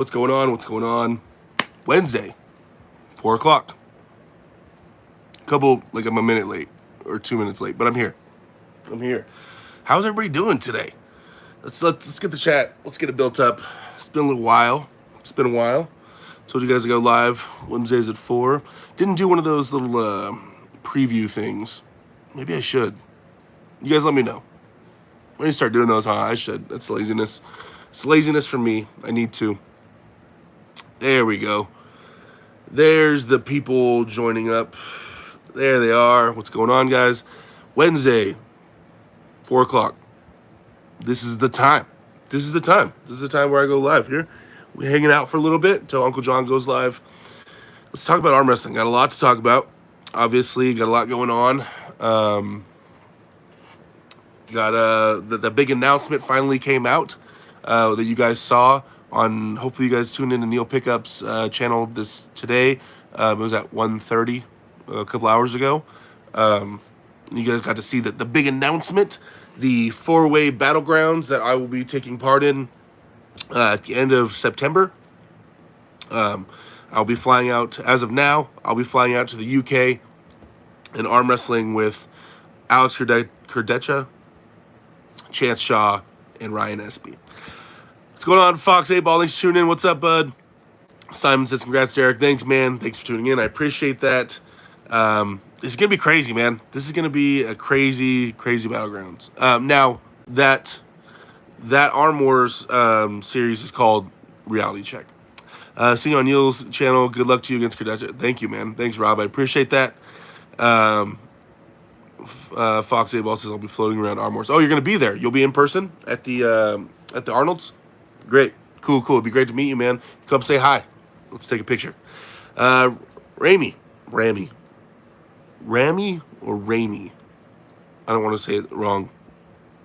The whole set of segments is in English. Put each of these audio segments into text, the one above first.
What's going on? What's going on? Wednesday, 4 o'clock. I'm a minute late or 2 minutes late, but I'm here. I'm here. How's everybody doing today? Let's get the chat. Let's get it built up. It's been a little while. It's been a while. Told you guys to go live Wednesdays at 4. Didn't do one of those little preview things. Maybe I should. You guys let me know. When you start doing those, I should. That's laziness. It's laziness for me. I need to. There we go. There's the people joining up. There they are. What's going on, guys? Wednesday, 4 o'clock. This is the time. This is the time where I go live here. We're hanging out for a little bit until Uncle John goes live. Let's talk about arm wrestling. Got a lot to talk about. Obviously, got a lot going on. The big announcement finally came out that you guys saw on. Hopefully, you guys tuned in to Neil Pickup's channel today. It was at 1:30 a couple hours ago. You guys got to see the big announcement, the 4-way Battlegrounds that I will be taking part in at the end of September. I'll be flying out, as of now, I'll be flying out to the UK and arm wrestling with Alex Kurdecha, Chance Shaw, and Ryan Espy. What's going on, Fox 8 Ball? Thanks for tuning in. What's up, bud? Simon says, congrats, Derek. Thanks, man. Thanks for tuning in. I appreciate that. This is going to be crazy, man. This is going to be a crazy, crazy Battlegrounds. Now, that Arm Wars series is called Reality Check. Seeing you on Neil's channel. Good luck to you against Kurdecha. Thank you, man. Thanks, Rob. I appreciate that. Fox 8 Ball says I'll be floating around Arm Wars. Oh, you're going to be there. You'll be in person at the Arnold's? Great. Cool. It'd be great to meet you, man. Come say hi. Let's take a picture. Ramy or Ramey? I don't want to say it wrong.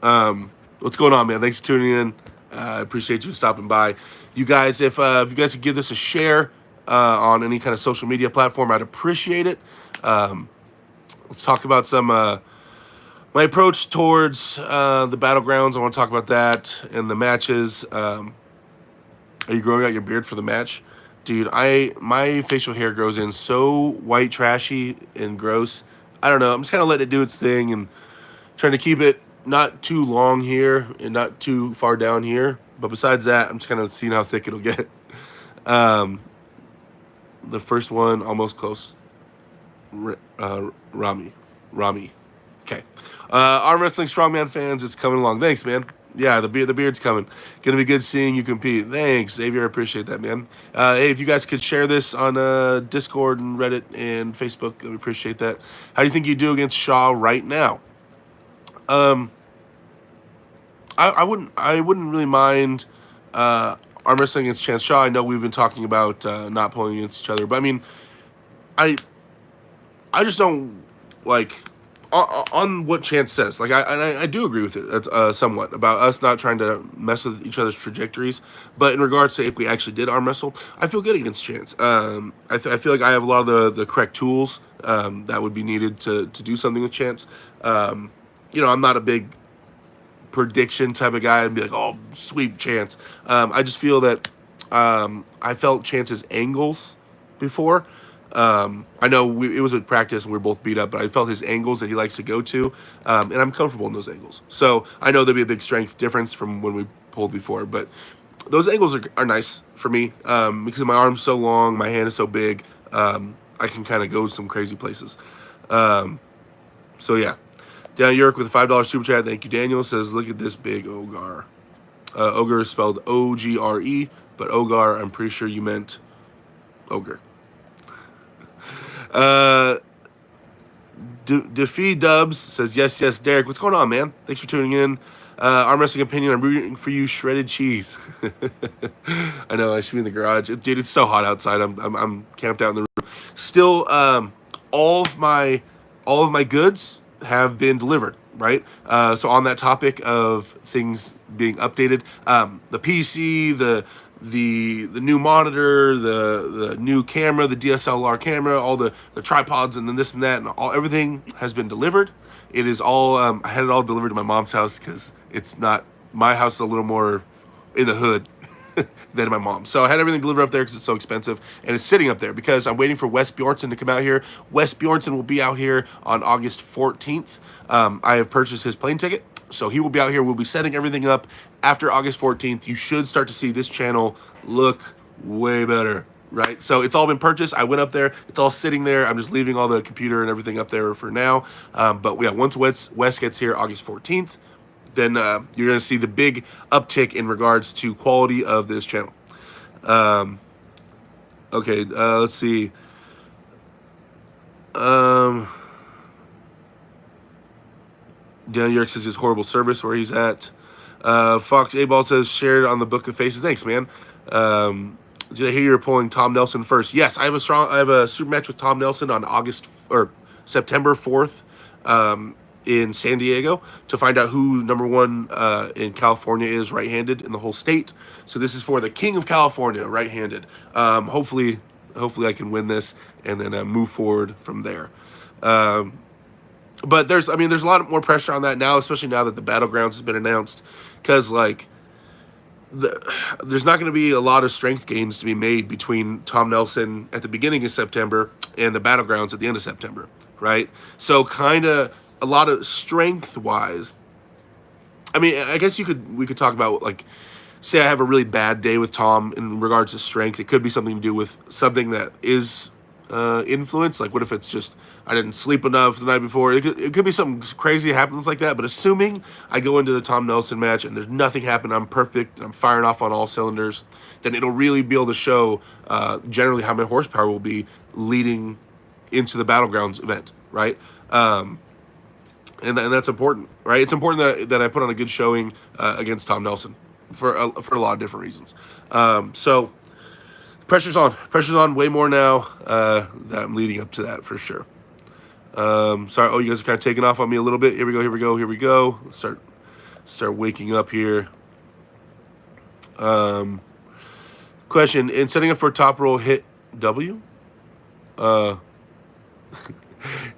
What's going on, man? Thanks for tuning in. I appreciate you stopping by. You guys, if you guys could give this a share on any kind of social media platform, I'd appreciate it. Let's talk about my approach towards the Battlegrounds. I want to talk about that and the matches. Are you growing out your beard for the match? Dude, my facial hair grows in so white, trashy, and gross. I don't know. I'm just kind of letting it do its thing and trying to keep it not too long here and not too far down here. But besides that, I'm just kind of seeing how thick it'll get. The first one, almost close. Rami. Okay. Arm Wrestling Strongman fans, it's coming along. Thanks, man. Yeah, the beard's coming. Gonna be good seeing you compete. Thanks, Xavier. I appreciate that, man. Hey, if you guys could share this on Discord and Reddit and Facebook, I would appreciate that. How do you think you do against Shaw right now? I wouldn't really mind arm wrestling against Chance Shaw. I know we've been talking about not pulling against each other, but I mean, I just don't like on what Chance says. Like I do agree with it somewhat about us not trying to mess with each other's trajectories. But in regards to if we actually did arm wrestle, I feel good against Chance. I feel like I have a lot of the correct tools that would be needed to do something with Chance. I'm not a big prediction type of guy and be like, oh, sweep Chance. I just feel that I felt Chance's angles before. I know it was a practice and we were both beat up, but I felt his angles that he likes to go to, and I'm comfortable in those angles. So I know there'll be a big strength difference from when we pulled before, but those angles are nice for me because my arm's so long, my hand is so big, I can kind of go some crazy places. So yeah. Daniel York with a $5 super chat. Thank you, Daniel. Says, look at this big Ogar. Ogre is spelled O-G-R-E, but Ogar, I'm pretty sure you meant ogre. Defee Dubs says, yes, Derek. What's going on, man? Thanks for tuning in. Arm wrestling opinion, I'm rooting for you, shredded cheese. I know, I should be in the garage. Dude, it's so hot outside. I'm camped out in the room. Still, all of my goods have been delivered, right? So on that topic of things being updated, the PC, the new monitor, the new camera, the DSLR camera, all the tripods, and then this and that, and everything has been delivered. It is all I had it all delivered to my mom's house because it's not my house is a little more in the hood. than my mom. So I had everything delivered up there because it's so expensive, and it's sitting up there because I'm waiting for Wes Bjornson to come out here. Wes Bjornson will be out here on August 14th. I have purchased his plane ticket, so he will be out here. We'll be setting everything up after August 14th. You should start to see this channel look way better. Right, so it's all been purchased. I went up there; it's all sitting there. I'm just leaving all the computer and everything up there for now. But yeah, once Wes gets here, August 14th, then you're going to see the big uptick in regards to quality of this channel. Okay, let's see. Daniel York says his horrible service where he's at. Fox A-Ball says shared on the Book of Faces. Thanks, man. Did I hear you're pulling Tom Nelson first? Yes, I have a super match with Tom Nelson on September 4th in San Diego to find out who number one in California is right-handed in the whole state. So this is for the King of California, right-handed. Hopefully I can win this and then move forward from there. But there's a lot more pressure on that now, especially now that the Battlegrounds has been announced, because like there's not going to be a lot of strength gains to be made between Tom Nelson at the beginning of September and the Battlegrounds at the end of September, right? So kind of a lot of strength-wise. I mean, I guess we could talk about, like, say I have a really bad day with Tom in regards to strength. It could be something to do with something that is influence. Like, what if it's just I didn't sleep enough the night before? It could be something crazy that happens like that. But assuming I go into the Tom Nelson match and there's nothing happening, I'm perfect, and I'm firing off on all cylinders, then it'll really be able to show generally how my horsepower will be leading into the Battlegrounds event, right? And that's important, right? It's important that I put on a good showing against Tom Nelson for a lot of different reasons. So pressure's on way more now that I'm leading up to that for sure. Sorry, you guys are kind of taking off on me a little bit. Here we go. Let's start waking up here. Question: in setting up for top roll, hit W.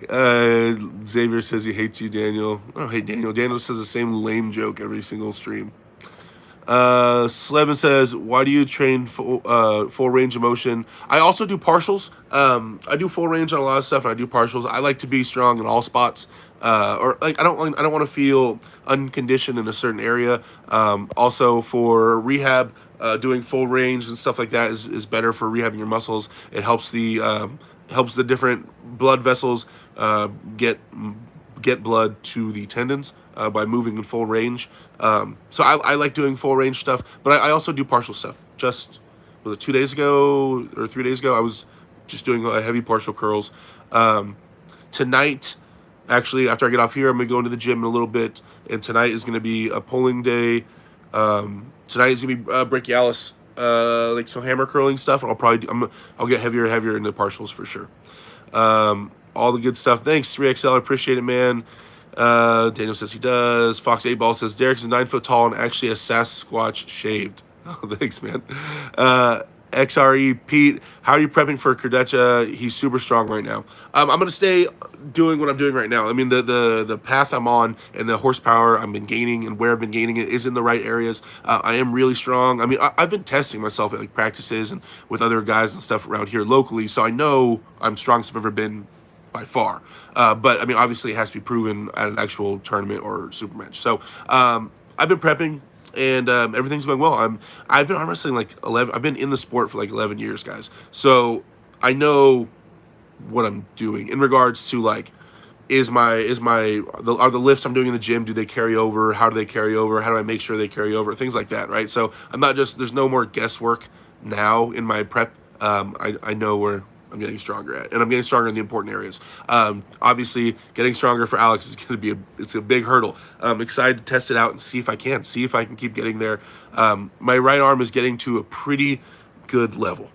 Xavier says he hates you, Daniel. I don't hate Daniel. Daniel says the same lame joke every single stream. Slevin says, why do you train full range of motion? I also do partials. I do full range on a lot of stuff, and I do partials. I like to be strong in all spots. Or like I don't want to feel unconditioned in a certain area. Also for rehab, doing full range and stuff like that is better for rehabbing your muscles. It helps the different blood vessels get blood to the tendons by moving in full range. So I like doing full range stuff, but I also do partial stuff. Just, was it 2 days ago or 3 days ago, I was just doing heavy partial curls. Tonight, actually, after I get off here, I'm going to go into the gym in a little bit, and tonight is going to be a pulling day. Tonight is going to be brachialis, like some hammer curling stuff. I'll get heavier and heavier into partials for sure. All the good stuff. Thanks, 3XL. I appreciate it, man. Daniel says he does. Fox 8-Ball says Derek is 9 foot tall and actually a Sasquatch shaved. Oh, thanks, man. XRE Pete, how are you prepping for Kurdecha? He's super strong right now. I'm gonna stay doing what I'm doing right now. I mean, the path I'm on and the horsepower I've been gaining and where I've been gaining it is in the right areas. I am really strong. I mean, I've been testing myself at like practices and with other guys and stuff around here locally, so I know I'm strongest I've ever been by far. But I mean, obviously it has to be proven at an actual tournament or super match. So I've been prepping, and everything's going well. I've been arm wrestling like 11. I've been in the sport for like 11 years, guys. So I know what I'm doing in regards to like, are the lifts I'm doing in the gym, do they carry over? How do they carry over? How do I make sure they carry over? Things like that, right? So there's no more guesswork now in my prep. I know where I'm getting stronger at, and I'm getting stronger in the important areas. Obviously, getting stronger for Alex is going to be it's a big hurdle. I'm excited to test it out and see if I can keep getting there. My right arm is getting to a pretty good level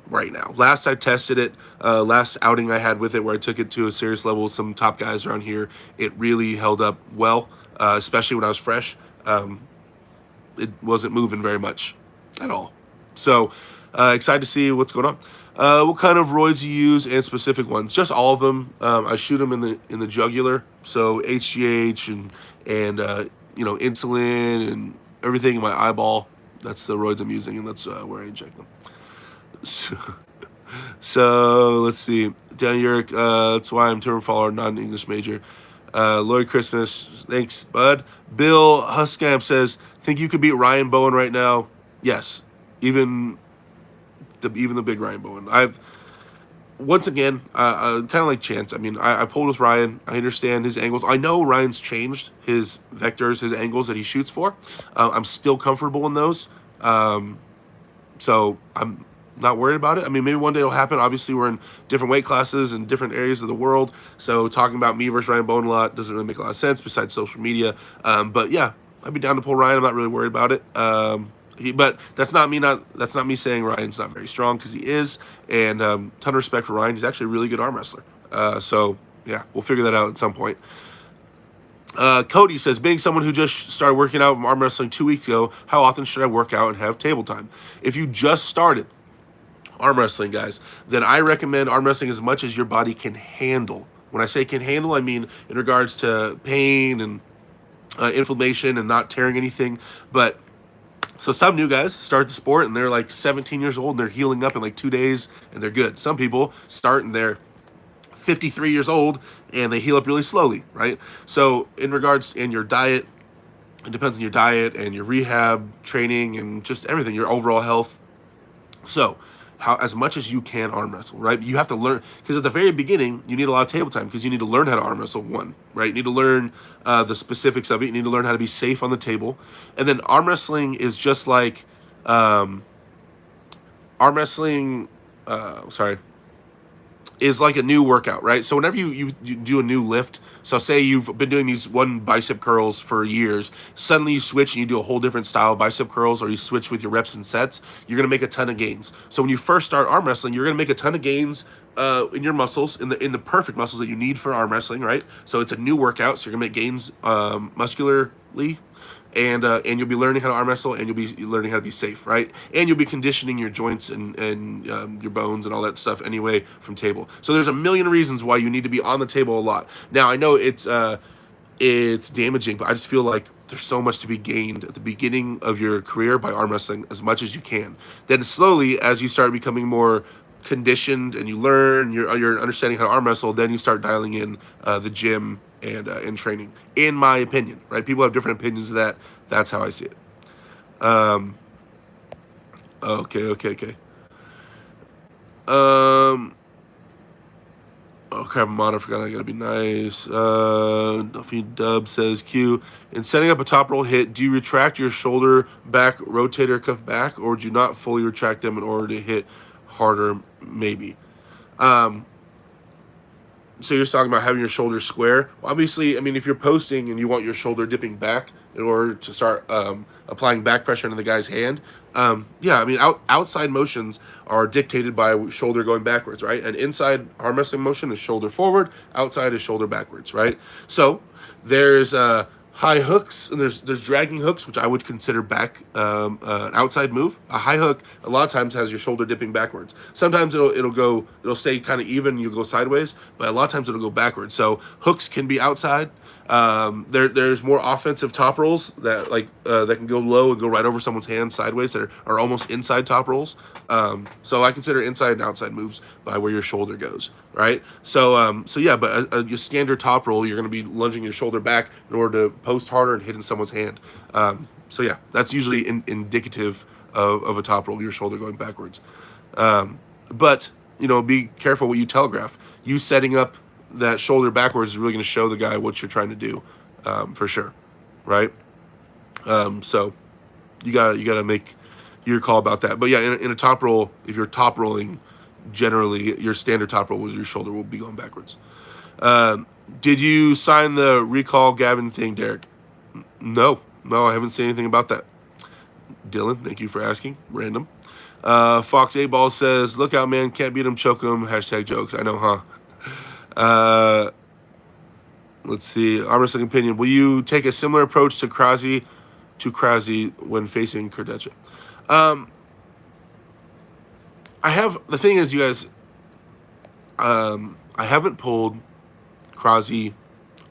right now. Last I tested it, last outing I had with it, where I took it to a serious level with some top guys around here, it really held up well, especially when I was fresh. It wasn't moving very much at all. So excited to see what's going on. What kind of roids you use and specific ones? Just all of them. I shoot them in the jugular, so HGH and insulin and everything in my eyeball. That's the roids I'm using, and that's where I inject them. So let's see. Dan Yerk, that's why I'm term follower, not an English major. Lloyd Christmas, thanks, bud. Bill Huskamp says, think you could beat Ryan Bowen right now? Yes. Even the big Ryan Bowen. I've once again, kind of like Chance. I mean, I pulled with Ryan. I understand his angles. I know Ryan's changed his vectors, his angles that he shoots for. I'm still comfortable in those. So I'm not worried about it. I mean, maybe one day it'll happen. Obviously, we're in different weight classes and different areas of the world. So talking about me versus Ryan Bowen a lot doesn't really make a lot of sense besides social media. But yeah, I'd be down to pull Ryan. I'm not really worried about it. But that's not me saying Ryan's not very strong, because he is. And ton of respect for Ryan. He's actually a really good arm wrestler. So yeah, we'll figure that out at some point. Cody says, being someone who just started working out arm wrestling 2 weeks ago, how often should I work out and have table time? If you just started arm wrestling, guys, then I recommend arm wrestling as much as your body can handle. When I say can handle, I mean in regards to pain and inflammation and not tearing anything. But so some new guys start the sport and they're like 17 years old and they're healing up in like 2 days and they're good. Some people start and they're 53 years old and they heal up really slowly, right? So in regards in your diet, it depends on your diet and your rehab training and just everything, your overall health. So how as much as you can arm wrestle, right? You have to learn, because at the very beginning you need a lot of table time, because you need to learn how to arm wrestle, one, right? You need to learn the specifics of it. You need to learn how to be safe on the table. And then arm wrestling is just like arm wrestling is like a new workout, right? So whenever you do a new lift, so say you've been doing these one bicep curls for years, suddenly you switch and you do a whole different style of bicep curls, or you switch with your reps and sets, you're going to make a ton of gains. So when you first start arm wrestling, you're going to make a ton of gains in your muscles, in the perfect muscles that you need for arm wrestling, right? So it's a new workout, so you're going to make gains muscularly, and you'll be learning how to arm wrestle, and you'll be learning how to be safe, right? And you'll be conditioning your joints and your bones and all that stuff anyway from table. So there's a million reasons why you need to be on the table a lot. Now I know it's damaging, but I just feel like there's so much to be gained at the beginning of your career by arm wrestling as much as you can. Then slowly, as you start becoming more conditioned and you learn, you're understanding how to arm wrestle, then you start dialing in the gym and in training, in my opinion, right? People have different opinions of that. That's how I see it. Okay. Oh crap, I forgot I gotta be nice. Duffy Dub says, Q, in setting up a top roll hit, do you retract your shoulder back rotator cuff back, or do you not fully retract them in order to hit harder, maybe? So you're talking about having your shoulders square. Well, obviously, I mean, if you're posting and you want your shoulder dipping back in order to start applying back pressure into the guy's hand, yeah, I mean, outside motions are dictated by shoulder going backwards, right? And inside arm wrestling motion is shoulder forward, outside is shoulder backwards, right? So there's high hooks, and there's dragging hooks, which I would consider back an outside move. A high hook a lot of times has your shoulder dipping backwards. Sometimes it'll stay kind of even, you'll go sideways, but a lot of times it'll go backwards. So hooks can be outside. There's more offensive top rolls that that can go low and go right over someone's hand sideways, that are almost inside top rolls. So I consider inside and outside moves by where your shoulder goes, right? So yeah, but your standard top roll, you're going to be lunging your shoulder back in order to post harder and hitting someone's hand. So yeah, that's usually indicative of a top roll, your shoulder going backwards. But be careful what you telegraph. You setting up that shoulder backwards is really going to show the guy what you're trying to do, for sure, right? So you gotta make your call about that. But yeah, in a top roll, if you're top rolling, generally your standard top roll with your shoulder will be going backwards. Did you sign the recall Gavin thing, Derek? No, I haven't seen anything about that. Dylan, thank you for asking. Random. Fox 8 Ball says, look out, man, can't beat him, choke him, #jokes. I know, huh? Let's see. Arm wrestling opinion. Will you take a similar approach to Krause when facing Kardashian? The thing is, you guys, I haven't pulled Krause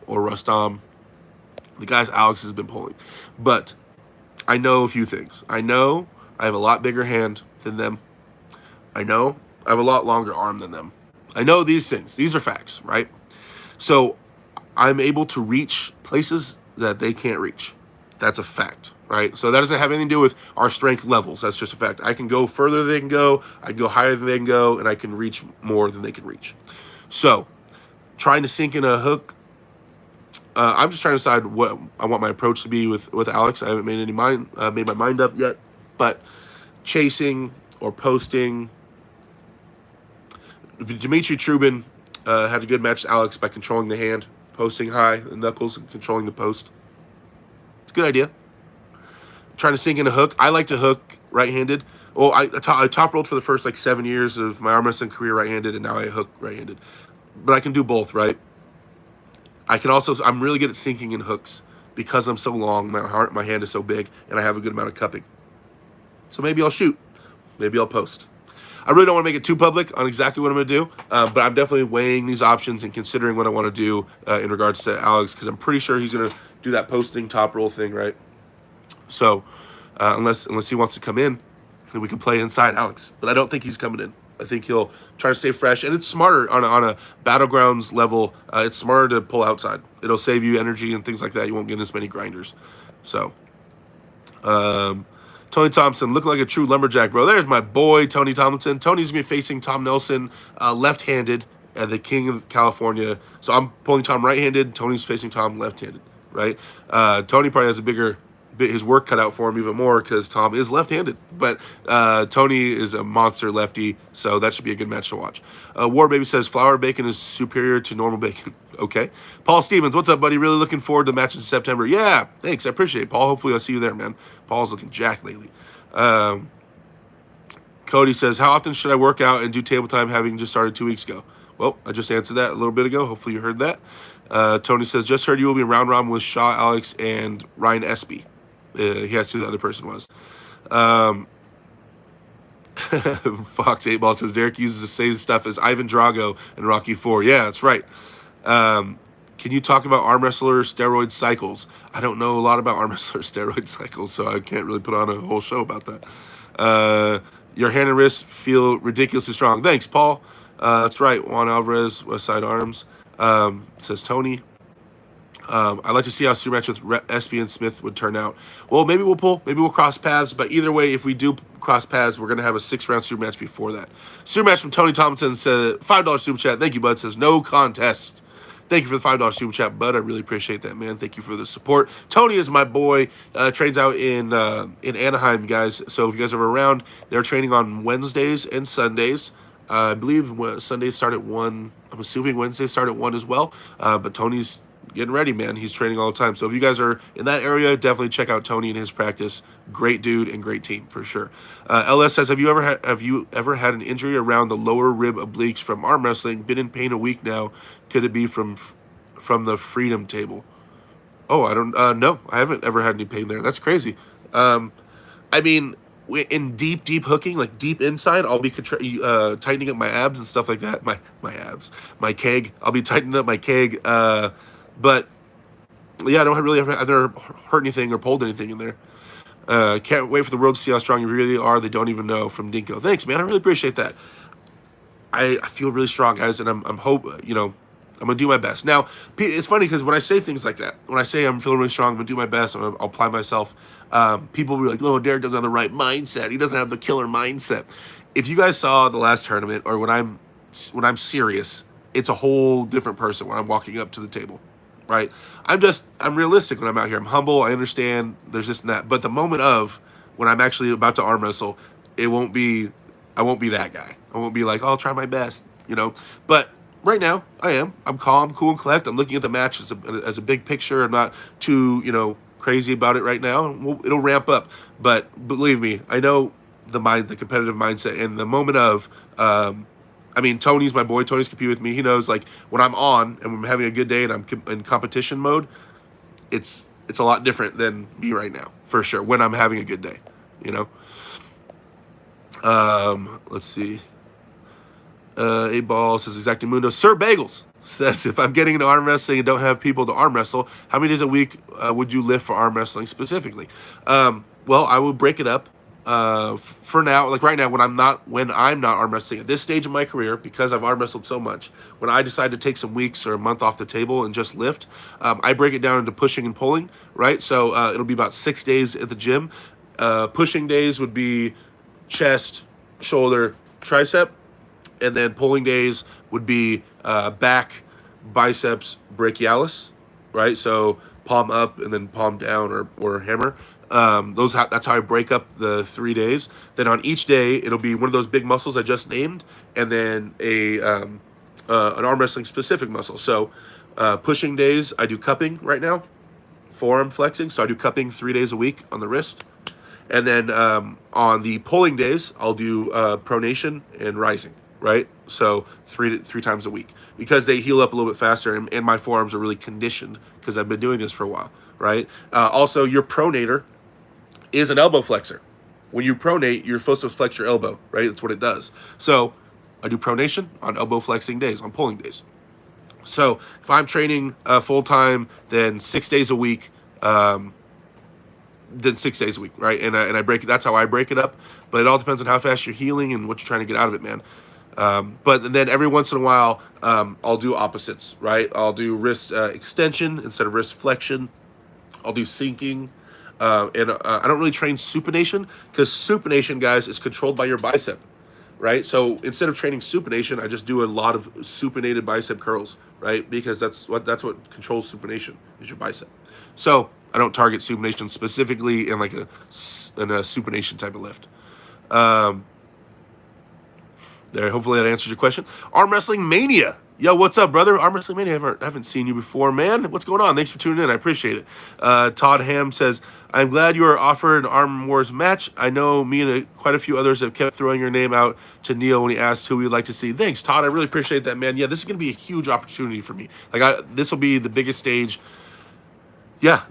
or Rustam, the guys Alex has been pulling, but I know a few things. I know I have a lot bigger hand than them. I know I have a lot longer arm than them. I know these things. These are facts, right? So I'm able to reach places that they can't reach. That's a fact, right? So that doesn't have anything to do with our strength levels. That's just a fact. I can go further than they can go. I can go higher than they can go, and I can reach more than they can reach. So trying to sink in a hook, I'm just trying to decide what I want my approach to be with Alex. I haven't made my mind up yet, but chasing or posting. Dimitri Trubin had a good match with Alex by controlling the hand, posting high, the knuckles, and controlling the post. It's a good idea. Trying to sink in a hook. I like to hook right-handed. Well, I top rolled for the first like 7 years of my arm wrestling career right-handed, and now I hook right-handed. But I can do both, right? I can also. I'm really good at sinking in hooks because I'm so long. My hand is so big, and I have a good amount of cupping. So maybe I'll shoot. Maybe I'll post. I really don't want to make it too public on exactly what I'm going to do, but I'm definitely weighing these options and considering what I want to do in regards to Alex, because I'm pretty sure he's going to do that posting top roll thing, right? So unless he wants to come in, then we can play inside Alex. But I don't think he's coming in. I think he'll try to stay fresh, and it's smarter on a Battlegrounds level. It's smarter to pull outside. It'll save you energy and things like that. You won't get as many grinders. So. Tony Thompson, looking like a true lumberjack, bro. There's my boy, Tony Tomlinson. Tony's going to be facing Tom Nelson left-handed at the King of California. So I'm pulling Tom right-handed. Tony's facing Tom left-handed, right? Tony probably has his work cut out for him even more because Tom is left-handed. But Tony is a monster lefty, so that should be a good match to watch. War Baby says, flour bacon is superior to normal bacon. Okay. Paul Stevens, what's up, buddy? Really looking forward to matches in September. Yeah, thanks. I appreciate it, Paul. Hopefully I'll see you there, man. Paul's looking jacked lately. Cody says, how often should I work out and do table time having just started 2 weeks ago? Well, I just answered that a little bit ago. Hopefully you heard that. Tony says, just heard you will be in round robin with Shaw, Alex, and Ryan Espy. He asked who the other person was. Fox 8 Ball says, Derek uses the same stuff as Ivan Drago in Rocky 4. Yeah, that's right. Can you talk about arm wrestler steroid cycles? I don't know a lot about arm wrestler steroid cycles, so I can't really put on a whole show about that. Your hand and wrist feel ridiculously strong. Thanks, Paul. That's right. Juan Alvarez, West Side Arms. Says Tony. I'd like to see how Super Match with Espy and Smith would turn out. Well, maybe we'll cross paths, but either way, if we do cross paths, we're going to have a 6-round Super Match before that. Super Match from Tony Thompson says, $5 Super Chat. Thank you, bud. Says, no contest. Thank you for the $5 Super Chat, bud. I really appreciate that, man. Thank you for the support. Tony is my boy. Trains out in Anaheim, guys. So if you guys are around, they're training on Wednesdays and Sundays. I believe Sundays start at 1. I'm assuming Wednesdays start at 1 as well. But Tony's getting ready, man. He's training all the time. So if you guys are in that area, definitely check out Tony and his practice. Great dude and great team for sure. LS says, have you ever had an injury around the lower rib obliques from arm wrestling? Been in pain a week now. Could it be from the freedom table? Oh, I don't. No, I haven't ever had any pain there. That's crazy. I mean, in deep hooking, like deep inside, I'll be tightening up my abs and stuff like that. My abs, my keg. I'll be tightening up my keg. But yeah, I don't really I've never hurt anything or pulled anything in there. Can't wait for the world to see how strong you really are. They don't even know. From Dinko. Thanks, man. I really appreciate that. I feel really strong, guys, and I'm gonna do my best. Now, it's funny because when I say things like that, when I say I'm feeling really strong, I'm gonna do my best, I'll apply myself. People will be like, "Oh, Derek doesn't have the right mindset. He doesn't have the killer mindset." If you guys saw the last tournament, or when I'm serious, it's a whole different person when I'm walking up to the table, right? I'm realistic when I'm out here. I'm humble. I understand there's this and that, but the moment of when I'm actually about to arm wrestle, I won't be that guy. I won't be like, "Oh, I'll try my best," But right now, I'm calm, cool, and collect. I'm looking at the match as a big picture. I'm not too, crazy about it right now. It'll ramp up. But believe me, I know the competitive mindset, and the moment of, Tony's my boy. Tony's competing with me. He knows, like, when I'm on and I'm having a good day and I'm in competition mode, it's a lot different than me right now, for sure, when I'm having a good day, Let's see. A-Ball says, Exactamundo. Sir Bagels says, if I'm getting into arm wrestling and don't have people to arm wrestle, how many days a week would you lift for arm wrestling specifically? Well, I will break it up. For now, like right now, when I'm not arm wrestling at this stage of my career, because I've arm wrestled so much, when I decide to take some weeks or a month off the table and just lift, I break it down into pushing and pulling. Right, so it'll be about 6 days at the gym. Pushing days would be chest, shoulder, tricep, and then pulling days would be back, biceps, brachialis, right? So palm up and then palm down or hammer. That's how I break up the 3 days. Then on each day it'll be one of those big muscles I just named, and then a an arm wrestling specific muscle. So pushing days I do cupping right now, forearm flexing. So I do cupping 3 days a week on the wrist. And then on the pulling days, I'll do pronation and rising, right? So three times a week because they heal up a little bit faster, and my forearms are really conditioned because I've been doing this for a while, right? Also, your pronator is an elbow flexor. When you pronate, you're supposed to flex your elbow, right? That's what it does. So I do pronation on elbow flexing days, on pulling days. So if I'm training full time, then 6 days a week. Then 6 days a week, right? And I break it. That's how I break it up. But it all depends on how fast you're healing and what you're trying to get out of it, man. But then every once in a while, I'll do opposites, right? I'll do wrist extension instead of wrist flexion. I'll do sinking. And I don't really train supination because supination, guys, is controlled by your bicep, right? So instead of training supination, I just do a lot of supinated bicep curls, right? Because that's what controls supination is your bicep. So I don't target supination specifically in like a supination type of lift. There, hopefully that answers your question. Arm Wrestling Mania. Yo, what's up, brother? Arm Wrestling Mania. I haven't seen you before, man. What's going on? Thanks for tuning in. I appreciate it. Todd Ham says, I'm glad you were offered an Arm Wars match. I know me and quite a few others have kept throwing your name out to Neil when he asked who we'd like to see. Thanks, Todd. I really appreciate that, man. Yeah, this is going to be a huge opportunity for me. This will be the biggest stage. Yeah,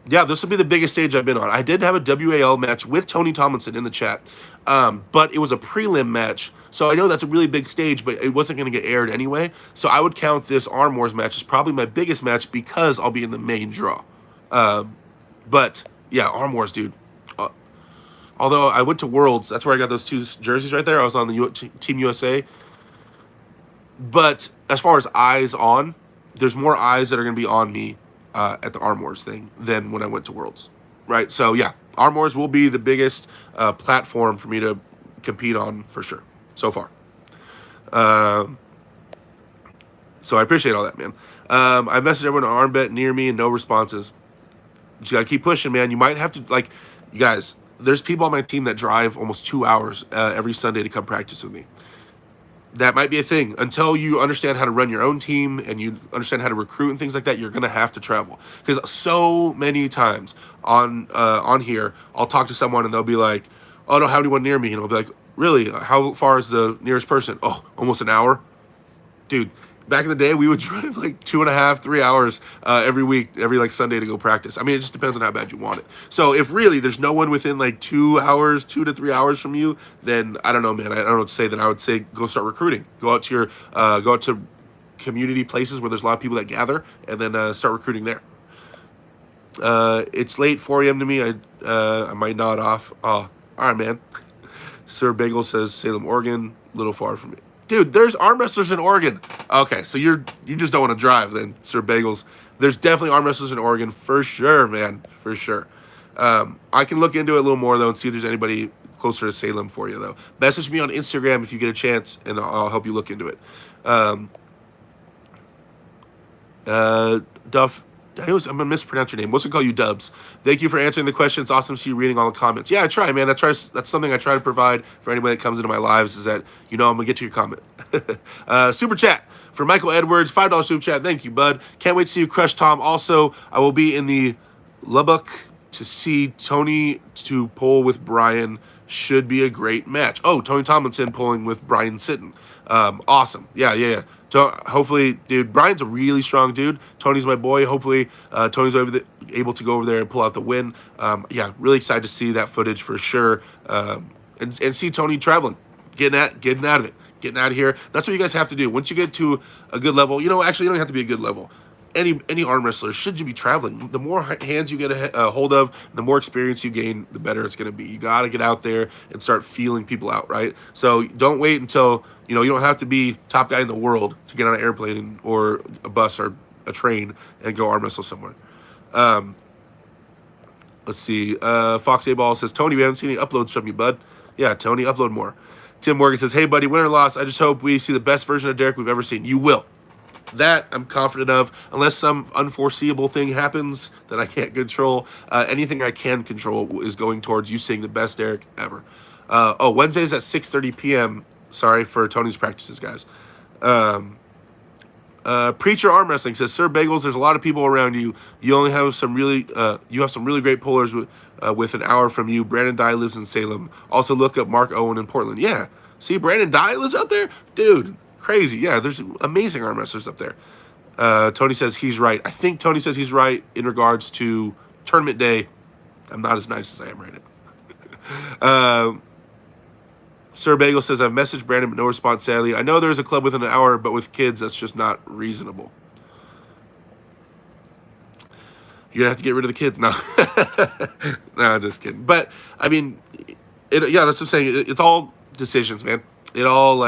this will be the biggest stage I've been on. I did have a WAL match with Tony Tomlinson in the chat, but it was a prelim match, so I know that's a really big stage, but it wasn't going to get aired anyway. So I would count this Arm Wars match as probably my biggest match because I'll be in the main draw. But yeah, Arm Wars, dude. Although I went to Worlds, that's where I got those two jerseys right there. I was on the Team USA. But as far as eyes on, there's more eyes that are going to be on me at the Arm Wars thing than when I went to Worlds, right? So yeah, Arm Wars will be the biggest platform for me to compete on for sure so far. So I appreciate all that, man. I messaged everyone on Arm Bet near me and no responses. You gotta keep pushing, man. You might have to, like, you guys, there's people on my team that drive almost 2 hours every Sunday to come practice with me. That might be a thing. Until you understand how to run your own team and you understand how to recruit and things like that, you're gonna have to travel. Because so many times on here, I'll talk to someone and they'll be like, "Oh, I don't have anyone near me," and I'll be like, "Really? How far is the nearest person?" "Oh, almost an hour." Dude, back in the day, we would drive like 2.5, 3 hours every week, every like Sunday to go practice. I mean, it just depends on how bad you want it. So if really there's no one within like 2 hours, 2 to 3 hours from you, then I don't know, man. I don't know what to say. Then I would say go start recruiting. Go out to community places where there's a lot of people that gather, and then start recruiting there. It's late 4 a.m. to me. I might nod off. Oh, all right, man. Sir Bagel says Salem, Oregon, little far from me. Dude, there's arm wrestlers in Oregon. Okay, so you just don't want to drive then, Sir Bagels. There's definitely arm wrestlers in Oregon for sure, man, for sure. I can look into it a little more though and see if there's anybody closer to Salem for you though. Message me on Instagram if you get a chance, and I'll help you look into it. Duff. I'm gonna mispronounce your name. What's it call you, Dubs? Thank you for answering the question. It's awesome to see you reading all the comments. Yeah, I try, man. That's something I try to provide for anybody that comes into my lives. Is that I'm gonna get to your comment. Super chat for Michael Edwards, $5 super chat. Thank you, bud. Can't wait to see you crush Tom. Also, I will be in the Lubbock to see Tony to pull with Brian. Should be a great match. Oh, Tony Tomlinson pulling with Brian Sitten. Awesome. Yeah. Hopefully, dude, Brian's a really strong dude. Tony's my boy. Hopefully, Tony's able to go over there and pull out the win. Yeah, really excited to see that footage for sure. And see Tony traveling, getting out of it, getting out of here. That's what you guys have to do. Once you get to a good level, actually, you don't have to be a good level. any arm wrestler should you be traveling. The more hands you get a hold of, the more experience you gain, the better it's going to be. You got to get out there and start feeling people out, right? So don't wait until you don't have to be top guy in the world to get on an airplane or a bus or a train and go arm wrestle somewhere. Let's see. Fox A Ball says, Tony, we haven't seen any uploads from you, bud. Yeah, Tony, upload more. Tim Morgan says, hey, buddy, win or loss, I just hope we see the best version of Derek we've ever seen. You will. That I'm confident of, unless some unforeseeable thing happens that I can't control. Anything I can control is going towards you seeing the best Derek ever. Wednesdays at 6:30 p.m. Sorry for Tony's practices, guys. Preacher Arm Wrestling says, Sir Bagels, there's a lot of people around you. You only have some really, you have some really great pullers with an hour from you. Brandon Dye lives in Salem. Also look up Mark Owen in Portland. Yeah. See, Brandon Dye lives out there? Dude, crazy. Yeah, there's amazing arm wrestlers up there. Tony says he's right. I think Tony says he's right in regards to tournament day. I'm not as nice as I am right now. Sir Bagel says, I've messaged Brandon, but no response, sadly. I know there's a club within an hour, but with kids, that's just not reasonable. You're going to have to get rid of the kids. No. No, I'm just kidding. But, I mean, that's what I'm saying. It's all decisions, man. It all,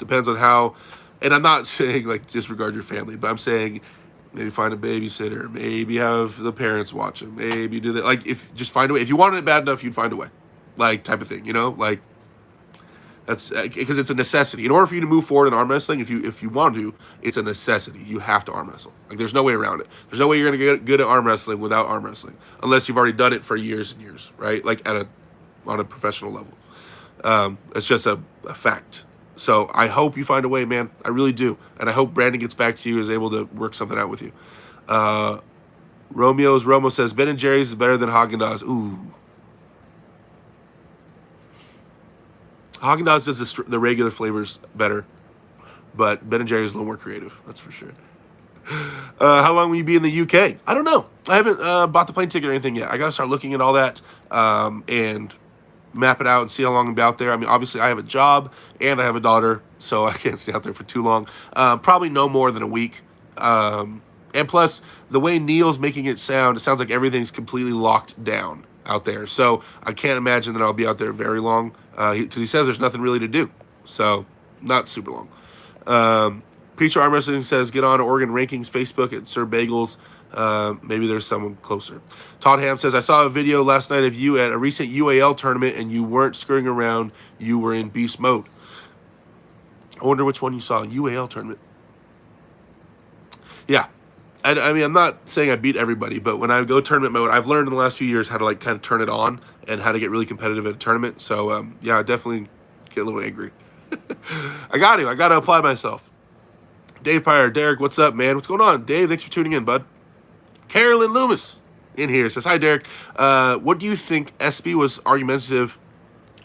depends on how. And I'm not saying, disregard your family, but I'm saying maybe find a babysitter. Maybe have the parents watch them. Maybe do that. Just find a way. If you wanted it bad enough, you'd find a way. Type of thing, That's because it's a necessity. In order for you to move forward in arm wrestling, if you want to, it's a necessity. You have to arm wrestle. There's no way around it. There's no way you're going to get good at arm wrestling without arm wrestling, unless you've already done it for years and years, right? On a professional level. It's just a fact. So I hope you find a way, man. I really do, and I hope Brandon gets back to you, is able to work something out with you. Romo says Ben and Jerry's is better than Haagen-Dazs. Ooh. Haagen-Dazs does the regular flavors better, but Ben & Jerry's is a little more creative, that's for sure. How long will you be in the UK? I don't know. I haven't bought the plane ticket or anything yet. I got to start looking at all that and map it out and see how long I'll be out there. I mean, obviously, I have a job and I have a daughter, so I can't stay out there for too long. Probably no more than a week. And plus, the way Neil's making it sounds like everything's completely locked down out there. So I can't imagine that I'll be out there very long. Because he says there's nothing really to do. So, not super long. Preacher Arm Wrestling says, get on Oregon Rankings Facebook at Sir Bagels. Maybe there's someone closer. Todd Ham says, I saw a video last night of you at a recent UAL tournament and you weren't screwing around. You were in beast mode. I wonder which one you saw. UAL tournament. Yeah. I mean, I'm not saying I beat everybody, but when I go tournament mode, I've learned in the last few years how to kind of turn it on and how to get really competitive at a tournament. So, I definitely get a little angry. I got to apply myself. Dave Pryor, Derek, what's up, man? What's going on? Dave, thanks for tuning in, bud. Carolyn Loomis in here says, hi, Derek. What do you think SB was argumentative?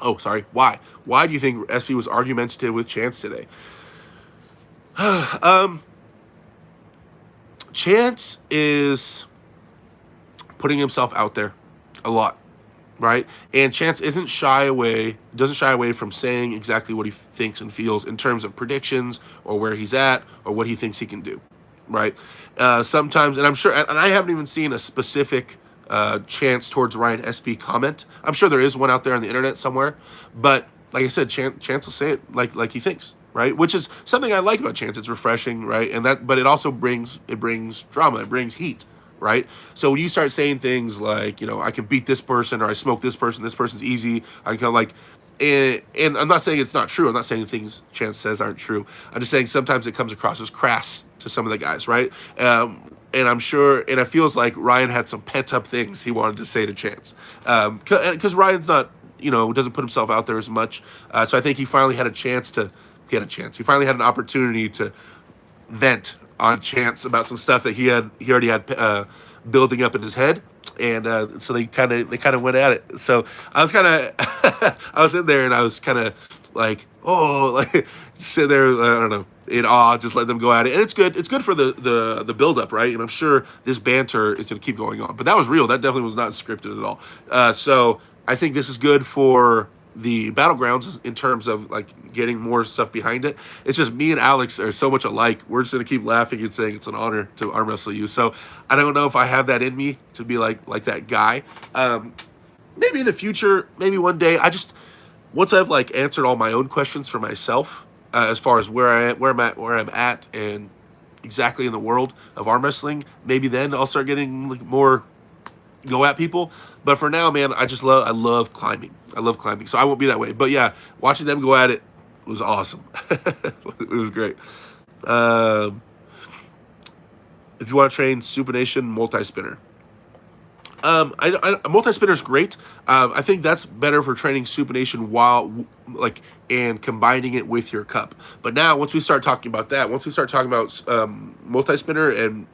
Oh, sorry. Why? Why do you think SB was argumentative with Chance today? Chance is putting himself out there a lot, right? And Chance doesn't shy away from saying exactly what he thinks and feels in terms of predictions or where he's at or what he thinks he can do, right? Sometimes, and I'm sure, and I haven't even seen a specific Chance towards Ryan SB comment. I'm sure there is one out there on the internet somewhere, but like I said, Chance will say it like he thinks. Right, which is something I like about Chance. It's refreshing, right? But it also brings drama. It brings heat, right? So when you start saying things like, I can beat this person, or I smoke this person, this person's easy. I can and I'm not saying it's not true. I'm not saying things Chance says aren't true. I'm just saying sometimes it comes across as crass to some of the guys, right? And I'm sure, and it feels like Ryan had some pent up things he wanted to say to Chance, because Ryan's not, doesn't put himself out there as much. So I think he finally had a chance. He finally had an opportunity to vent on Chance about some stuff that he already had building up in his head, and so they kind of went at it. So I was I was in there and I was kind of sit there, I don't know, in awe, just let them go at it, and it's good. It's good for the build up, right? And I'm sure this banter is going to keep going on. But that was real. That definitely was not scripted at all. So I think this is good for the Battlegrounds in terms of like getting more stuff behind it. It's just me and Alex are so much alike. We're just gonna keep laughing and saying it's an honor to arm wrestle you. So I don't know if I have that in me to be like that guy. Maybe in the future, maybe one day. I just once I've like answered all my own questions for myself, as far as where I'm at, and exactly in the world of arm wrestling, maybe then I'll start getting like more go at people. But for now, man, I love climbing. I love climbing, so I won't be that way. But yeah, watching them go at it was awesome. It was great. Um, if you want to train supination multi spinner, multi-spinner is great. I think that's better for training supination while like and combining it with your cup. But now, once we start talking about that, once we start talking about multi-spinner and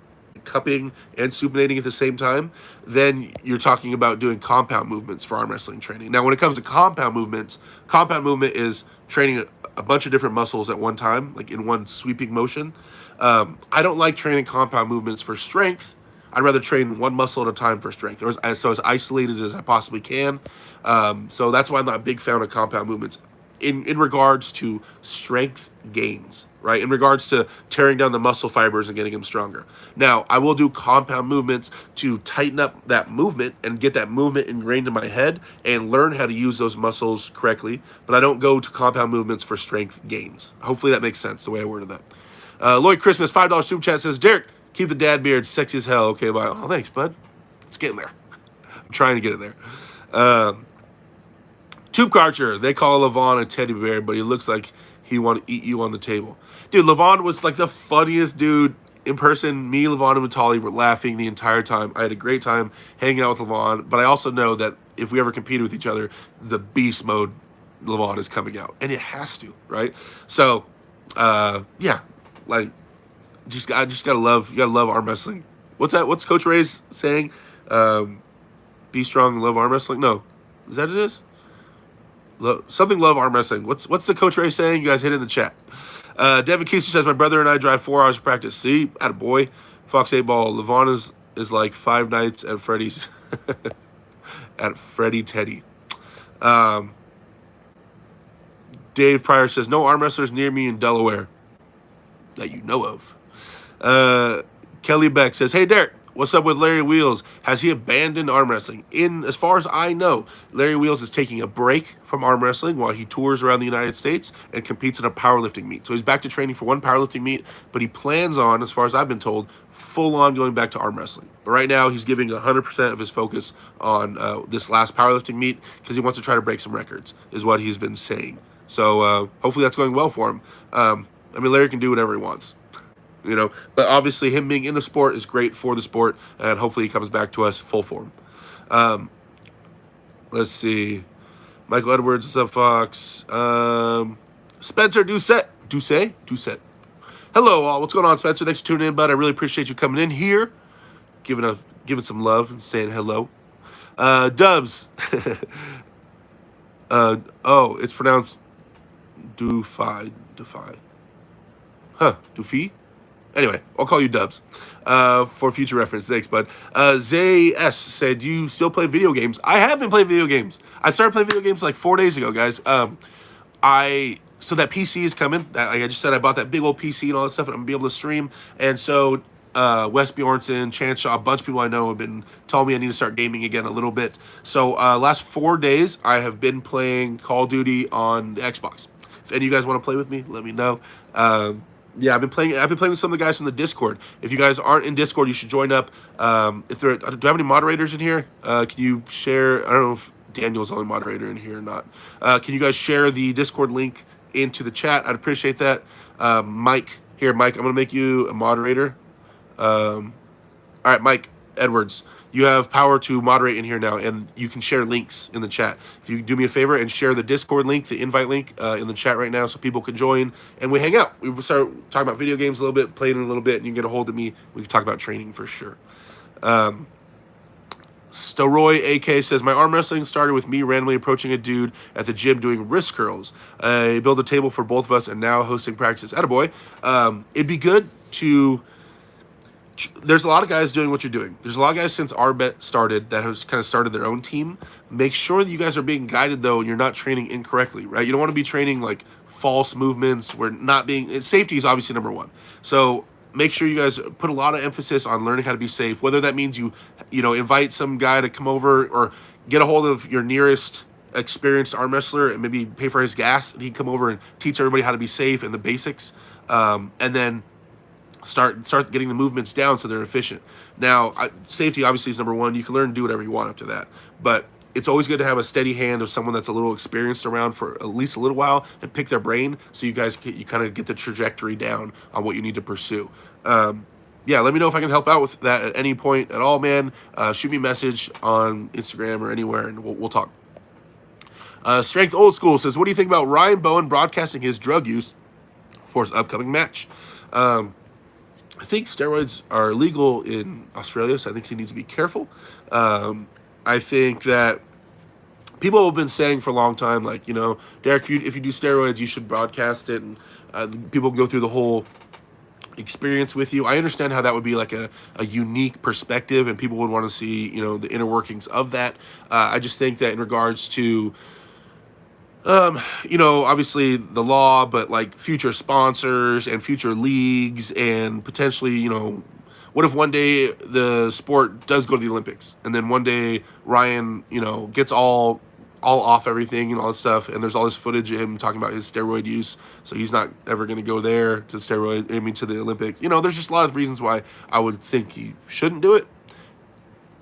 cupping and supinating at the same time, then you're talking about doing compound movements for arm wrestling training. Now, when it comes to compound movements, compound movement is training a bunch of different muscles at one time, like in one sweeping motion. I don't like training compound movements for strength. I'd rather train one muscle at a time for strength, or so as isolated as I possibly can. So that's why I'm not a big fan of compound movements in regards to strength gains, right? In regards to tearing down the muscle fibers and getting them stronger. Now, I will do compound movements to tighten up that movement and get that movement ingrained in my head and learn how to use those muscles correctly. But I don't go to compound movements for strength gains. Hopefully that makes sense the way I worded that. Lloyd Christmas, $5 super chat says, Derek, keep the dad beard sexy as hell. Okay, bye. Oh, thanks, bud. It's getting there. I'm trying to get it there. Tube Karcher, they call Levon a teddy bear, but he looks like he want to eat you on the table. Dude, Levon was like the funniest dude in person. Me, Levon, and Vitali were laughing the entire time. I had a great time hanging out with Levon, but I also know that if we ever competed with each other, the beast mode Levon is coming out, and it has to, right? So, yeah, like, I just gotta love arm wrestling. What's that? What's Coach Ray's saying? Be strong and love arm wrestling. No, is that it? Is something love arm wrestling. What's the Coach Ray saying? You guys hit it in the chat. Devin Keister says my brother and I drive 4 hours to practice. See, attaboy. Fox 8 Ball. Levon is like 5 nights at Freddy's at Freddy Teddy. Dave Pryor says no arm wrestlers near me in Delaware that you know of. Kelly Beck says, hey, Derek, what's up with Larry Wheels? Has he abandoned arm wrestling? As far as I know, Larry Wheels is taking a break from arm wrestling while he tours around the United States and competes in a powerlifting meet. So he's back to training for one powerlifting meet, but he plans on, as far as I've been told, full on going back to arm wrestling. But right now, he's giving 100% of his focus on this last powerlifting meet because he wants to try to break some records, is what he's been saying. So hopefully that's going well for him. I mean, Larry can do whatever he wants. But obviously him being in the sport is great for the sport, and hopefully he comes back to us full form. Let's see. Michael Edwards, what's up, Fox? Spencer Doucet. Hello, all. What's going on, Spencer? Thanks for tuning in, bud. I really appreciate you coming in here, giving some love and saying hello. Dubs. It's pronounced Defy. Doofy? Anyway, I'll call you Dubs for future reference. Thanks, bud. Zay S said, do you still play video games? I have been playing video games. I started playing video games like 4 days ago, guys. So that PC is coming. Like I just said, I bought that big old PC and all that stuff, and I'm going to be able to stream. And so Wes Bjornson, Chance Shaw, a bunch of people I know have been telling me I need to start gaming again a little bit. So last 4 days, I have been playing Call of Duty on the Xbox. If any of you guys want to play with me, let me know. Yeah, I've been playing with some of the guys from the Discord. If you guys aren't in Discord, you should join up. Do I have any moderators in here? Can you share? I don't know if Daniel's the only moderator in here or not. Can you guys share the Discord link into the chat? I'd appreciate that. Mike, I'm going to make you a moderator. All right, Mike Edwards, you have power to moderate in here now, and you can share links in the chat. If you do me a favor and share the Discord link, the invite link in the chat right now so people can join and we hang out. We start talking about video games a little bit, playing a little bit, and you can get a hold of me. We can talk about training for sure. Storoy AK says, my arm wrestling started with me randomly approaching a dude at the gym doing wrist curls. I built a table for both of us and now hosting practice. Attaboy. It'd be good to... there's a lot of guys doing what you're doing. There's a lot of guys since our bet started that has kind of started their own team. Make sure that you guys are being guided though, and you're not training incorrectly, right? You don't want to be training like false movements. Where not being safety is obviously number one. So make sure you guys put a lot of emphasis on learning how to be safe. Whether that means you invite some guy to come over or get a hold of your nearest experienced arm wrestler and maybe pay for his gas, and he'd come over and teach everybody how to be safe and the basics, and then start getting the movements down so they're efficient. Now, safety obviously is number one. You can learn to do whatever you want after that, but it's always good to have a steady hand of someone that's a little experienced around for at least a little while and pick their brain so you guys you kind of get the trajectory down on what you need to pursue. Yeah, let me know if I can help out with that at any point at all, man. Shoot me a message on Instagram or anywhere, and we'll talk. Strength Old School says, what do you think about Ryan Bowen broadcasting his drug use for his upcoming match? I think steroids are illegal in Australia, so I think he needs to be careful. I think that people have been saying for a long time, like, Derek, if you do steroids, you should broadcast it, and people can go through the whole experience with you. I understand how that would be like a unique perspective, and people would want to see, the inner workings of that. I just think that in regards to obviously the law, but like future sponsors and future leagues and potentially, what if one day the sport does go to the Olympics and then one day Ryan, gets all off everything and all that stuff, and there's all this footage of him talking about his steroid use, so he's not ever going to go there to to the Olympics. There's just a lot of reasons why I would think he shouldn't do it.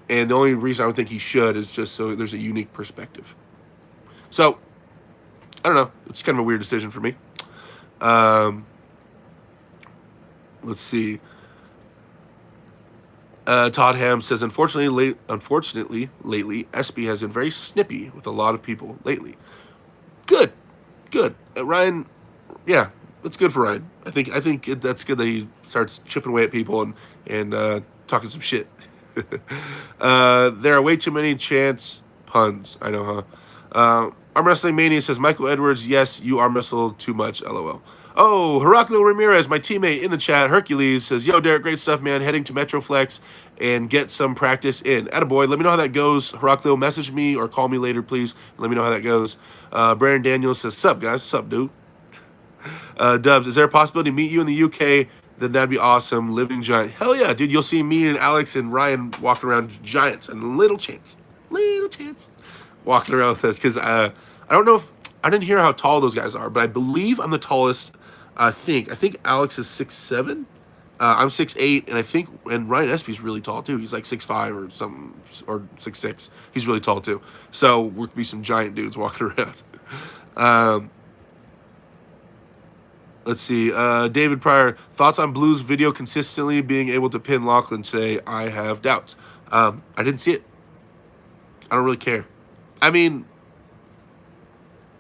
And the only reason I would think he should is just so there's a unique perspective. So, I don't know. It's kind of a weird decision for me. Let's see. Todd Ham says, unfortunately, lately, SB has been very snippy with a lot of people lately. Good. Ryan, yeah, that's good for Ryan. I think that's good that he starts chipping away at people and talking some shit. There are way too many chance puns. I know, huh? Arm Wrestling Mania says, Michael Edwards, yes, you arm wrestle too much, LOL. Oh, Heraclio Ramirez, my teammate in the chat, Hercules, says, yo, Derek, great stuff, man. Heading to Metroflex and get some practice in. Attaboy, let me know how that goes. Heraclio, message me or call me later, please. And let me know how that goes. Brandon Daniels says, sup, guys? Sup, dude? Dubs, is there a possibility to meet you in the UK? Then that'd be awesome. Living giant. Hell yeah, dude. You'll see me and Alex and Ryan walking around giants, and little chance walking around with us, because I don't know if I didn't hear how tall those guys are, but I believe I'm the tallest. I think Alex is 6'7". I'm 6'8", and Ryan Espy's really tall too. He's like 6'5" or something, or 6'6". He's really tall too. So we're gonna be some giant dudes walking around. Let's see. David Pryor, thoughts on Blue's video consistently being able to pin Lachlan today? I have doubts. I didn't see it. I don't really care. I mean,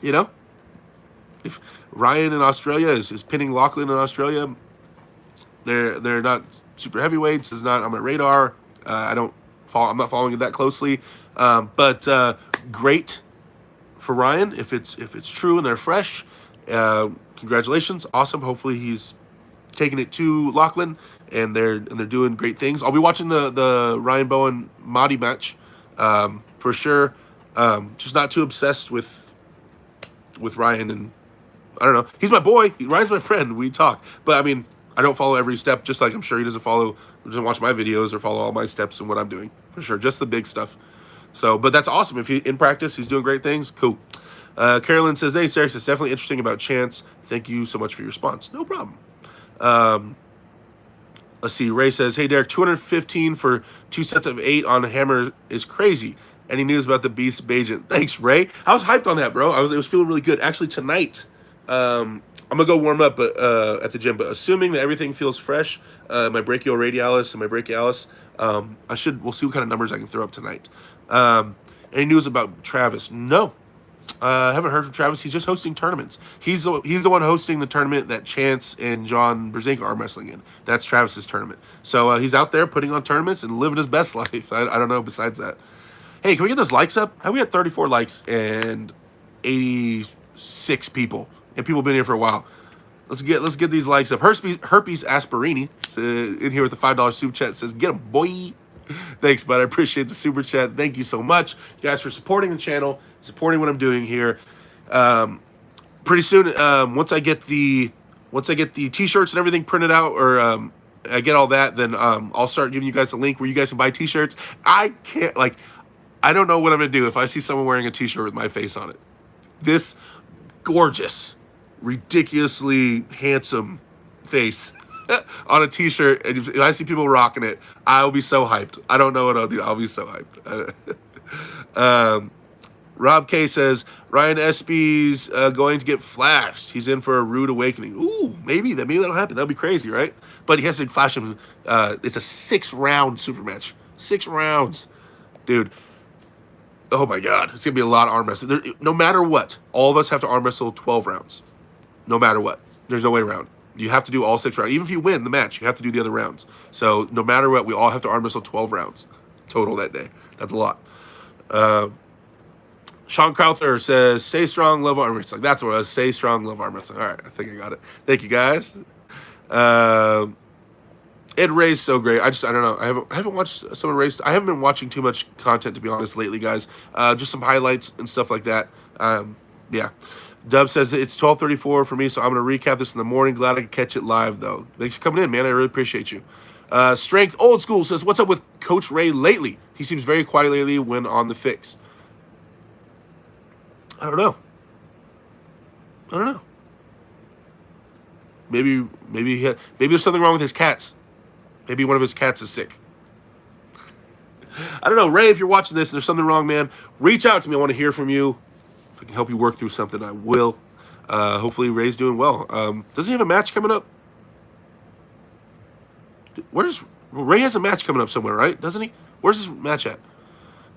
if Ryan in Australia is pinning Lachlan in Australia, they're not super heavyweights. It's not on my radar. I'm not following it that closely. But great for Ryan if it's true and they're fresh. Congratulations, awesome. Hopefully he's taking it to Lachlan and they're doing great things. I'll be watching the Ryan Bowen Mahdi match for sure. Just not too obsessed with Ryan, and I don't know. He's my boy. Ryan's my friend. We talk, but I mean, I don't follow every step. Just like I'm sure he doesn't watch my videos or follow all my steps and what I'm doing for sure. Just the big stuff. So, but that's awesome. If he in practice, he's doing great things. Cool. Carolyn says, "Hey, Sarah, it's definitely interesting about Chance. Thank you so much for your response. No problem." Let's see. Ray says, "Hey, Derek, 215 for 2 sets of 8 on Hammer is crazy. Any news about the Beast Bajent?" Thanks, Ray. I was hyped on that, bro. It was feeling really good. Actually, tonight, I'm gonna go warm up at the gym. But assuming that everything feels fresh, my brachioradialis and my brachialis, we'll see what kind of numbers I can throw up tonight. Any news about Travis? No. I haven't heard from Travis. He's just hosting tournaments. He's the one hosting the tournament that Chance and John Brzezinski are wrestling in. That's Travis's tournament. So he's out there putting on tournaments and living his best life. I don't know besides that. Hey, can we get those likes up? How we had 34 likes and 86 people? And people have been here for a while. Let's get these likes up. Herpes Asperini in here with the $5 super chat says, "Get 'em, boy." Thanks, bud. I appreciate the super chat. Thank you so much, guys, for supporting the channel, supporting what I'm doing here. Pretty soon, once I get the t-shirts and everything printed out, or I get all that, then I'll start giving you guys a link where you guys can buy t-shirts. I don't know what I'm gonna do if I see someone wearing a t-shirt with my face on it. This gorgeous, ridiculously handsome face on a t-shirt, and if I see people rocking it, I'll be so hyped. I don't know what I'll do. I'll be so hyped. Rob K says, Ryan Espy's going to get flashed. He's in for a rude awakening. Ooh, maybe that'll happen. That'll be crazy, right? But he has to flash him. It's a 6-round super match. 6 rounds. Dude. Oh my God. It's going to be a lot of arm wrestling. No matter what, all of us have to arm wrestle 12 rounds. No matter what. There's no way around. You have to do all 6 rounds. Even if you win the match, you have to do the other rounds. So no matter what, we all have to arm wrestle 12 rounds total that day. That's a lot. Sean Crowther says, "Stay strong, love arm wrestling." That's what it was. Stay strong, love arm wrestling. All right, I think I got it. Thank you, guys. Ed Ray's so great. I don't know. I haven't watched some of Ray's. I haven't been watching too much content, to be honest, lately, guys. Just some highlights and stuff like that. Yeah. Dub says it's 12:34 for me, so I'm gonna recap this in the morning. Glad I could catch it live though. Thanks for coming in, man. I really appreciate you. Strength Old School says, "What's up with Coach Ray lately? He seems very quiet lately when on the fix." I don't know. Maybe there's something wrong with his cats. Maybe one of his cats is sick. I don't know. Ray, if you're watching this and there's something wrong, man, reach out to me. I want to hear from you. If I can help you work through something, I will. Hopefully Ray's doing well. Does he have a match coming up? Ray has a match coming up somewhere, right? Doesn't he? Where's his match at?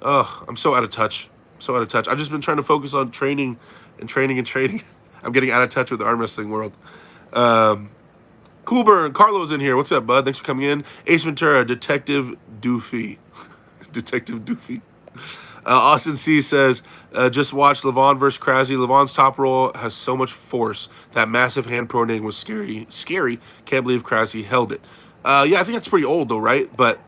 Oh, I'm so out of touch. I've just been trying to focus on training. I'm getting out of touch with the arm wrestling world. Coolburn, Carlo's in here. What's up, bud? Thanks for coming in. Ace Ventura, Detective Doofy. Austin C says, just watch Levon versus Krause. Levon's top roll has so much force. That massive hand pronating was scary. Can't believe Krause held it. Yeah, I think that's pretty old though, right? But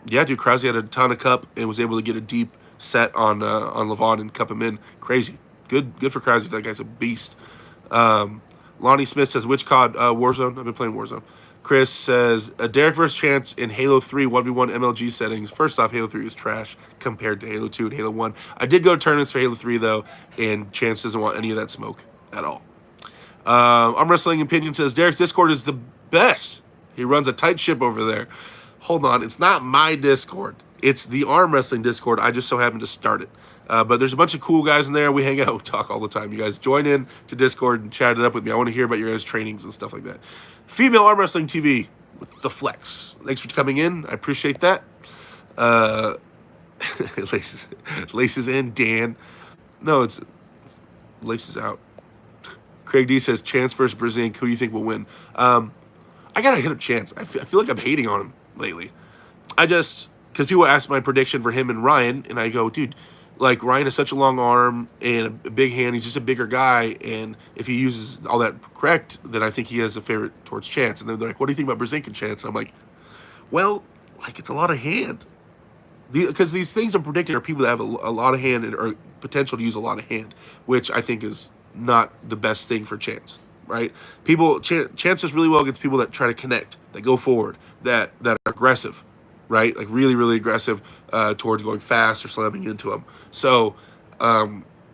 yeah, dude, Krause had a ton of cup and was able to get a deep set on Levon and cup him in. Crazy. Good for Krause. That guy's a beast. Lonnie Smith says, which COD? Warzone. I've been playing Warzone. Chris says, Derek versus Chance in Halo 3 1v1 MLG settings. First off, Halo 3 is trash compared to Halo 2 and Halo 1. I did go to tournaments for Halo 3, though, and Chance doesn't want any of that smoke at all. Arm Wrestling Opinion says, Derek's Discord is the best. He runs a tight ship over there. Hold on. It's not my Discord. It's the Arm Wrestling Discord. I just so happened to start it. But there's a bunch of cool guys in there. We hang out, we talk all the time. You guys join in to Discord and chat it up with me. I want to hear about your guys' trainings and stuff like that. Female Arm Wrestling TV with the Flex. Thanks for coming in. I appreciate that. Laces in, Dan. No, it's Laces out. Craig D says, Chance versus Brzezinski. Who do you think will win? I gotta hit up Chance. I feel like I'm hating on him lately. Because people ask my prediction for him and Ryan, and I go, dude, like, Ryan has such a long arm and a big hand. He's just a bigger guy, and if he uses all that correct, then I think he has a favorite towards Chance. And then they're like, what do you think about Brzezinski and Chance? And I'm like, well, like, it's a lot of hand. Because these things I'm predicting are people that have a lot of hand and or potential to use a lot of hand, which I think is not the best thing for Chance, right? Chance does really well against people that try to connect, that go forward, that are aggressive, right? Like really, really aggressive towards going fast or slamming into them. So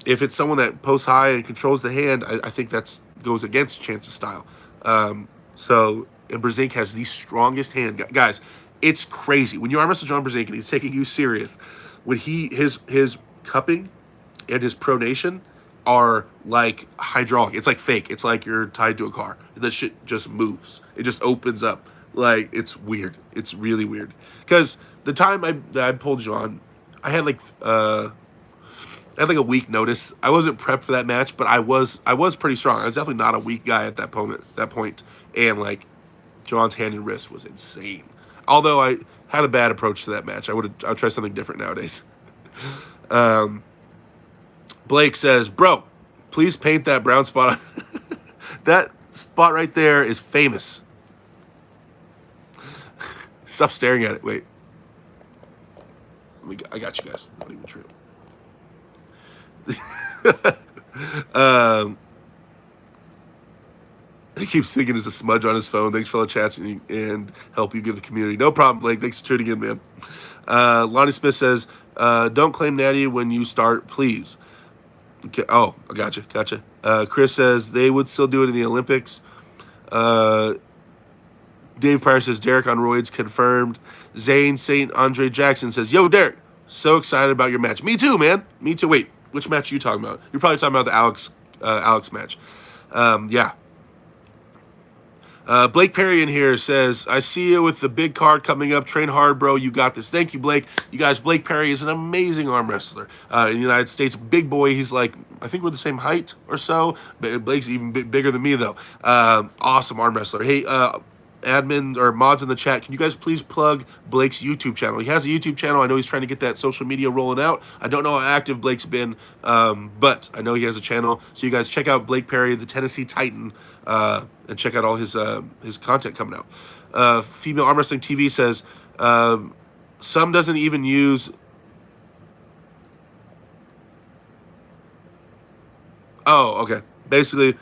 if it's someone that posts high and controls the hand, I think that goes against Chance's style. And Brzezinski has the strongest hand. Guys, it's crazy. When you arm wrestle John Brzezinski and he's taking you serious, when his cupping and his pronation are like hydraulic. It's like fake. It's like you're tied to a car. That shit just moves. It just opens up. Like, it's weird. It's really weird. Because the time I pulled John, I had like a week notice. I wasn't prepped for that match, but I was pretty strong. I was definitely not a weak guy at that point. And like, John's hand and wrist was insane. Although I had a bad approach to that match. I'll try something different nowadays. Blake says, bro, please paint that brown spot. That spot right there is famous. Stop staring at it. Wait. I got you guys. Not even true. He keeps thinking it's a smudge on his phone. Thanks for all the chats and help you give the community. No problem, Blake. Thanks for tuning in, man. Lonnie Smith says, don't claim Natty when you start, please. Okay. Oh, I gotcha. Chris says they would still do it in the Olympics. Dave Pryor says Derek on roids confirmed. Zane St. Andre Jackson says, yo, Derek, so excited about your match. Me too, man. Me too. Wait, which match are you talking about? You're probably talking about the Alex match. Yeah. Blake Perry in here says, I see you with the big card coming up. Train hard, bro. You got this. Thank you, Blake. You guys, Blake Perry is an amazing arm wrestler in the United States. Big boy. He's like, I think we're the same height or so. Blake's even bigger than me, though. Awesome arm wrestler. Hey, admin or mods in the chat, can you guys please plug Blake's YouTube channel? He has a YouTube channel. I know he's trying to get that social media rolling out. I don't know how active Blake's been, but I know he has a channel. So you guys check out Blake Perry, the Tennessee Titan, and check out all his content coming out. Female Arm Wrestling TV says, some doesn't even use... Oh, okay. Basically,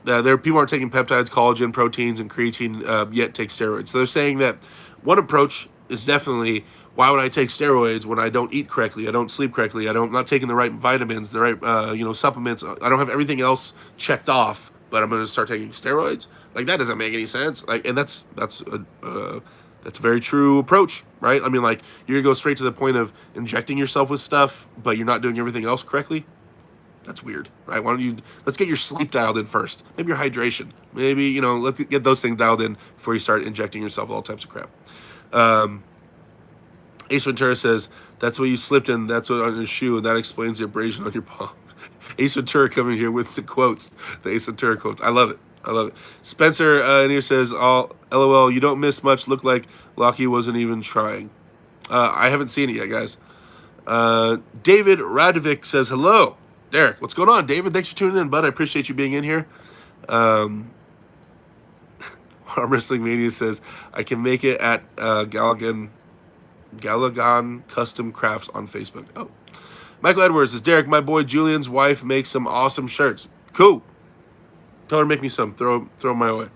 there people aren't taking peptides, collagen, proteins, and creatine yet take steroids. So they're saying that one approach is definitely, why would I take steroids when I don't eat correctly, I don't sleep correctly, I'm not taking the right vitamins, the right supplements, I don't have everything else checked off, but I'm going to start taking steroids? Like, that doesn't make any sense. Like, and that's a very true approach, right? I mean, like, you're going to go straight to the point of injecting yourself with stuff, but you're not doing everything else correctly? That's weird, right? Why don't you, let's get your sleep dialed in first. Maybe your hydration. Maybe, let's get those things dialed in before you start injecting yourself with all types of crap. Ace Ventura says, that's what you slipped in, that's what on your shoe, and that explains the abrasion on your palm. Ace Ventura coming here with the quotes, the Ace Ventura quotes. I love it. Spencer in here says, LOL, you don't miss much. Look like Lockie wasn't even trying. I haven't seen it yet, guys. David Radovic says, hello. Derek, what's going on, David? Thanks for tuning in, bud. I appreciate you being in here. Arm Wrestling Mania says, I can make it at Galagan Custom Crafts on Facebook. Oh. Michael Edwards says, Derek, my boy Julian's wife makes some awesome shirts. Cool. Tell her to make me some. Throw them my way.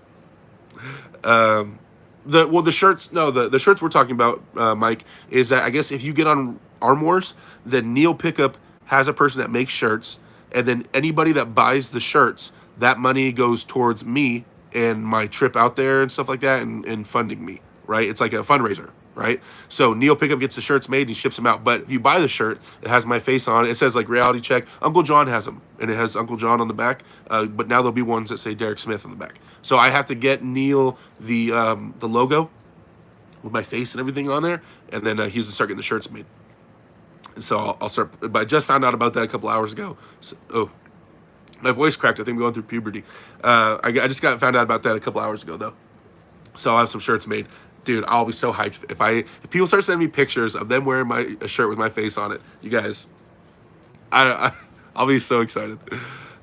The shirts, no, the shirts we're talking about, Mike, is that I guess if you get on Arm Wars, then Neil Pickup has a person that makes shirts, and then anybody that buys the shirts, that money goes towards me and my trip out there and stuff like that, and funding me, right? It's like a fundraiser, right? So Neil Pickup gets the shirts made and he ships them out. But if you buy the shirt, it has my face on it. It says like Reality Check. Uncle John has them, and it has Uncle John on the back. But now there'll be ones that say Derek Smith on the back. So I have to get Neil the logo with my face and everything on there, and then he's to start getting the shirts made. So I'll start, but I just found out about that a couple hours ago. So, my voice cracked. I think I'm going through puberty. I just found out about that a couple hours ago, though. So I'll have some shirts made. Dude, I'll be so hyped. If people start sending me pictures of them wearing a shirt with my face on it, you guys, I'll be so excited.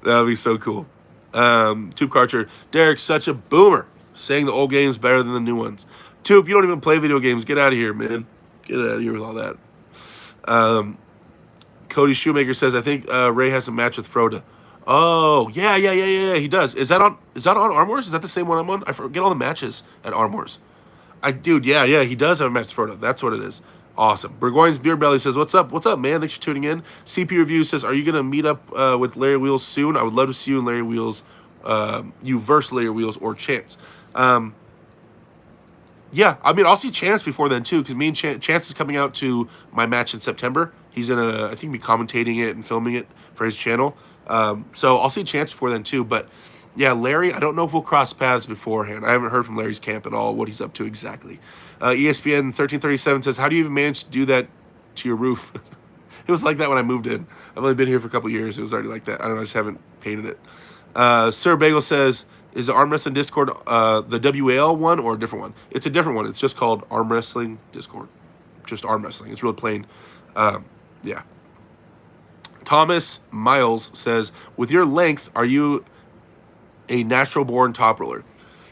That'll be so cool. Tube Carter, Derek's such a boomer, saying the old games better than the new ones. Tube, you don't even play video games. Get out of here, man. Get out of here with all that. Cody Shoemaker says, I think Ray has a match with Froda. Oh, yeah, he does. Is that on Arm Wars? Is that the same one I'm on? I forget all the matches at Arm Wars. Dude, yeah, he does have a match with Froda. That's what it is. Awesome. Burgoyne's Beer Belly says, what's up, man? Thanks for tuning in. CP Review says, are you going to meet up with Larry Wheels soon? I would love to see you and Larry Wheels, you versus Larry Wheels or Chance. Yeah, I mean, I'll see Chance before then, too, because me and Chance is coming out to my match in September. He's going to, I think, be commentating it and filming it for his channel. So I'll see Chance before then, too. But, yeah, Larry, I don't know if we'll cross paths beforehand. I haven't heard from Larry's camp at all, what he's up to exactly. ESPN 1337 says, how do you even manage to do that to your roof? It was like that when I moved in. I've only been here for a couple years. It was already like that. I don't know, I just haven't painted it. Sir Bagel says, is the Arm Wrestling Discord the WAL one or a different one? It's a different one. It's just called Arm Wrestling Discord. Just Arm Wrestling. It's real plain. Yeah. Thomas Miles says, with your length, are you a natural born top roller.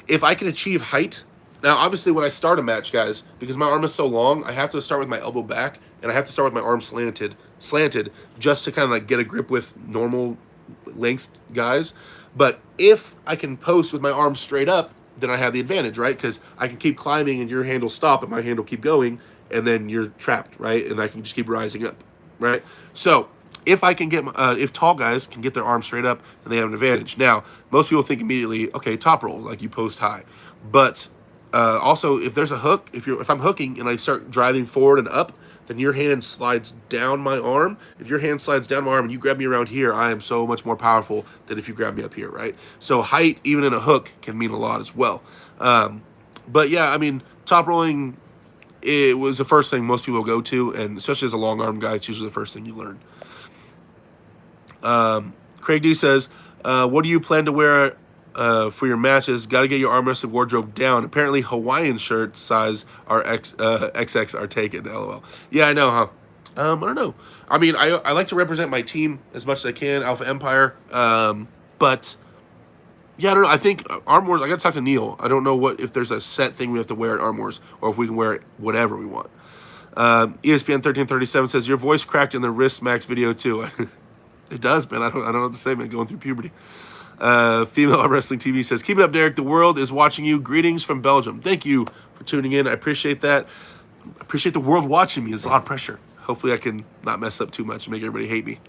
If I can achieve height, now obviously when I start a match, guys, because my arm is so long, I have to start with my elbow back and I have to start with my arm slanted, just to kind of like get a grip with normal length guys. But if I can post with my arms straight up, then I have the advantage, right? Because I can keep climbing and your hand will stop and my hand will keep going, and then you're trapped, right? And I can just keep rising up, right? So if I can get, if tall guys can get their arms straight up, then they have an advantage. Now, most people think immediately, okay, top roll, like you post high, but also if there's a hook, if I'm hooking and I start driving forward and up, then your hand slides down my arm. If your hand slides down my arm and you grab me around here, I am so much more powerful than if you grab me up here, right? So height, even in a hook, can mean a lot as well. But yeah, I mean, top rolling, it was the first thing most people go to, and especially as a long arm guy, it's usually the first thing you learn. Craig D says, what do you plan to wear for your matches? Got to get your arm wrestling wardrobe down. Apparently Hawaiian shirt size are XX are taken, lol. Yeah, I know, huh? I don't know. I mean, I like to represent my team as much as I can, Alpha Empire. But yeah, I don't know. I think Arm Wars, I got to talk to Neil. I don't know if there's a set thing we have to wear at Arm Wars, or if we can wear whatever we want. ESPN 1337 says, your voice cracked in the wrist max video too. It does, man. I don't know what to say, man. Going through puberty. Female Arm Wrestling TV says, keep it up, Derek. The world is watching you. Greetings from Belgium. Thank you for tuning in. I appreciate that. I appreciate the world watching me. It's a lot of pressure. Hopefully I can not mess up too much and make everybody hate me.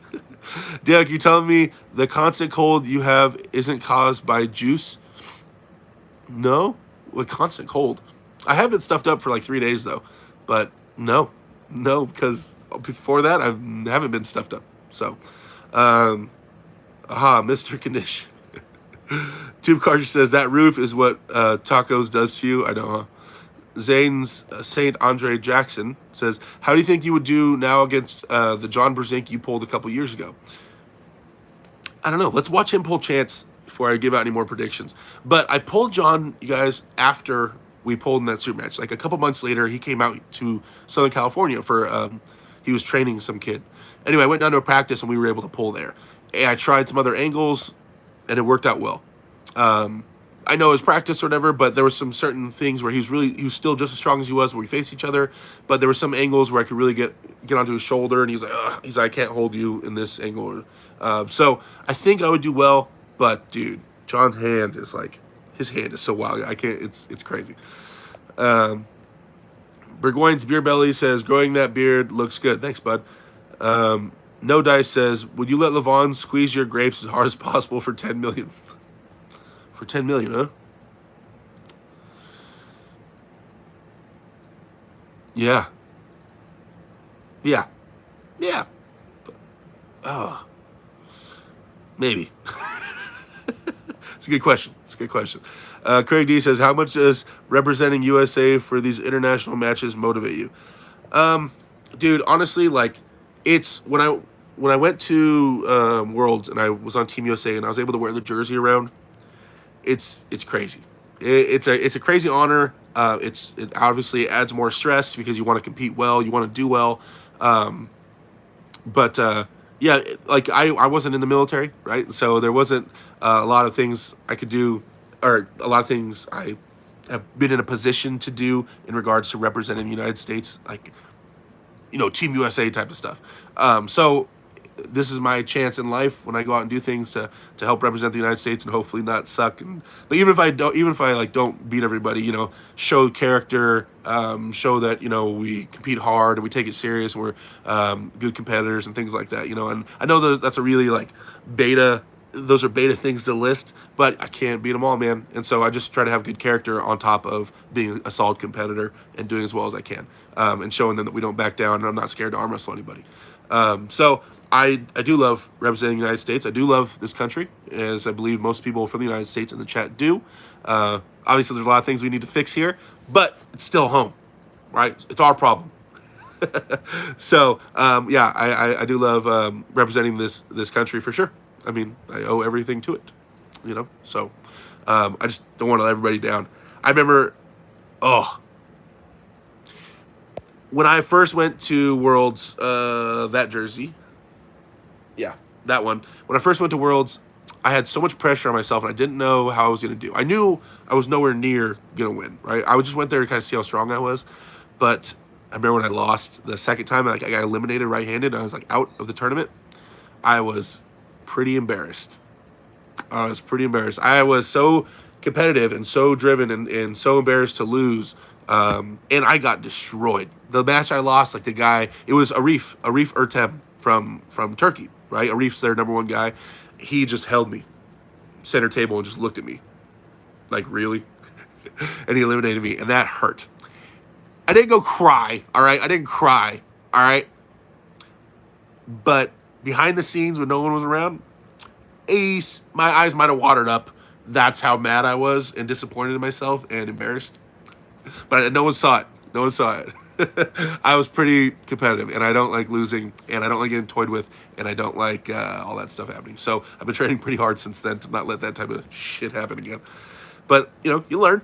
Derek, you telling me the constant cold you have isn't caused by juice? No. With constant cold. I have been stuffed up for like 3 days, though. But no, because before that, I haven't been stuffed up. So, Mr. Kanish. Tube Carter says, that roof is what tacos does to you. I know, huh? Zane's St. Andre Jackson says, how do you think you would do now against the John Brzezinski you pulled a couple years ago? I don't know. Let's watch him pull Chance before I give out any more predictions. But I pulled John, you guys, after we pulled in that super match. Like a couple months later, he came out to Southern California for, he was training some kid. Anyway, I went down to a practice and we were able to pull there. And I tried some other angles and it worked out well. I know it was practice or whatever, but there were some certain things where he was still just as strong as he was when we faced each other. But there were some angles where I could really get onto his shoulder, and he's like, I can't hold you in this angle. So I think I would do well, but dude, John's hand is like, his hand is so wild. I can't. It's crazy. Burgoyne's Beer Belly says, growing that beard looks good. Thanks, bud. No Dice says, would you let Levon squeeze your grapes as hard as possible for 10 million? For 10 million, huh? Yeah. Maybe. It's a good question. Craig D says, how much does representing USA for these international matches motivate you? Dude, honestly, like, it's when I went to Worlds and I was on Team USA and I was able to wear the jersey around. It's crazy. It's a crazy honor. It obviously adds more stress because you want to compete well, you want to do well. Yeah, like I wasn't in the military, right? So there wasn't a lot of things I could do, or a lot of things I have been in a position to do in regards to representing the United States, like, Team USA type of stuff. So this is my chance in life when I go out and do things to help represent the United States and hopefully not suck. But even if I don't beat everybody, show character, show that we compete hard and we take it serious and we're good competitors and things like that. And I know that's a really like beta. Those are beta things to list, but I can't beat them all, man. And so I just try to have good character on top of being a solid competitor and doing as well as I can, and showing them that we don't back down and I'm not scared to arm wrestle anybody. So I do love representing the United States. I do love this country, as I believe most people from the United States in the chat do. Obviously, there's a lot of things we need to fix here, but it's still home, right? It's our problem. So, yeah, I do love representing this country for sure. I mean, I owe everything to it, So, I just don't want to let everybody down. I remember, when I first went to Worlds, that jersey, yeah, that one. When I first went to Worlds, I had so much pressure on myself, and I didn't know how I was going to do. I knew I was nowhere near going to win, right? I just went there to kind of see how strong I was. But I remember when I lost the second time, like I got eliminated right-handed, and I was like out of the tournament. I was pretty embarrassed. I was pretty embarrassed. I was so competitive and so driven and so embarrassed to lose. And I got destroyed. The match I lost, like the guy, it was Arif Ertem from Turkey, right? Arif's their number one guy. He just held me center table and just looked at me like, really? And he eliminated me, and that hurt. I didn't go cry, all right? I didn't cry, all right? But behind the scenes when no one was around, my eyes might have watered up. That's how mad I was and disappointed in myself and embarrassed. But no one saw it. No one saw it. I was pretty competitive, and I don't like losing, and I don't like getting toyed with, and I don't like all that stuff happening. So I've been training pretty hard since then to not let that type of shit happen again. But, you know, you learn.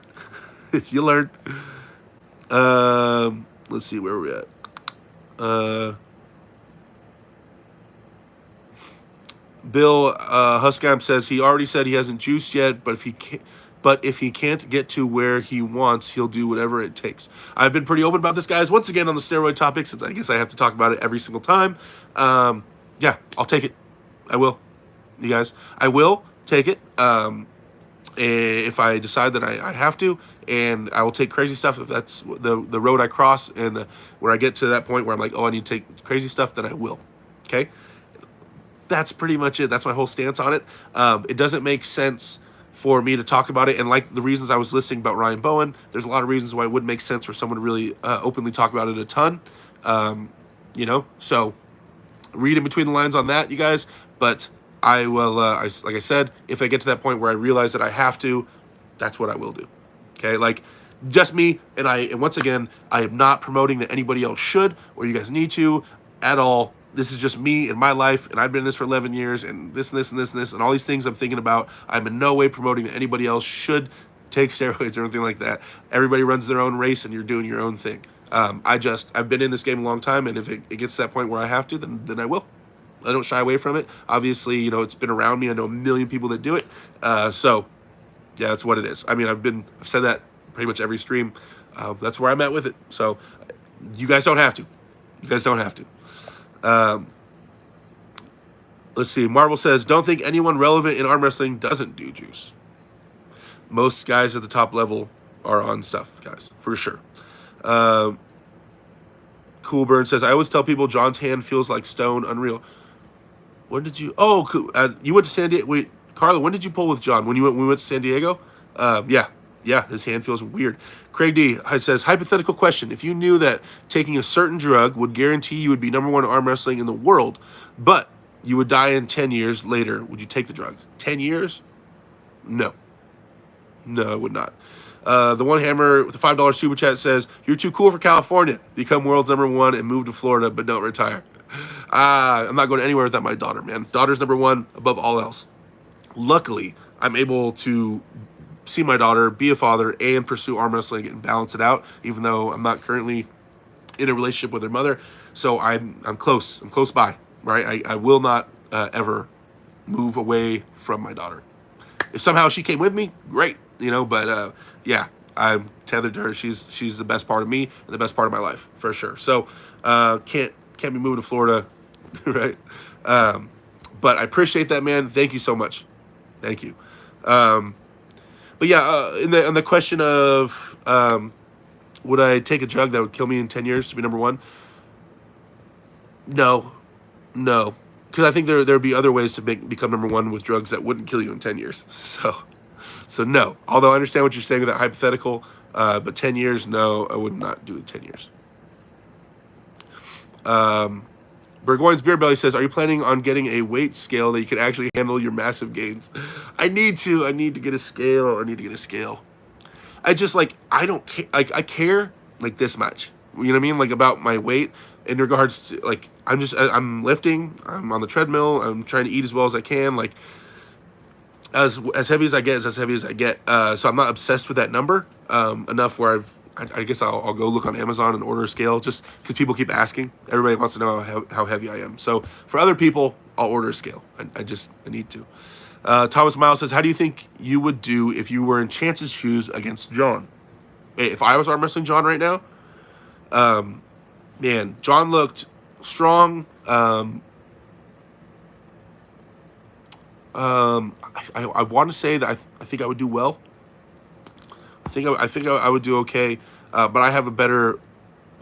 You learn. Let's see, where we're at. Bill Huskam says he already said he hasn't juiced yet, but if he can't get to where he wants, he'll do whatever it takes. I've been pretty open about this, guys. Once again, on the steroid topic, since I guess I have to talk about it every single time. Yeah, I'll take it. I will, you guys. I will take it. If I decide that I have to, and I will take crazy stuff if that's the road I cross, and where I get to that point where I'm like, oh, I need to take crazy stuff, then I will. Okay. That's pretty much it. That's my whole stance on it. It doesn't make sense for me to talk about it. And like the reasons I was listing about Ryan Bowen, there's a lot of reasons why it wouldn't make sense for someone to really openly talk about it a ton. You know, so read in between the lines on that, you guys. But I will, like I said, if I get to that point where I realize that I have to, that's what I will do. Okay, like just me. And once again, I am not promoting that anybody else should or you guys need to at all. This is just me and my life, and I've been in this for 11 years, and this and this and this and this, and all these things I'm thinking about. I'm in no way promoting that anybody else should take steroids or anything like that. Everybody runs their own race, and you're doing your own thing. I've been in this game a long time, and if it gets to that point where I have to, then I will. I don't shy away from it. Obviously, you know, it's been around me. I know a million people that do it. So, yeah, that's what it is. I mean, I've said that pretty much every stream. That's where I'm at with it. So, you guys don't have to. You guys don't have to. Let's see. Marvel says, don't think anyone relevant in arm wrestling doesn't do juice. Most guys at the top level are on stuff, guys, for sure. Cool Burn says, I always tell people John's hand feels like stone, unreal. When did you? Oh, you went to San Diego. Wait, Carla, when did you pull with John? When we went to San Diego? Yeah, his hand feels weird. Craig D says, hypothetical question. If you knew that taking a certain drug would guarantee you would be #1 arm wrestling in the world, but you would die in 10 years later, would you take the drugs? 10 years? No. No, I would not. The One Hammer with the $5 super chat says, you're too cool for California. Become world's #1 and move to Florida, but don't retire. I'm not going anywhere without my daughter, man. Daughter's #1 above all else. Luckily, I'm able to see my daughter, be a father, and pursue arm wrestling and balance it out, even though I'm not currently in a relationship with her mother. So I'm close. I'm close by, right? I will not ever move away from my daughter. If somehow she came with me, great, you know, but yeah, I'm tethered to her. She's the best part of me and the best part of my life, for sure. So can't be moving to Florida, right? But I appreciate that, man. Thank you so much. Thank you. But yeah, on the question of would I take a drug that would kill me in 10 years to be #1? No. Because I think there'd be other ways to become #1 with drugs that wouldn't kill you in 10 years. So no. Although I understand what you're saying with that hypothetical, but 10 years, no, I would not do it 10 years. Burgoyne's Beer Belly says, are you planning on getting a weight scale that you can actually handle your massive gains? I need to get a scale. I just I don't care. I care like this much. You know what I mean? Like about my weight in regards to I'm lifting, I'm on the treadmill, I'm trying to eat as well as I can. Like as heavy as I get is as heavy as I get. So I'm not obsessed with that number enough where I guess I'll go look on Amazon and order a scale just because people keep asking. Everybody wants to know how heavy I am. So for other people, I'll order a scale. I need to. Thomas Miles says, how do you think you would do if you were in Chance's shoes against John? Hey, if I was arm wrestling John right now, man, John looked strong. I want to say that I think I would do well. I think I would do okay, but I have a better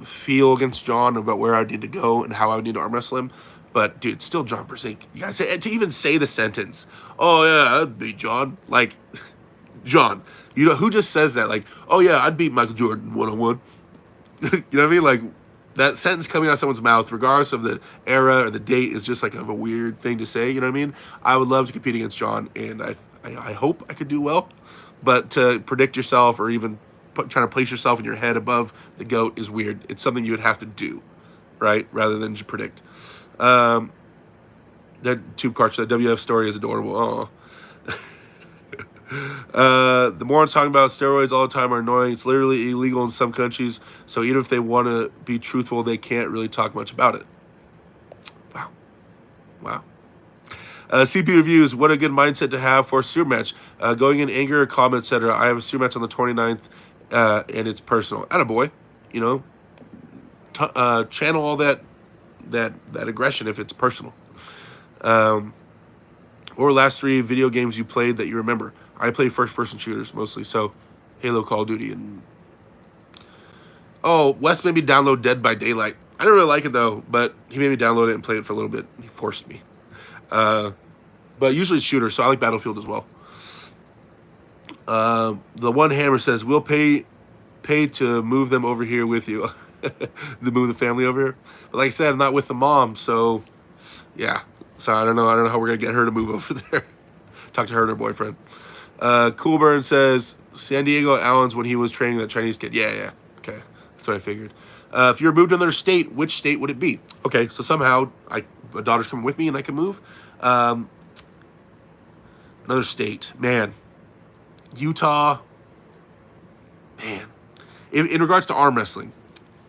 feel against John about where I need to go and how I would need to arm wrestle him. But dude, still John Brasink. You guys say to even say the sentence, "Oh yeah, I'd beat John." Like, John, you know who just says that? Like, "Oh yeah, I'd beat Michael Jordan 1-on-1." You know what I mean? Like, that sentence coming out of someone's mouth, regardless of the era or the date, is just like kind of a weird thing to say. You know what I mean? I would love to compete against John, and I hope I could do well. But to predict yourself or even trying to place yourself in your head above the GOAT is weird. It's something you would have to do, right? Rather than just predict. That Tube Carch, that WF story is adorable. The morons talking about steroids all the time are annoying. It's literally illegal in some countries. So even if they want to be truthful, they can't really talk much about it. Wow. CP reviews, what a good mindset to have for a sewer match. Going in anger, calm, etc. I have a sewer match on the 29th, and it's personal. Attaboy, you know, channel all that aggression if it's personal. Or last 3 video games you played that you remember. I played first-person shooters mostly, so Halo, Call of Duty, and... Oh, Wes made me download Dead by Daylight. I didn't really like it, though, but he made me download it and play it for a little bit. He forced me. But usually it's shooters, so I like Battlefield as well. The One Hammer says, we'll pay to move them over here with you. To move the family over here. But like I said, I'm not with the mom, so... Yeah. So I don't know how we're going to get her to move over there. Talk to her and her boyfriend. Coolburn says, San Diego Allen's when he was training that Chinese kid. Yeah. Okay. That's what I figured. If you were moved to another state, which state would it be? Okay, so somehow my daughter's coming with me and I can move. Another state. Man. Utah. Man. In regards to arm wrestling,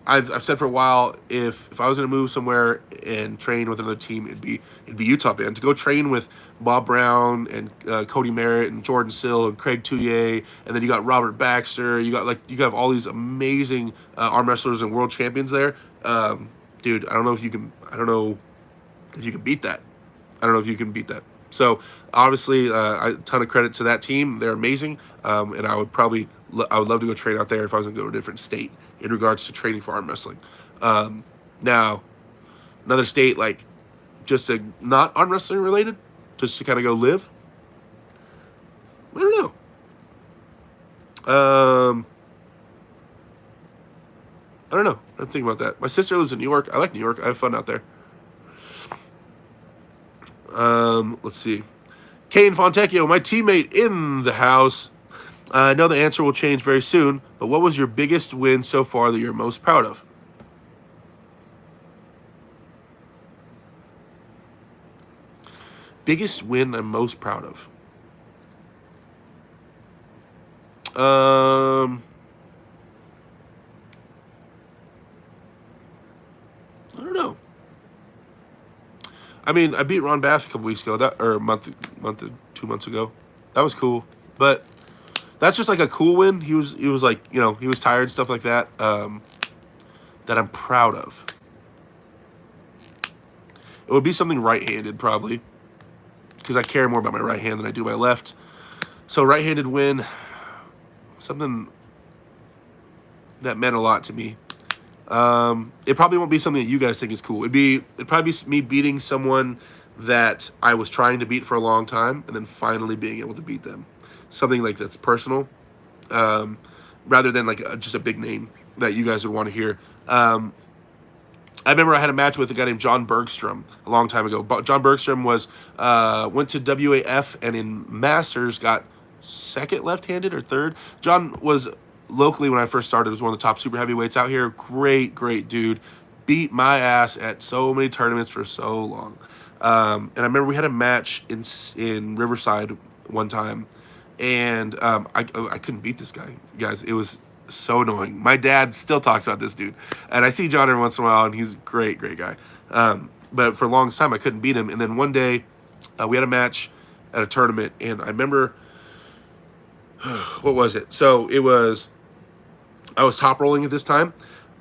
I've said for a while, if I was going to move somewhere and train with another team, it'd be Utah, man. To go train with Bob Brown and Cody Merritt and Jordan Sill and Craig Touye, and then you got Robert Baxter. You have all these amazing arm wrestlers and world champions there. Dude, I don't know if you can beat that. I don't know if you can beat that. So obviously, a ton of credit to that team. They're amazing, and I would love to go train out there if I was going to go to a different state in regards to training for arm wrestling. Now, another state, like, just not arm wrestling related, just to kind of go live. I don't know. I don't know. I'm thinking about that. My sister lives in New York. I like New York. I have fun out there. Let's see. Kane Fontecchio, my teammate in the house. I know the answer will change very soon, but what was your biggest win so far that you're most proud of? Biggest win I'm most proud of? I don't know. I mean, I beat Ron Bath a couple weeks ago, or a 2 months ago. That was cool, but that's just like a cool win. He was like, you know, he was tired, stuff like that. That I'm proud of. It would be something right-handed, probably, because I care more about my right hand than I do my left. So right-handed win, something that meant a lot to me. It probably won't be something that you guys think is cool. It'd probably be me beating someone that I was trying to beat for a long time, and then finally being able to beat them. Something like that's personal, rather than like just a big name that you guys would want to hear. I remember I had a match with a guy named John Bergstrom a long time ago. John Bergstrom went to WAF and in Masters got second left-handed or third. John was locally when I first started was one of the top super heavyweights out here. Great dude. Beat my ass at so many tournaments for so long. And I remember we had a match in Riverside one time, and I couldn't beat this guy, guys. It was so annoying. My dad still talks about this dude, and I see John every once in a while, and he's a great guy. But for the longest time, I couldn't beat him. And then one day, we had a match at a tournament, and I remember what was it? So it was I was top rolling at this time,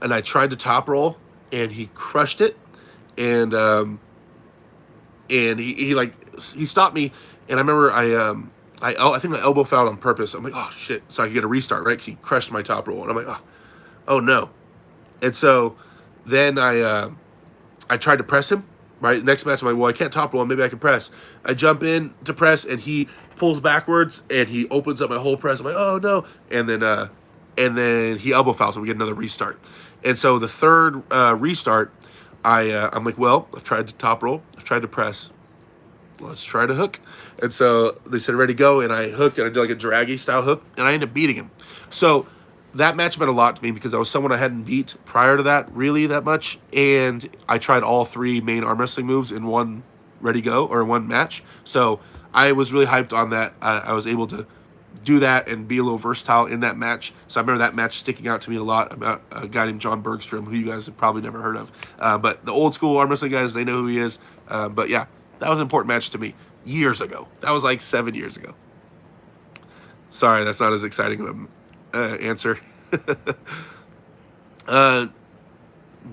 and I tried to top roll, and he crushed it, and he stopped me, and I remember I think I elbow fouled on purpose. I'm like, oh shit, so I could get a restart, right? Because he crushed my top roll, and I'm like, oh no, and so then I tried to press him. Right, next match I'm like, well, I can't top roll, maybe I can press. I jump in to press, and he pulls backwards, and he opens up my whole press. I'm like, oh no, and then he elbow fouls, and we get another restart. And so the third restart, I'm like, well, I've tried to top roll, I've tried to press, let's try to hook. And so they said, ready, go, and I hooked, and I did like a draggy style hook, and I ended up beating him. So that match meant a lot to me because I was someone I hadn't beat prior to that really that much, and I tried all three main arm wrestling moves in one ready go or one match. So I was really hyped on that. I was able to do that and be a little versatile in that match. So I remember that match sticking out to me a lot about a guy named John Bergstrom, who you guys have probably never heard of. But the old school arm wrestling guys, they know who he is. But yeah, that was an important match to me years ago. That was like 7 years ago. Sorry, that's not as exciting of a answer.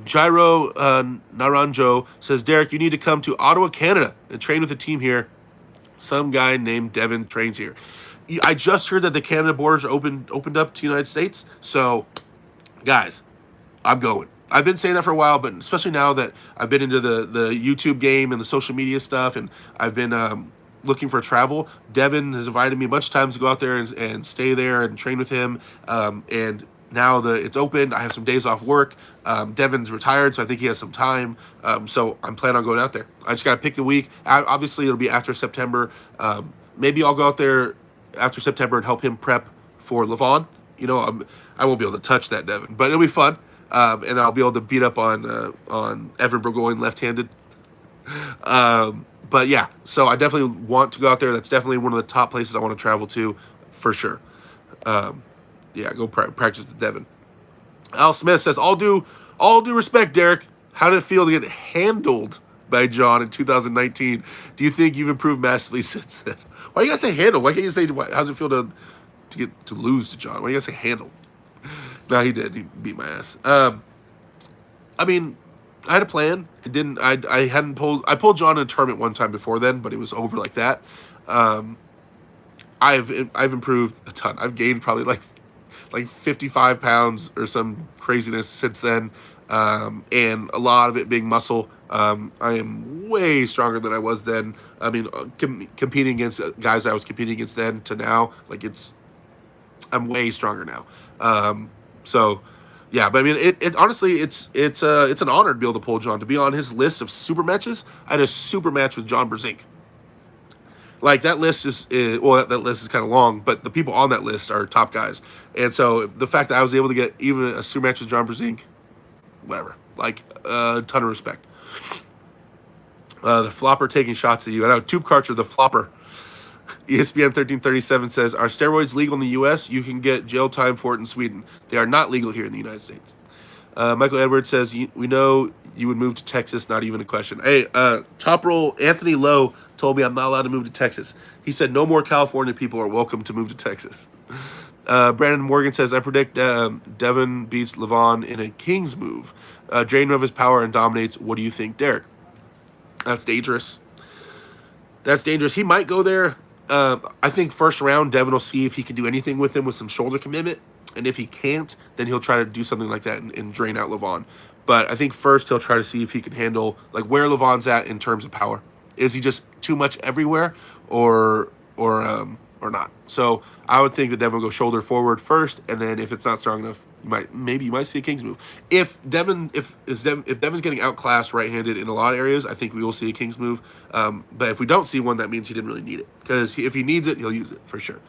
Gyro Naranjo says, Derek, you need to come to Ottawa, Canada and train with a team here. Some guy named Devin trains here. I just heard that the Canada borders are opened up to the United States. So, guys, I'm going. I've been saying that for a while, but especially now that I've been into the YouTube game and the social media stuff, and I've been looking for travel. Devin has invited me a bunch of times to go out there and stay there and train with him. And now it's open. I have some days off work. Devin's retired, so I think he has some time. So I'm planning on going out there. I just got to pick the week. Obviously, it'll be after September. Maybe I'll go out there after September and help him prep for Levon. You know, I won't be able to touch that Devin, but it'll be fun. And I'll be able to beat up on Evan Burgoyne left-handed. But yeah, so I definitely want to go out there. That's definitely one of the top places I want to travel to, for sure. Yeah, go practice with Devin. Al Smith says, all due respect, Derek, how did it feel to get handled by John in 2019? Do you think you've improved massively since then? Why do you guys say handle? Why can't you say, how's it feel to lose to John? Why do you guys say handle? No, he did. He beat my ass. I mean, I had a plan. It didn't. I hadn't pulled. I pulled John in a tournament one time before then, but it was over like that. I've improved a ton. I've gained probably like 55 pounds or some craziness since then, and a lot of it being muscle. I am way stronger than I was then. I mean, competing against guys I was competing against then to now, I'm way stronger now. So. Yeah, but I mean, it honestly, it's an honor to be able to pull John. To be on his list of super matches, I had a super match with John Brzezinski. Like, that list is that list is kind of long, but the people on that list are top guys. And so the fact that I was able to get even a super match with John Brzezinski, whatever, like, a ton of respect. The flopper taking shots at you. I know, Tube Karcher, the flopper. ESPN 1337 says, are steroids legal in the U.S.? You can get jail time for it in Sweden. They are not legal here in the United States. Michael Edwards says, we know you would move to Texas, not even a question. Hey, Top Roll Anthony Lowe told me I'm not allowed to move to Texas. He said no more California people are welcome to move to Texas. Brandon Morgan says, I predict Devin beats Levon in a King's move. Drain of his power and dominates. What do you think, Derek? That's dangerous. That's dangerous. He might go there. I think first round, Devin will see if he can do anything with him with some shoulder commitment. And if he can't, then he'll try to do something like that and drain out Levon. But I think first he'll try to see if he can handle where Levon's at in terms of power. Is he just too much everywhere or not? So I would think that Devin will go shoulder forward first, and then if it's not strong enough, you might see a King's move. If Devin's getting outclassed right-handed in a lot of areas, I think we will see a King's move. But if we don't see one, that means he didn't really need it. Because if he needs it, he'll use it for sure.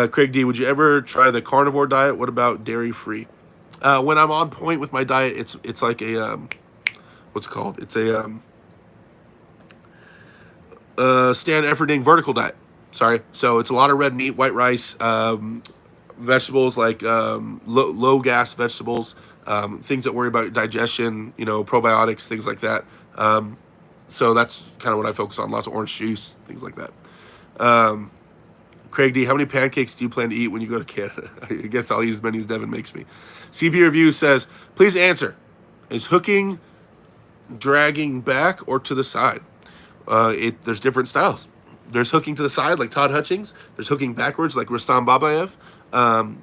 Craig D, would you ever try the carnivore diet? What about dairy-free? When I'm on point with my diet, it's like a what's it called? It's a Stan Efferding vertical diet. Sorry. So it's a lot of red meat, white rice, vegetables like low gas vegetables, things that worry about digestion, probiotics, things like that. So that's kind of what I focus on. Lots of orange juice, things like that. Craig D, how many pancakes do you plan to eat when you go to Canada? I guess I'll eat as many as Devin makes me. CP Review says, please answer. Is hooking dragging back or to the side? There's different styles. There's hooking to the side like Todd Hutchings. There's hooking backwards like Rustam Babayev.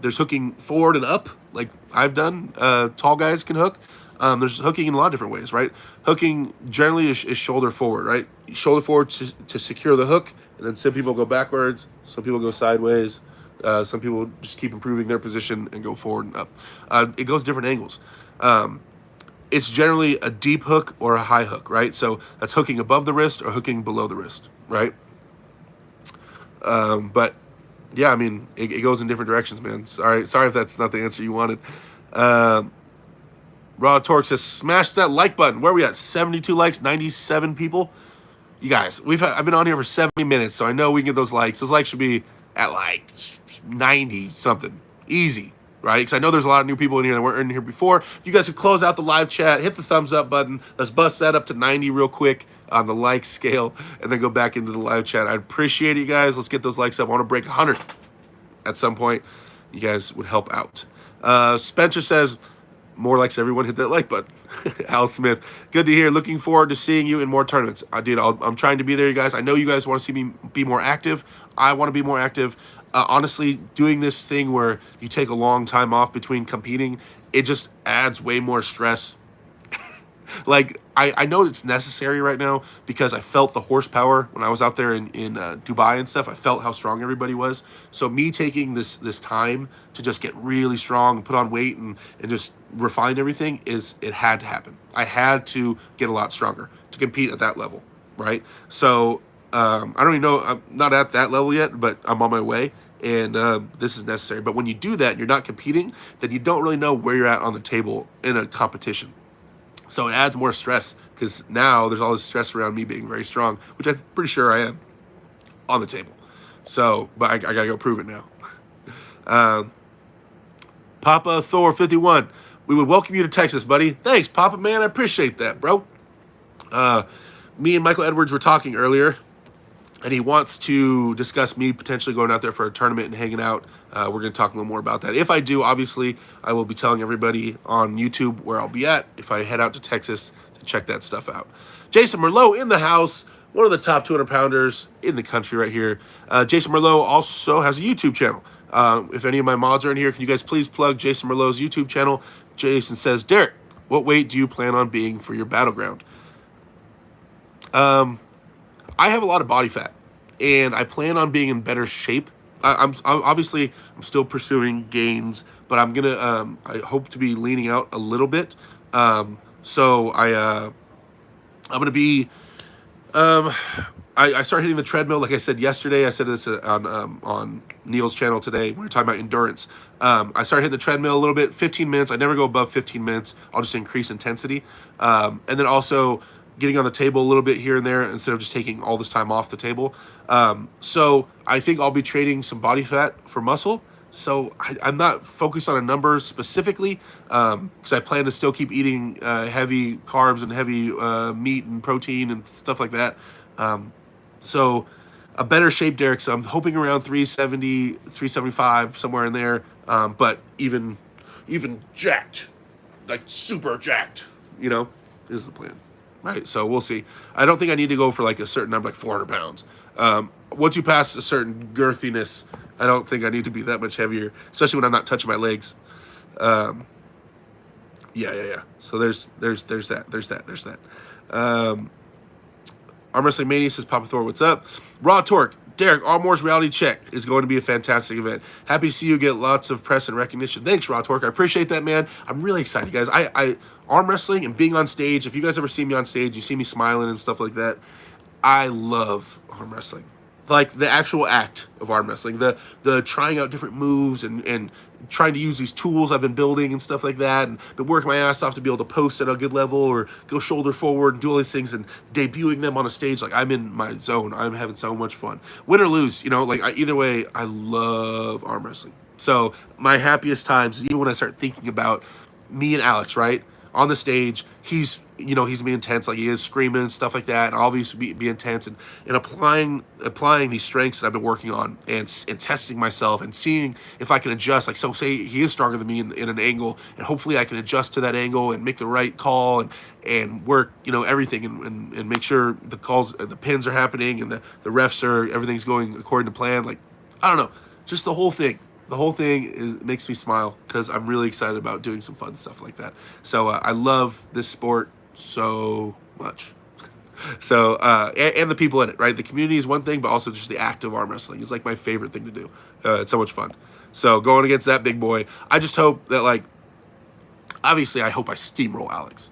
There's hooking forward and up like I've done. Tall guys can hook. There's hooking in a lot of different ways, right? Hooking generally is shoulder forward, right? Shoulder forward to secure the hook, and then some people go backwards, some people go sideways, some people just keep improving their position and go forward and up. It goes different angles. It's generally a deep hook or a high hook, right? So that's hooking above the wrist or hooking below the wrist, right? But yeah, I mean, it goes in different directions, man. Sorry if that's not the answer you wanted. Raw Torque says, smash that like button. Where are we at? 72 likes, 97 people. You guys, I've been on here for 70 minutes, so I know we can get those likes. Those likes should be at like 90 something, easy, right? Because I know there's a lot of new people in here that weren't in here before. If you guys could close out the live chat, hit the thumbs up button. Let's bust that up to 90 real quick on the like scale, and then go back into the live chat. I appreciate it, you guys. Let's get those likes up. I want to break 100 at some point. You guys would help out. Spencer says, more likes, everyone hit that like button. Al Smith, good to hear. Looking forward to seeing you in more tournaments. I'm trying to be there, you guys. I know you guys want to see me be more active. I want to be more active. Honestly, doing this thing where you take a long time off between competing, it just adds way more stress. Like, I know it's necessary right now because I felt the horsepower when I was out there in Dubai and stuff. I felt how strong everybody was. So me taking this time to just get really strong and put on weight and just refine everything, it had to happen. I had to get a lot stronger to compete at that level, right? So I don't even know, I'm not at that level yet, but I'm on my way. And this is necessary. But when you do that and you're not competing, then you don't really know where you're at on the table in a competition. So it adds more stress because now there's all this stress around me being very strong, which I'm pretty sure I am on the table. So, but I gotta go prove it now. Papa Thor 51, we would welcome you to Texas, buddy. Thanks, Papa, man. I appreciate that, bro. Me and Michael Edwards were talking earlier, and he wants to discuss me potentially going out there for a tournament and hanging out. We're going to talk a little more about that. If I do, obviously, I will be telling everybody on YouTube where I'll be at if I head out to Texas to check that stuff out. Jason Merlot in the house, one of the top 200-pounders in the country right here. Jason Merlot also has a YouTube channel. If any of my mods are in here, can you guys please plug Jason Merlot's YouTube channel? Jason says, Derek, what weight do you plan on being for your Battleground? I have a lot of body fat, and I plan on being in better shape. I'm still pursuing gains, but I'm gonna I hope to be leaning out a little bit. So I'm gonna be I started hitting the treadmill like I said yesterday. I said this on Neil's channel today. We were talking about endurance. I started hitting the treadmill a little bit, 15 minutes. I never go above 15 minutes. I'll just increase intensity, and then also getting on the table a little bit here and there instead of just taking all this time off the table. So I think I'll be trading some body fat for muscle. So I'm not focused on a number specifically because I plan to still keep eating heavy carbs and heavy meat and protein and stuff like that. So a better shape, Derek. So I'm hoping around 370, 375, somewhere in there. But even jacked, like super jacked, is the plan. Right, so we'll see. I don't think I need to go for like a certain number, like 400 pounds. Once you pass a certain girthiness, I don't think I need to be that much heavier, especially when I'm not touching my legs. Yeah. So there's that. Arm Wrestling Mania says, Papa Thor, what's up? Raw Torque, Derek, Armore's Reality Check is going to be a fantastic event. Happy to see you get lots of press and recognition. Thanks, Raw Torque. I appreciate that, man. I'm really excited, guys. I arm wrestling and being on stage, if you guys ever see me on stage, you see me smiling and stuff like that, I love arm wrestling. Like the actual act of arm wrestling, the trying out different moves and trying to use these tools I've been building and stuff like that, and been working my ass off to be able to post at a good level or go shoulder forward and do all these things and debuting them on a stage. Like, I'm in my zone. I'm having so much fun. Win or lose, either way, I love arm wrestling. So my happiest times, even when I start thinking about me and Alex, right? on the stage, he's he's gonna be intense, like he is screaming and stuff like that, and obviously be intense and applying these strengths that I've been working on and testing myself and seeing if I can adjust. Like, so say he is stronger than me in an angle, and hopefully I can adjust to that angle and make the right call and work everything and make sure the calls, the pins are happening, and the refs are, everything's going according to plan. Like, I don't know, just the whole thing. The whole thing makes me smile because I'm really excited about doing some fun stuff like that. So I love this sport so much. So and the people in it, right? The community is one thing, but also just the act of arm wrestling is like my favorite thing to do. It's so much fun. So going against that big boy, I just hope that, like, obviously I hope I steamroll Alex,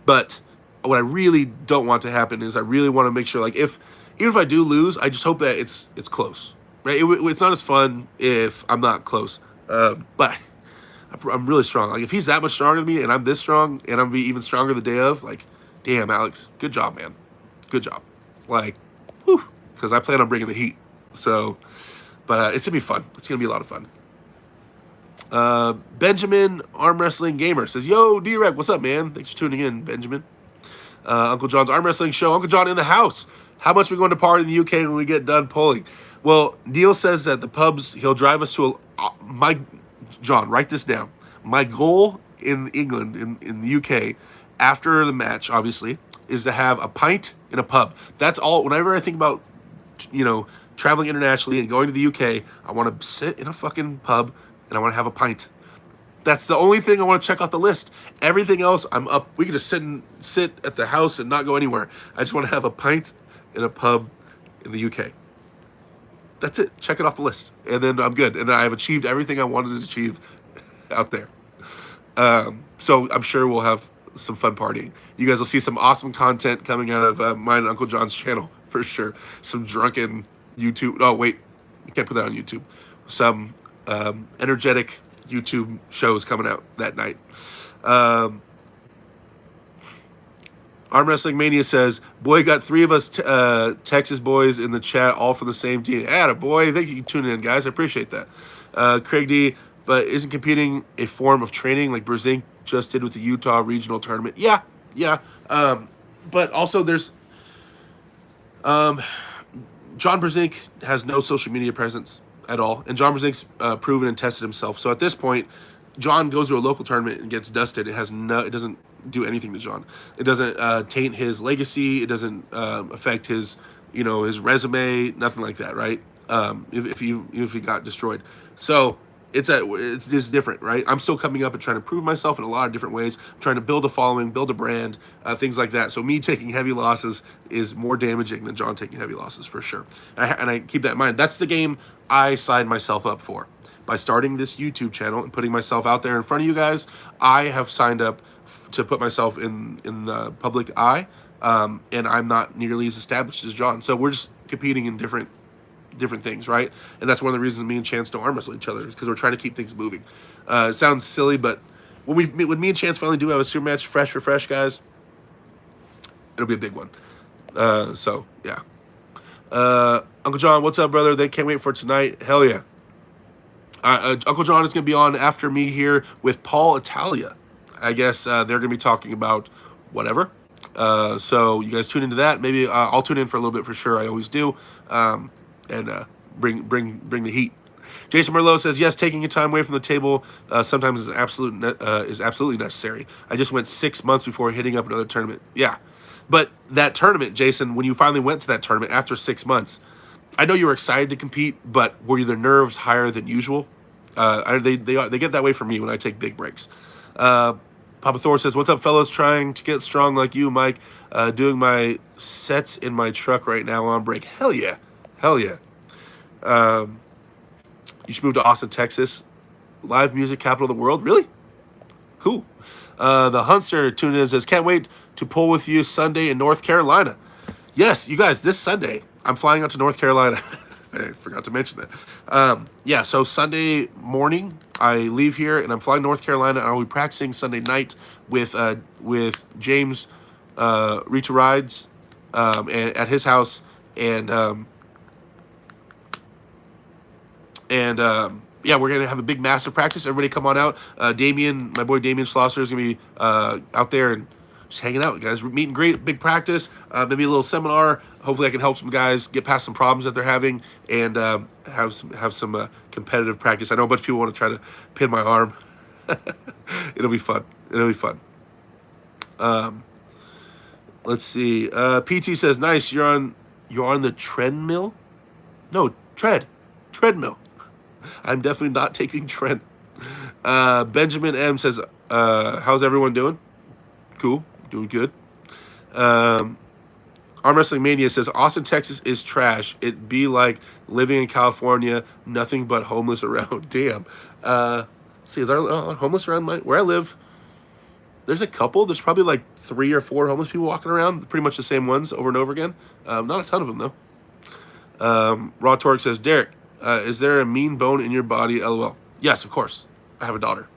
but what I really don't want to happen is I really want to make sure, like, even if I do lose, I just hope that it's close, right? It's not as fun if I'm not close, but I'm really strong. Like, if he's that much stronger than me and I'm this strong and I'm be even stronger the day of, like, damn, Alex, good job, man. Good job. Like, whew, because I plan on bringing the heat. So, but it's going to be fun. It's going to be a lot of fun. Benjamin Arm Wrestling Gamer says, yo, D-Rec, what's up, man? Thanks for tuning in, Benjamin. Uncle John's Arm Wrestling Show. Uncle John in the house. How much are we going to party in the UK when we get done pulling? Well, Neil says that the pubs, he'll drive us to John, write this down. My goal in England, in the UK, after the match, obviously, is to have a pint in a pub. That's all. Whenever I think about, traveling internationally and going to the UK, I want to sit in a fucking pub and I want to have a pint. That's the only thing I want to check off the list. Everything else, I'm up. We can just sit at the house and not go anywhere. I just want to have a pint in a pub in the UK. That's it. Check it off the list. And then I'm good. And then I've achieved everything I wanted to achieve out there. So I'm sure we'll have some fun partying. You guys will see some awesome content coming out of mine and Uncle John's channel, for sure. Some drunken YouTube. Oh, wait. You can't put that on YouTube. Some energetic YouTube shows coming out that night. Arm Wrestling Mania says, boy, got 3 of us Texas boys in the chat, all from the same team. Attaboy. Thank you for tuning in, guys. I appreciate that. Craig D, but isn't competing a form of training like Brezink just did with the Utah regional tournament? Yeah. But also there's... John Brezink has no social media presence at all. And John Brezink's proven and tested himself. So at this point, John goes to a local tournament and gets dusted. It doesn't do anything to John. It doesn't taint his legacy. It doesn't affect his, his resume. Nothing like that, right? If he got destroyed, so it's just different, right? I'm still coming up and trying to prove myself in a lot of different ways. I'm trying to build a following, build a brand, things like that. So me taking heavy losses is more damaging than John taking heavy losses, for sure. And I keep that in mind. That's the game I signed myself up for. By starting this YouTube channel and putting myself out there in front of you guys, I have signed up to put myself in the public eye, and I'm not nearly as established as John. So we're just competing in different things, right? And that's one of the reasons me and Chance don't arm wrestle each other, is because we're trying to keep things moving. It sounds silly, but when me and Chance finally do have a super match, fresh for fresh, guys, it'll be a big one. So yeah. Uncle John, what's up, brother? They can't wait for tonight. Hell yeah. Uncle John is going to be on after me here with Paul Italia. I guess they're going to be talking about whatever. So you guys tune into that. Maybe I'll tune in for a little bit for sure. I always do. And bring the heat. Jason Merlot says, yes, taking your time away from the table sometimes is absolutely necessary. I just went 6 months before hitting up another tournament. Yeah. But that tournament, Jason, when you finally went to that tournament after 6 months, I know you were excited to compete, but were your nerves higher than usual? They get that way for me when I take big breaks. Papa Thor says, what's up, fellas? Trying to get strong like you, Mike. Doing my sets in my truck right now on break. Hell yeah. You should move to Austin, Texas. Live music capital of the world. Really? Cool. The Hunster tuned in and says, can't wait to pull with you Sunday in North Carolina. Yes, you guys, this Sunday, I'm flying out to North Carolina. I forgot to mention that. Yeah, so Sunday morning, I leave here, and I'm flying to North Carolina, and I'll be practicing Sunday night with James Rita Rides at his house, and yeah, we're gonna have a big massive practice. Everybody come on out. Damien, my boy Damien Schlosser is gonna be out there and just hanging out, guys. We're meeting great, big practice. Maybe a little seminar. Hopefully, I can help some guys get past some problems that they're having and have some competitive practice. I know a bunch of people want to try to pin my arm. It'll be fun. It'll be fun. Let's see. PT says, "Nice. You're on the treadmill. No, treadmill. I'm definitely not taking Trent." Benjamin M says, "How's everyone doing? Cool, doing good." Arm Wrestling Mania says, "Austin, Texas is trash. It'd be like living in California, nothing but homeless around." Damn. See, there are homeless around where I live. There's a couple. There's probably like 3 or 4 homeless people walking around. Pretty much the same ones over and over again. Not a ton of them, though. Raw Torque says, "Derek, is there a mean bone in your body? LOL." Yes, of course. I have a daughter.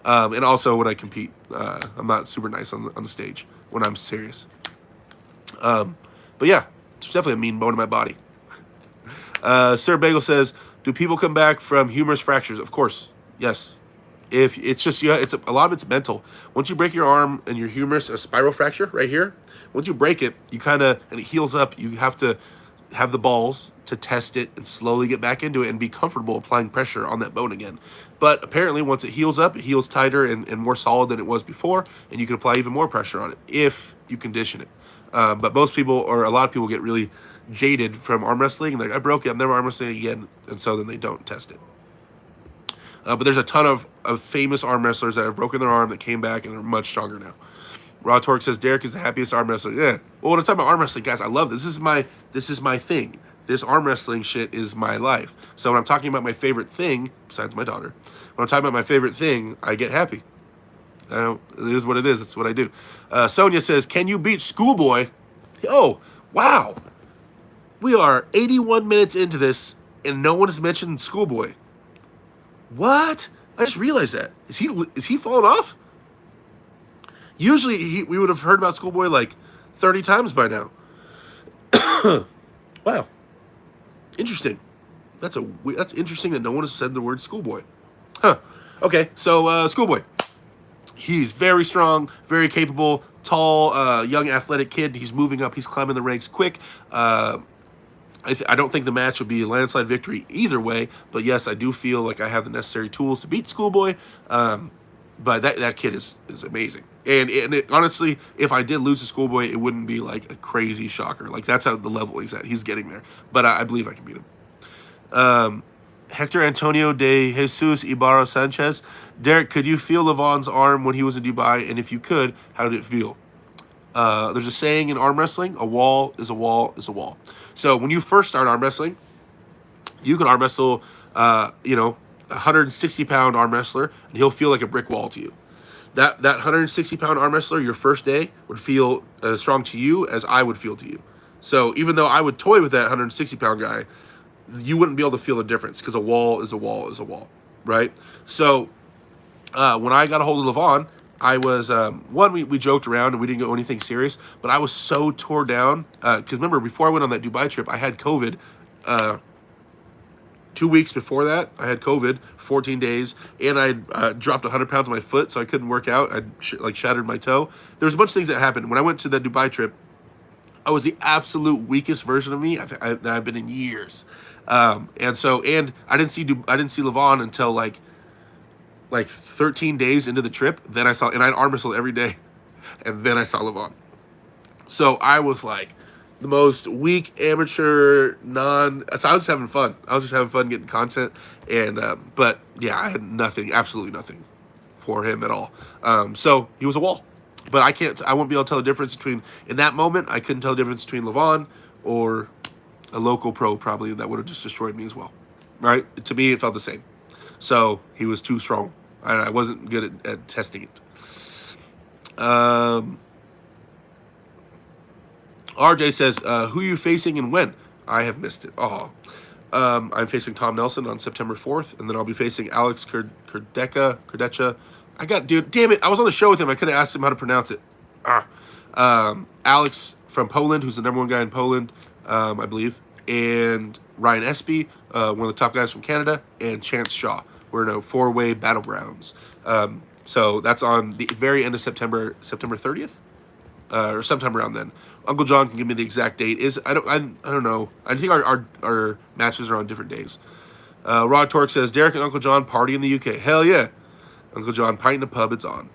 And also when I compete, I'm not super nice on the stage when I'm serious. But yeah, there's definitely a mean bone in my body. Sir Bagel says, "Do people come back from humerus fractures?" Of course. Yes. If it's just, yeah, it's a lot of it's mental. Once you break your arm and your humerus, a spiral fracture right here, once you break it, and it heals up, you have to have the balls to test it and slowly get back into it and be comfortable applying pressure on that bone again. But apparently once it heals up, it heals tighter and more solid than it was before, and you can apply even more pressure on it if you condition it. But most people, or a lot of people, get really jaded from arm wrestling. Like, I broke it, I'm never arm wrestling again, and so then they don't test it. But there's a ton of famous arm wrestlers that have broken their arm that came back and are much stronger now. Raw Torque says, "Derek is the happiest arm wrestler." Yeah. Well, when I'm talking about arm wrestling, guys, I love this. This is my thing. This arm wrestling shit is my life. So when I'm talking about my favorite thing, besides my daughter, when I'm talking about my favorite thing, I get happy. It is what it is. It's what I do. Sonia says, "Can you beat Schoolboy?" Oh, wow. We are 81 minutes into this, and no one has mentioned Schoolboy. What? I just realized that. Is he falling off? Usually we would have heard about Schoolboy like 30 times by now. Wow. Interesting. That's interesting that no one has said the word Schoolboy. Huh. Okay, so Schoolboy. He's very strong, very capable, tall, young, athletic kid. He's moving up. He's climbing the ranks quick. I don't think the match will be a landslide victory either way, but yes, I do feel like I have the necessary tools to beat Schoolboy. But that kid is amazing. And honestly, if I did lose to Schoolboy, it wouldn't be like a crazy shocker. Like, that's how the level he's at. He's getting there. But I believe I can beat him. Hector Antonio de Jesus Ibarra Sanchez. Derek, could you feel Levon's arm when he was in Dubai? And if you could, how did it feel? There's a saying in arm wrestling, a wall is a wall is a wall. So when you first start arm wrestling, you can arm wrestle, 160-pound arm wrestler, and he'll feel like a brick wall to you. That 160-pound arm wrestler, your first day, would feel as strong to you as I would feel to you. So even though I would toy with that 160-pound guy, you wouldn't be able to feel the difference because a wall is a wall is a wall, right? So when I got a hold of Levon, I was, we joked around and we didn't go anything serious, but I was so tore down. Because remember, before I went on that Dubai trip, I had COVID. 2 weeks before that, I had COVID, 14 days, and I dropped 100 pounds on my foot, so I couldn't work out. I shattered my toe. There's a bunch of things that happened. When I went to that Dubai trip, I was the absolute weakest version of me that I've been in years. And I didn't see Levon until like 13 days into the trip. Then I saw, and I'd arm wrestle every day, and then I saw Levon. So I was like the most weak amateur so I was having fun. I was just having fun getting content, and but yeah, I had absolutely nothing for him at all. So he was a wall. But I won't be able to tell the difference in that moment, I couldn't tell the difference between Levon or a local pro probably that would have just destroyed me as well, right? To me, it felt the same. So he was too strong. I wasn't good at testing it. RJ says, who are you facing and when? I have missed it. I'm facing Tom Nelson on September 4th, and then I'll be facing Alex Kurdecha. Dude, damn it, I was on the show with him. I could have asked him how to pronounce it. Alex from Poland, who's the #1 guy in Poland, I believe, and Ryan Espy, one of the top guys from Canada, and Chance Shaw. We're in a 4-way Battlegrounds. So that's on the very end of September 30th, or sometime around then. Uncle John can give me the exact date. I don't know. I think our matches are on different days. Rod Torque says, Derek and Uncle John party in the UK. Hell yeah. Uncle John, pint in a pub, it's on.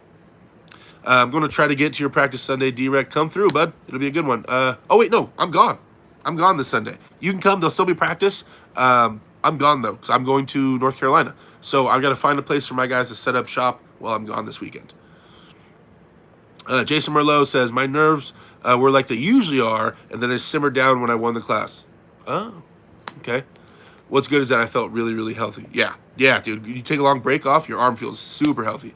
I'm going to try to get to your practice Sunday, D-Rec. Come through, bud. It'll be a good one. Oh, wait, no. I'm gone. I'm gone this Sunday. You can come. There'll still be practice. I'm gone, though, because I'm going to North Carolina. So I've got to find a place for my guys to set up shop while I'm gone this weekend. Jason Merlot says, my nerves were like they usually are, and then they simmered down when I won the class. Oh, okay. What's good is that I felt really, really healthy. Yeah, dude. You take a long break off, your arm feels super healthy.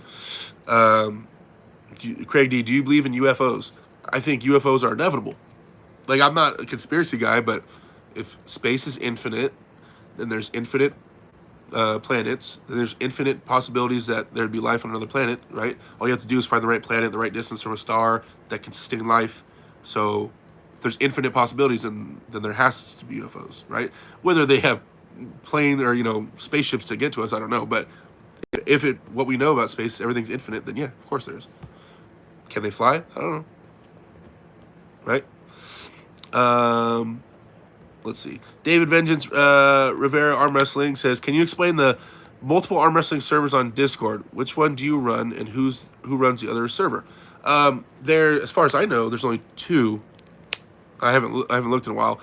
Craig D, do you believe in UFOs? I think UFOs are inevitable. Like, I'm not a conspiracy guy, but if space is infinite, then there's infinite planets, then there's infinite possibilities that there'd be life on another planet, right? All you have to do is find the right planet, the right distance from a star that can sustain life. So if there's infinite possibilities, then there has to be UFOs, right? Whether they have plane or, spaceships to get to us, I don't know. But if what we know about space, everything's infinite, then yeah, of course there is. Can they fly? I don't know. Right? Let's see. David Vengeance Rivera Arm Wrestling says, can you explain the multiple arm wrestling servers on Discord? Which one do you run, and who runs the other server? There, as far as I know, there's only 2. I haven't looked in a while.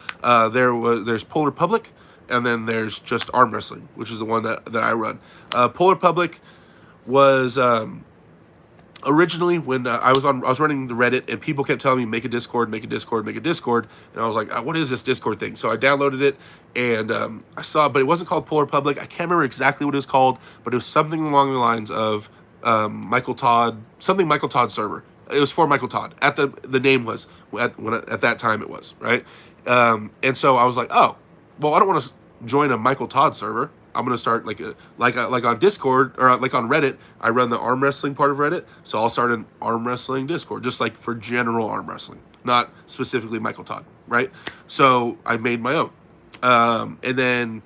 There's Polar Republic, and then there's just Arm Wrestling, which is the one that I run. Polar Republic was originally when I was running the Reddit, and people kept telling me make a Discord, and I was like, what is this Discord thing? So I downloaded it, and I saw, but it wasn't called Polar Republic. I can't remember exactly what it was called, but it was something along the lines of Michael Todd server. It was for Michael Todd. The name was at that time it was, right. And so I was like, oh, well, I don't want to join a Michael Todd server. I'm gonna start like on Discord, or like on Reddit. I run the arm wrestling part of Reddit, so I'll start an arm wrestling Discord, just like for general arm wrestling, not specifically Michael Todd, right? So I made my own, and then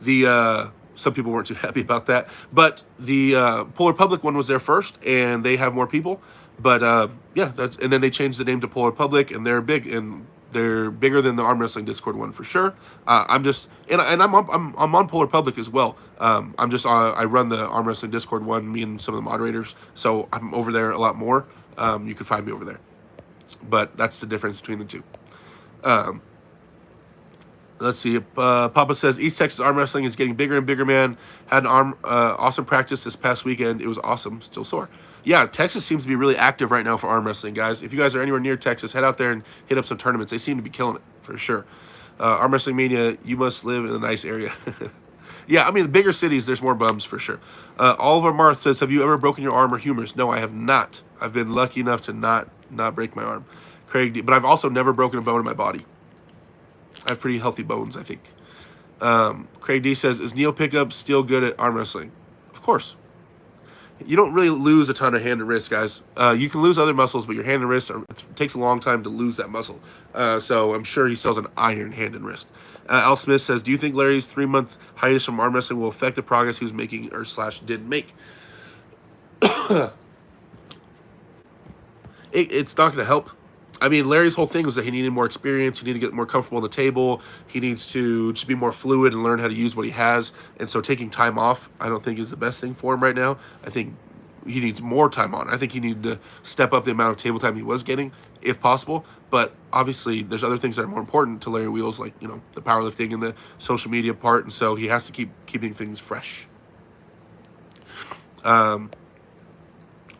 the some people weren't too happy about that, but the Polar Public one was there first, and they have more people. But yeah, and then they changed the name to Polar Public, and they're big, and they're bigger than the arm wrestling Discord one for sure. I'm on Polar Public as well. I run the arm wrestling Discord one, me and some of the moderators, so I'm over there a lot more. You can find me over there, but that's the difference between the two. Let's see. Papa says East Texas arm wrestling is getting bigger and bigger, man. Had an awesome practice this past weekend. It was awesome. Still sore. Yeah, Texas seems to be really active right now for arm wrestling, guys. If you guys are anywhere near Texas, head out there and hit up some tournaments. They seem to be killing it, for sure. Arm Wrestling Mania, you must live in a nice area. Yeah, I mean, the bigger cities, there's more bums, for sure. Oliver Marth says, have you ever broken your arm or humerus? No, I have not. I've been lucky enough to not break my arm. Craig D, but I've also never broken a bone in my body. I have pretty healthy bones, I think. Craig D says, is Neil Pickup still good at arm wrestling? Of course. You don't really lose a ton of hand and wrist, guys. You can lose other muscles, but your hand and wrist, it takes a long time to lose that muscle. So I'm sure he sells an iron hand and wrist. Al Smith says, do you think Larry's 3-month hiatus from arm wrestling will affect the progress he was making or / didn't make? It's not going to help. I mean, Larry's whole thing was that he needed more experience. He needed to get more comfortable on the table. He needs to just be more fluid and learn how to use what he has. And so taking time off, I don't think is the best thing for him right now. I think he needs more time on. I think he needed to step up the amount of table time he was getting, if possible. But obviously, there's other things that are more important to Larry Wheels, like, the powerlifting and the social media part. And so he has to keep keeping things fresh.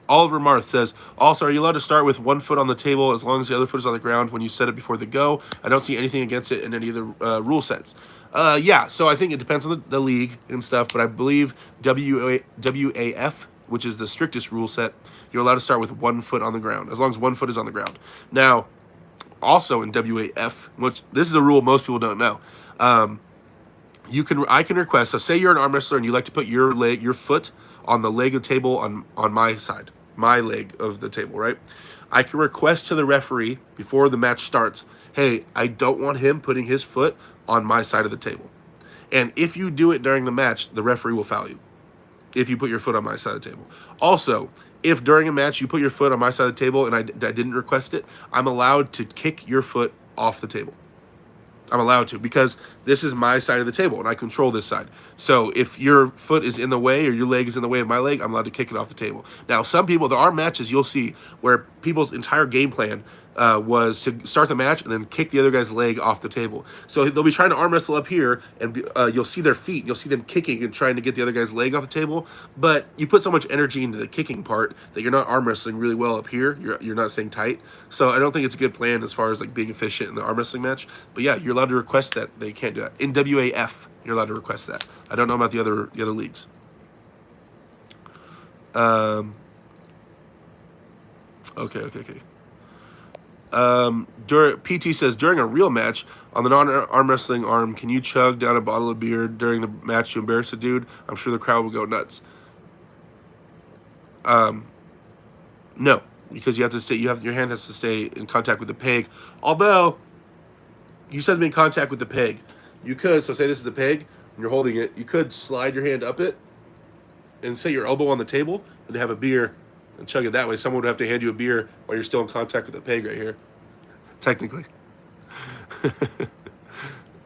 Oliver Marth says, also, are you allowed to start with one foot on the table as long as the other foot is on the ground when you set it before the go? I don't see anything against it in any of the rule sets. Yeah, so I think it depends on the league and stuff, but I believe WAF, which is the strictest rule set, you're allowed to start with 1 foot on the ground, as long as 1 foot is on the ground. Now, also in WAF, which this is a rule most people don't know, I can request, so say you're an arm wrestler and you like to put your foot on the leg of the table on my side, my leg of the table, right? I can request to the referee before the match starts, hey, I don't want him putting his foot on my side of the table. And if you do it during the match, the referee will foul you if you put your foot on my side of the table. Also, if during a match you put your foot on my side of the table and I didn't request it, I'm allowed to kick your foot off the table. I'm allowed to, because this is my side of the table and I control this side. So if your foot is in the way or your leg is in the way of my leg, I'm allowed to kick it off the table. Now, some people, there are matches you'll see where people's entire game plan was to start the match and then kick the other guy's leg off the table. So they'll be trying to arm wrestle up here, and you'll see their feet. You'll see them kicking and trying to get the other guy's leg off the table. But you put so much energy into the kicking part that you're not arm wrestling really well up here. You're not staying tight. So I don't think it's a good plan as far as like being efficient in the arm wrestling match. But yeah, you're allowed to request that. They can't do that. In WAF, you're allowed to request that. I don't know about the other leagues. Okay. PT says, during a real match on the non-arm wrestling arm, can you chug down a bottle of beer during the match to embarrass a dude? I'm sure the crowd will go nuts. No, because you have to stay. Your hand has to stay in contact with the peg. Although you said to be in contact with the peg, you could. So say this is the peg, and you're holding it. You could slide your hand up it, and set your elbow on the table, and have a beer, and chug it that way. Someone would have to hand you a beer while you're still in contact with the peg right here. Technically.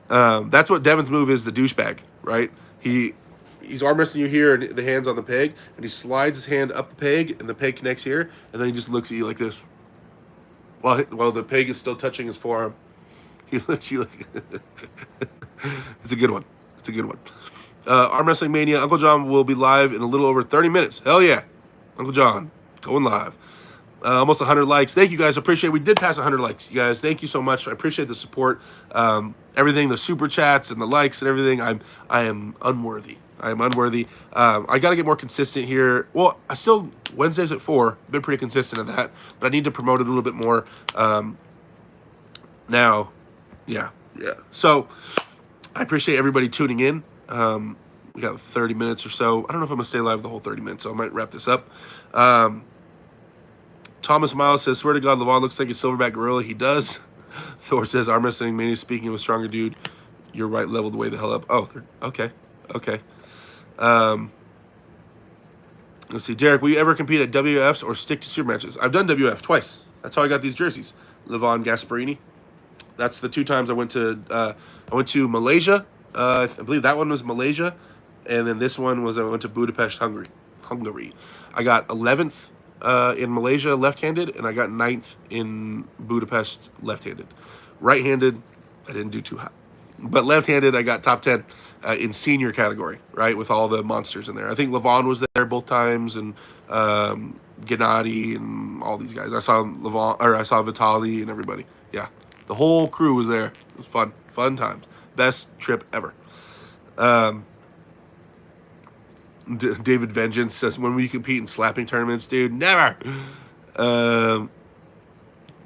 That's what Devin's move is, the douchebag, right? He's arm wrestling you here, and the hand's on the peg, and he slides his hand up the peg, and the peg connects here, and then he just looks at you like this. While the peg is still touching his forearm. He looks at you like... It's a good one. Arm Wrestling Mania, Uncle John will be live in a little over 30 minutes. Hell yeah. Uncle John, going live. Almost 100 likes. Thank you guys. Appreciate it. We did pass 100 likes, you guys. Thank you so much. I appreciate the support. Everything, the super chats and the likes and everything. I am unworthy. I got to get more consistent here. Well, I still, Wednesdays at 4. Been pretty consistent at that. But I need to promote it a little bit more. Now, yeah. So, I appreciate everybody tuning in. We got 30 minutes or so. I don't know if I'm going to stay live the whole 30 minutes, so I might wrap this up. Thomas Miles says, swear to God, Levon looks like a silverback gorilla. He does. Thor says, arm wrestling mania, speaking of a stronger dude, you're right leveled way the hell up. Oh, okay. Let's see. Derek, will you ever compete at WFs or stick to super matches? I've done WF twice. That's how I got these jerseys. Levon Gasparini. That's the 2 times I went to Malaysia. I believe that one was Malaysia. And then this one was I went to Budapest, Hungary. I got 11th in Malaysia left-handed, and I got 9th in Budapest left-handed. Right-handed, I didn't do too hot. But left-handed, I got top 10 in senior category, right, with all the monsters in there. I think Levon was there both times, and Gennady and all these guys. I saw Vitaly and everybody. Yeah, the whole crew was there. It was fun times. Best trip ever. David Vengeance says, when will you compete in slapping tournaments, dude? Never.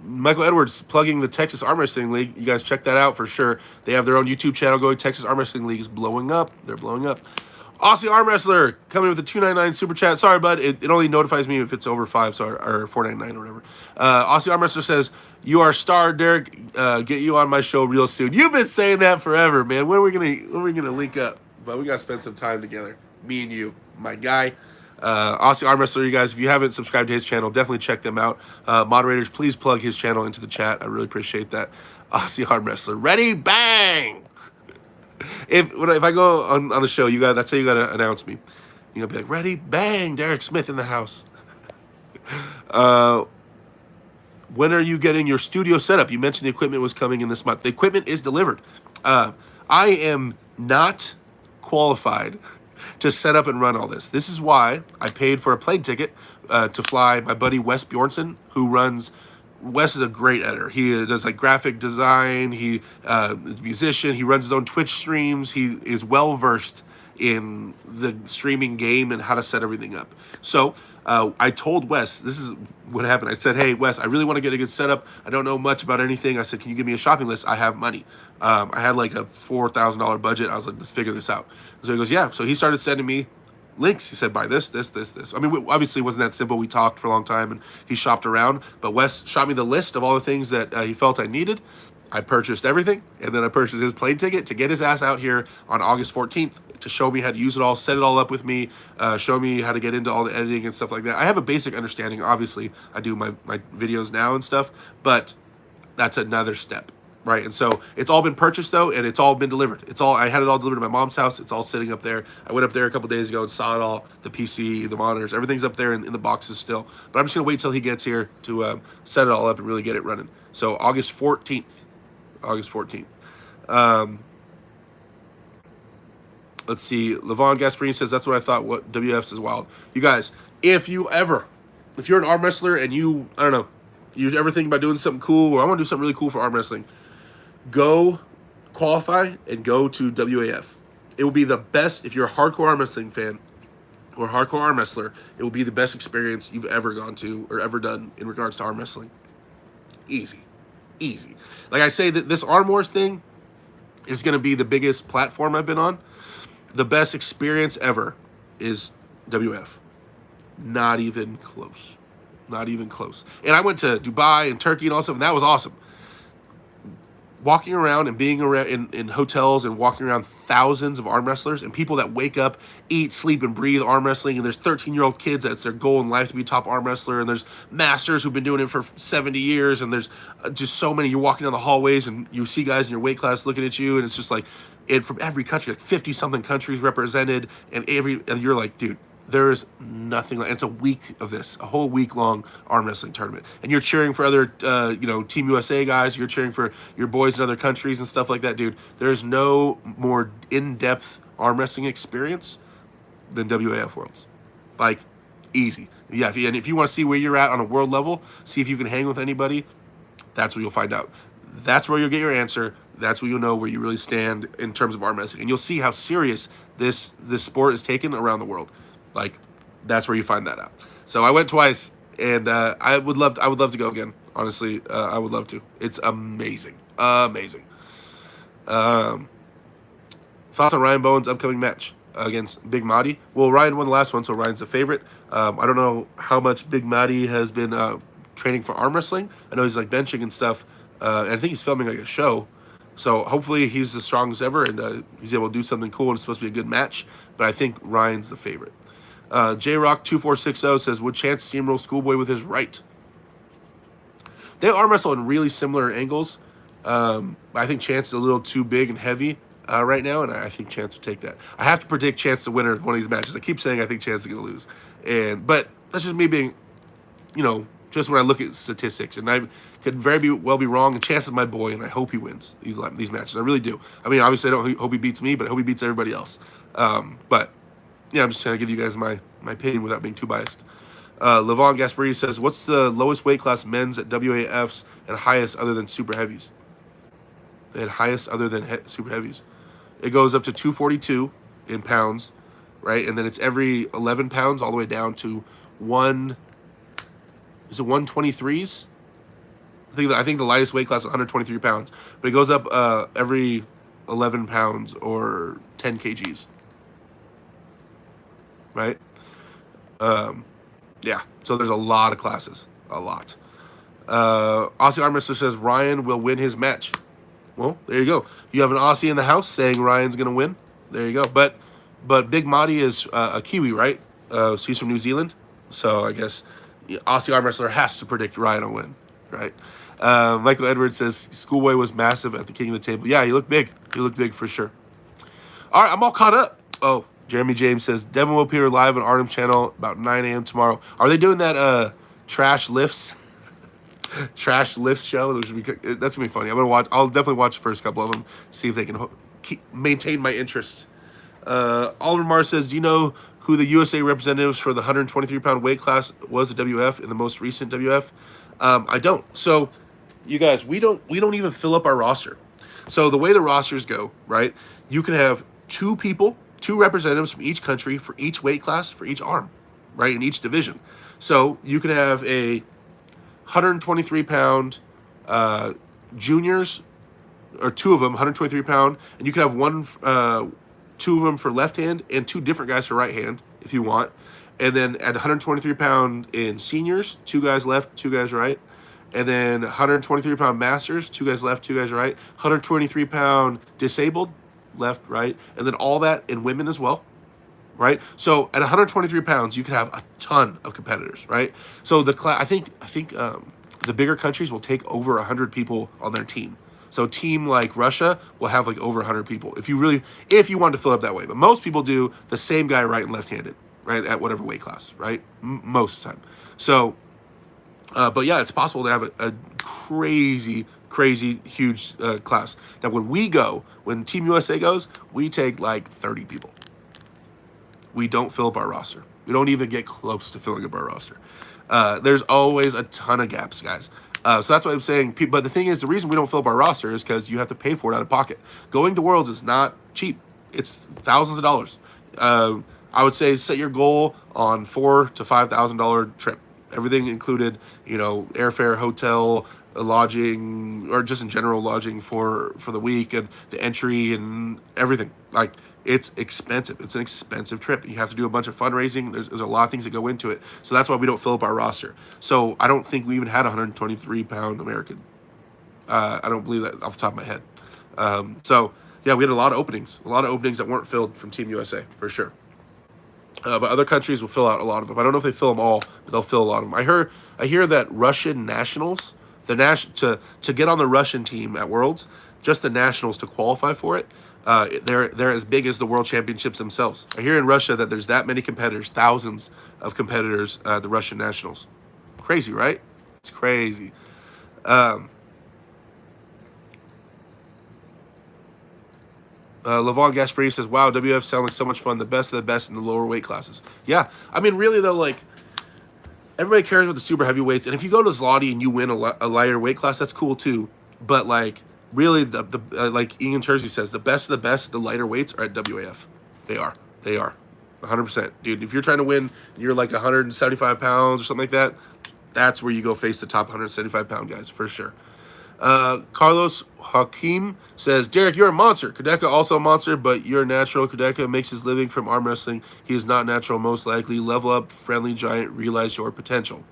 Michael Edwards plugging the Texas Arm Wrestling League. You guys check that out for sure. They have their own YouTube channel going. Texas Arm Wrestling League is blowing up. They're blowing up. Aussie Arm Wrestler coming with a $2.99 super chat. Sorry, bud. It only notifies me if it's over 5, or $4.99 or whatever. Aussie Arm Wrestler says, you are a star, Derek. Get you on my show real soon. You've been saying that forever, man. When are we gonna link up? But we gotta spend some time together. Me and you, my guy. Aussie Arm Wrestler, you guys, if you haven't subscribed to his channel, definitely check them out. Moderators, please plug his channel into the chat. I really appreciate that. Aussie Arm Wrestler. Ready? Bang! If I go on the show, that's how you gotta announce me. You gotta be like, ready? Bang! Derek Smith in the house. When are you getting your studio set up? You mentioned the equipment was coming in this month. The equipment is delivered. I am not qualified to set up and run all this. This is why I paid for a plane ticket to fly my buddy Wes Bjornson, who runs... Wes is a great editor. He does like graphic design. He is a musician. He runs his own Twitch streams. He is well-versed in the streaming game and how to set everything up. So I told Wes, this is what happened. I said, hey, Wes, I really want to get a good setup. I don't know much about anything. I said, can you give me a shopping list? I have money. I had like a $4,000 budget. I was like, let's figure this out. So he goes, yeah. So he started sending me links. He said, buy this. I mean, obviously it wasn't that simple. We talked for a long time and he shopped around, but Wes shot me the list of all the things that he felt I needed. I purchased everything, and then I purchased his plane ticket to get his ass out here on August 14th to show me how to use it all, set it all up with me, show me how to get into all the editing and stuff like that. I have a basic understanding. Obviously, I do my videos now and stuff, but that's another step, right? And so it's all been purchased though, and it's all been delivered. I had it all delivered to my mom's house. It's all sitting up there. I went up there a couple days ago and saw it all, the PC, the monitors, everything's up there in the boxes still. But I'm just gonna wait till he gets here to set it all up and really get it running. So August 14th. Let's see. Levon Gasparini says, that's what I thought. What WFs is wild. You guys, if you're an arm wrestler and I don't know, you ever think about doing something cool, or I want to do something really cool for arm wrestling, go qualify and go to WAF. It will be the best, if you're a hardcore arm wrestling fan or hardcore arm wrestler, it will be the best experience you've ever gone to or ever done in regards to arm wrestling. Easy. Like I say, that this Arm Wars thing is going to be the biggest platform I've been on. The best experience ever is WF. Not even close. And I went to Dubai and Turkey and all stuff, and that was awesome. Walking around and being around in hotels and walking around thousands of arm wrestlers and people that wake up, eat, sleep, and breathe arm wrestling. And there's 13-year-old kids that's their goal in life to be top arm wrestler. And there's masters who've been doing it for 70 years. And there's just so many. You're walking down the hallways and you see guys in your weight class looking at you. And it's just like, and from every country, like 50-something countries represented. And you're like, dude, there's nothing like it's a week of this, a whole week-long arm wrestling tournament. And you're cheering for other, Team USA guys. You're cheering for your boys in other countries and stuff like that, dude. There's no more in-depth arm wrestling experience than WAF Worlds. Like, easy. Yeah, if you want to see where you're at on a world level, see if you can hang with anybody, that's where you'll find out. That's where you'll get your answer. That's where you'll know where you really stand in terms of arm wrestling. And you'll see how serious this sport is taken around the world. Like, that's where you find that out. So I went twice, and I would love to go again. Honestly, I would love to. It's amazing. Thoughts on Ryan Bowen's upcoming match against Big Madi? Well, Ryan won the last one, so Ryan's the favorite. I don't know how much Big Madi has been training for arm wrestling. I know he's like benching and stuff, and I think he's filming like a show. So hopefully he's as strong as ever, and he's able to do something cool, and it's supposed to be a good match. But I think Ryan's the favorite. JRock2460 says, would Chance steamroll Schoolboy with his right? They arm wrestle in really similar angles. I think Chance is a little too big and heavy right now, and I think Chance will take that. I have to predict Chance the winner of one of these matches. I keep saying I think Chance is going to lose. But that's just me being, just when I look at statistics. And I could very well be wrong, and Chance is my boy, and I hope he wins these matches. I really do. I mean, obviously, I don't hope he beats me, but I hope he beats everybody else. But yeah, I'm just trying to give you guys my opinion without being too biased. Levon Gasparini says, what's the lowest weight class men's at WAFs and highest other than super heavies? And highest other than super heavies. It goes up to 242 in pounds, right? And then it's every 11 pounds all the way down to 123s? I think the lightest weight class is 123 pounds. But it goes up every 11 pounds or 10 kgs. Right? Yeah. So there's a lot of classes. A lot. Aussie Arm Wrestler says Ryan will win his match. Well, there you go. You have an Aussie in the house saying Ryan's going to win. There you go. But Big Madi is a Kiwi, right? So he's from New Zealand. So I guess Aussie Arm Wrestler has to predict Ryan will win, right? Michael Edwards says Schoolboy was massive at the King of the Table. Yeah, he looked big. He looked big for sure. All right, I'm all caught up. Oh, Jeremy James says Devin will appear live on Artem's channel about 9 a.m. tomorrow. Are they doing that trash lifts show? That's gonna be funny. I'll definitely watch the first couple of them, see if they can maintain my interest. Oliver Mars says, do you know who the USA representatives for the 123-pound weight class was at WF in the most recent WF? I don't. So, you guys, we don't even fill up our roster. So the way the rosters go, right? You can have two representatives from each country for each weight class for each arm, right? In each division. So you could have a 123-pound juniors, or two of them, 123-pound, and you could have two of them for left hand and two different guys for right hand if you want. And then at 123-pound in seniors, two guys left, two guys right. And then 123-pound masters, 2 guys left, 2 guys right. 123-pound disabled, left, right. And then all that in women as well, right? So at 123 pounds, you can have a ton of competitors, right? So the class, I think the bigger countries will take over 100 people on their team. So a team like Russia will have like over 100 people if you want to fill up that way. But most people do the same guy right and left-handed, right, at whatever weight class, right? Most of the time. So, but yeah, it's possible to have a crazy, crazy, huge class. Now, when Team USA goes, we take like 30 people. We don't fill up our roster. We don't even get close to filling up our roster. There's always a ton of gaps, guys. So that's what I'm saying. But the thing is, the reason we don't fill up our roster is because you have to pay for it out of pocket. Going to Worlds is not cheap. It's thousands of dollars. I would say set your goal on $4,000 to $5,000 trip. Everything included, airfare, hotel, lodging, or just in general lodging for the week, and the entry and everything. Like, it's expensive. It's an expensive trip. You have to do a bunch of fundraising. There's a lot of things that go into it. So that's why we don't fill up our roster. So I don't think we even had a 123-pound American. I don't believe that off the top of my head. So yeah, we had a lot of openings that weren't filled from Team USA for sure. But other countries will fill out a lot of them. I don't know if they fill them all, but they'll fill a lot of them. I hear that Russian nationals, to get on the Russian team at Worlds, just the nationals to qualify for it, they're as big as the World Championships themselves. I hear in Russia that there's that many competitors, thousands of competitors, the Russian nationals. Crazy, right? It's crazy. Lavon Gasparini says, wow, WF sound like so much fun. The best of the best in the lower weight classes. Yeah. I mean, really, though, like, everybody cares about the super heavyweights. And if you go to Zloty and you win a lighter weight class, that's cool, too. But, like, really, like Ian Tersey says, the best of the best, the lighter weights are at WAF. They are. 100%. Dude, if you're trying to win, you're like 175 pounds or something like that, that's where you go face the top 175-pound guys, for sure. Carlos Hakim says, Derek, you're a monster. Kadeka also a monster, but you're natural. Kadeka makes his living from arm wrestling. He is not natural, most likely. Level up, friendly giant, realize your potential.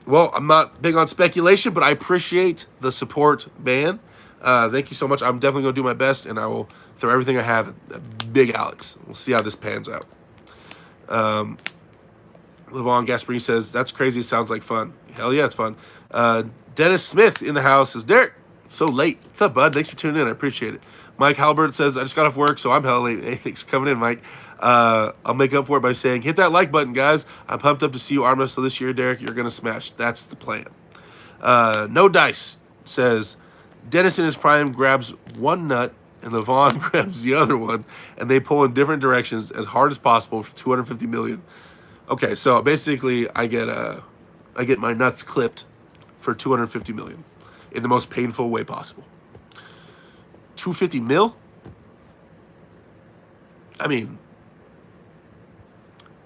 Well, I'm not big on speculation, but I appreciate the support, man. Thank you so much. I'm definitely going to do my best, and I will throw everything I have at Big Alex. We'll see how this pans out. Lavon Gasparini says, that's crazy. It sounds like fun. Hell yeah, it's fun. Dennis Smith in the house says, Derek, so late. What's up, bud? Thanks for tuning in. I appreciate it. Mike Halbert says, I just got off work, so I'm hella late. Hey, thanks for coming in, Mike. I'll make up for it by saying, hit that like button, guys. I'm pumped up to see you arm wrestle this year, Derek. You're going to smash. That's the plan. No Dice says, Dennis in his prime grabs one nut and Lavon grabs the other one, and they pull in different directions as hard as possible for $250 million. Okay, so basically I get my nuts clipped for $250 million in the most painful way possible. $250 million? I mean,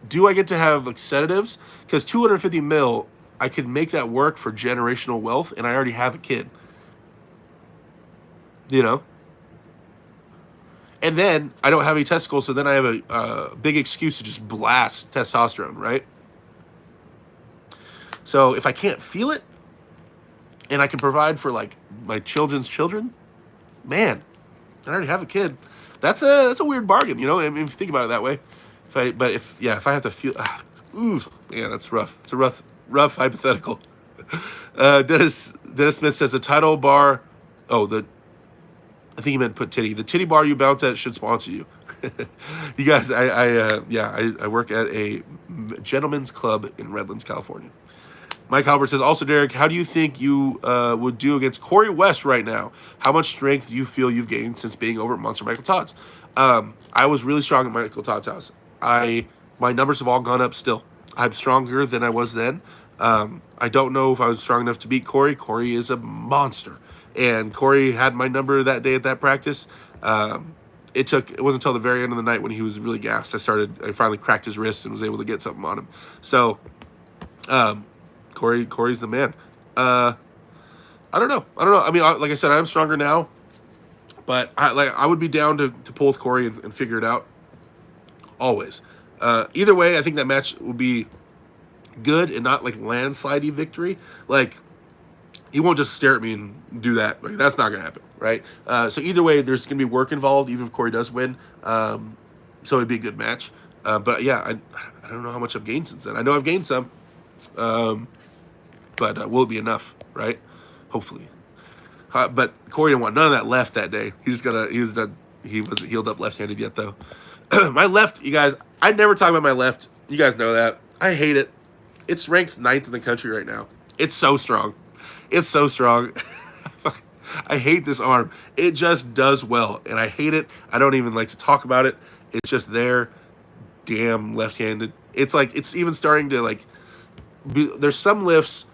do I get to have like sedatives? Because $250 million, I could make that work for generational wealth, and I already have a kid. And then I don't have any testicles, so then I have a big excuse to just blast testosterone, right? So if I can't feel it, and I can provide for like my children's children, man, I already have a kid. That's a weird bargain, I mean, if you think about it that way. If I have to feel, that's rough. It's a rough hypothetical. Dennis Smith says the title bar. I think he meant put titty. The titty bar you bounce at should sponsor you. You guys, I work at a gentleman's club in Redlands, California. Mike Halbert says, also, Derek, how do you think you would do against Corey West right now? How much strength do you feel you've gained since being over at Monster Michael Todd's? I was really strong at Michael Todd's house. My numbers have all gone up still. I'm stronger than I was then. I don't know if I was strong enough to beat Corey. Corey is a monster. And Corey had my number that day at that practice. It wasn't until the very end of the night when he was really gassed. I finally cracked his wrist and was able to get something on him. So, Corey's the man. I don't know. I mean, like I said, I'm stronger now, but I would be down to pull with Corey and figure it out. Always. Either way, I think that match will be good and not like landslidey victory. Like, he won't just stare at me and do that. Like, that's not going to happen, right? So either way, there's going to be work involved, even if Corey does win. So it'd be a good match. But yeah, I don't know how much I've gained since then. I know I've gained some, but will it be enough, right? Hopefully. But Corey didn't want none of that left that day. He was done. He wasn't healed up left-handed yet, though. My left, you guys, I never talk about my left. You guys know that. I hate it. It's ranked 9th in the country right now. It's so strong. It's so strong. I hate this arm. It just does well, and I hate it. I don't even like to talk about it. It's just there. Damn left-handed. It's like, it's even starting to, like, there's some lifts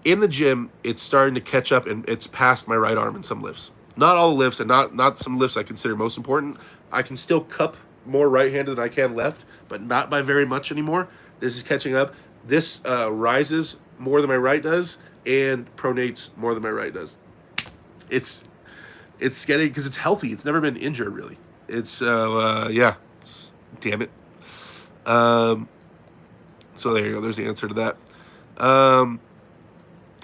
in the gym, it's starting to catch up, and it's past my right arm in some lifts. Not all the lifts, and not some lifts I consider most important. I can still cup more right-handed than I can left, but not by very much anymore. This is catching up. This rises more than my right does, and pronates more than my right does. It's getting, because it's healthy. It's never been injured, really. It's, yeah. Damn it. So there you go. There's the answer to that.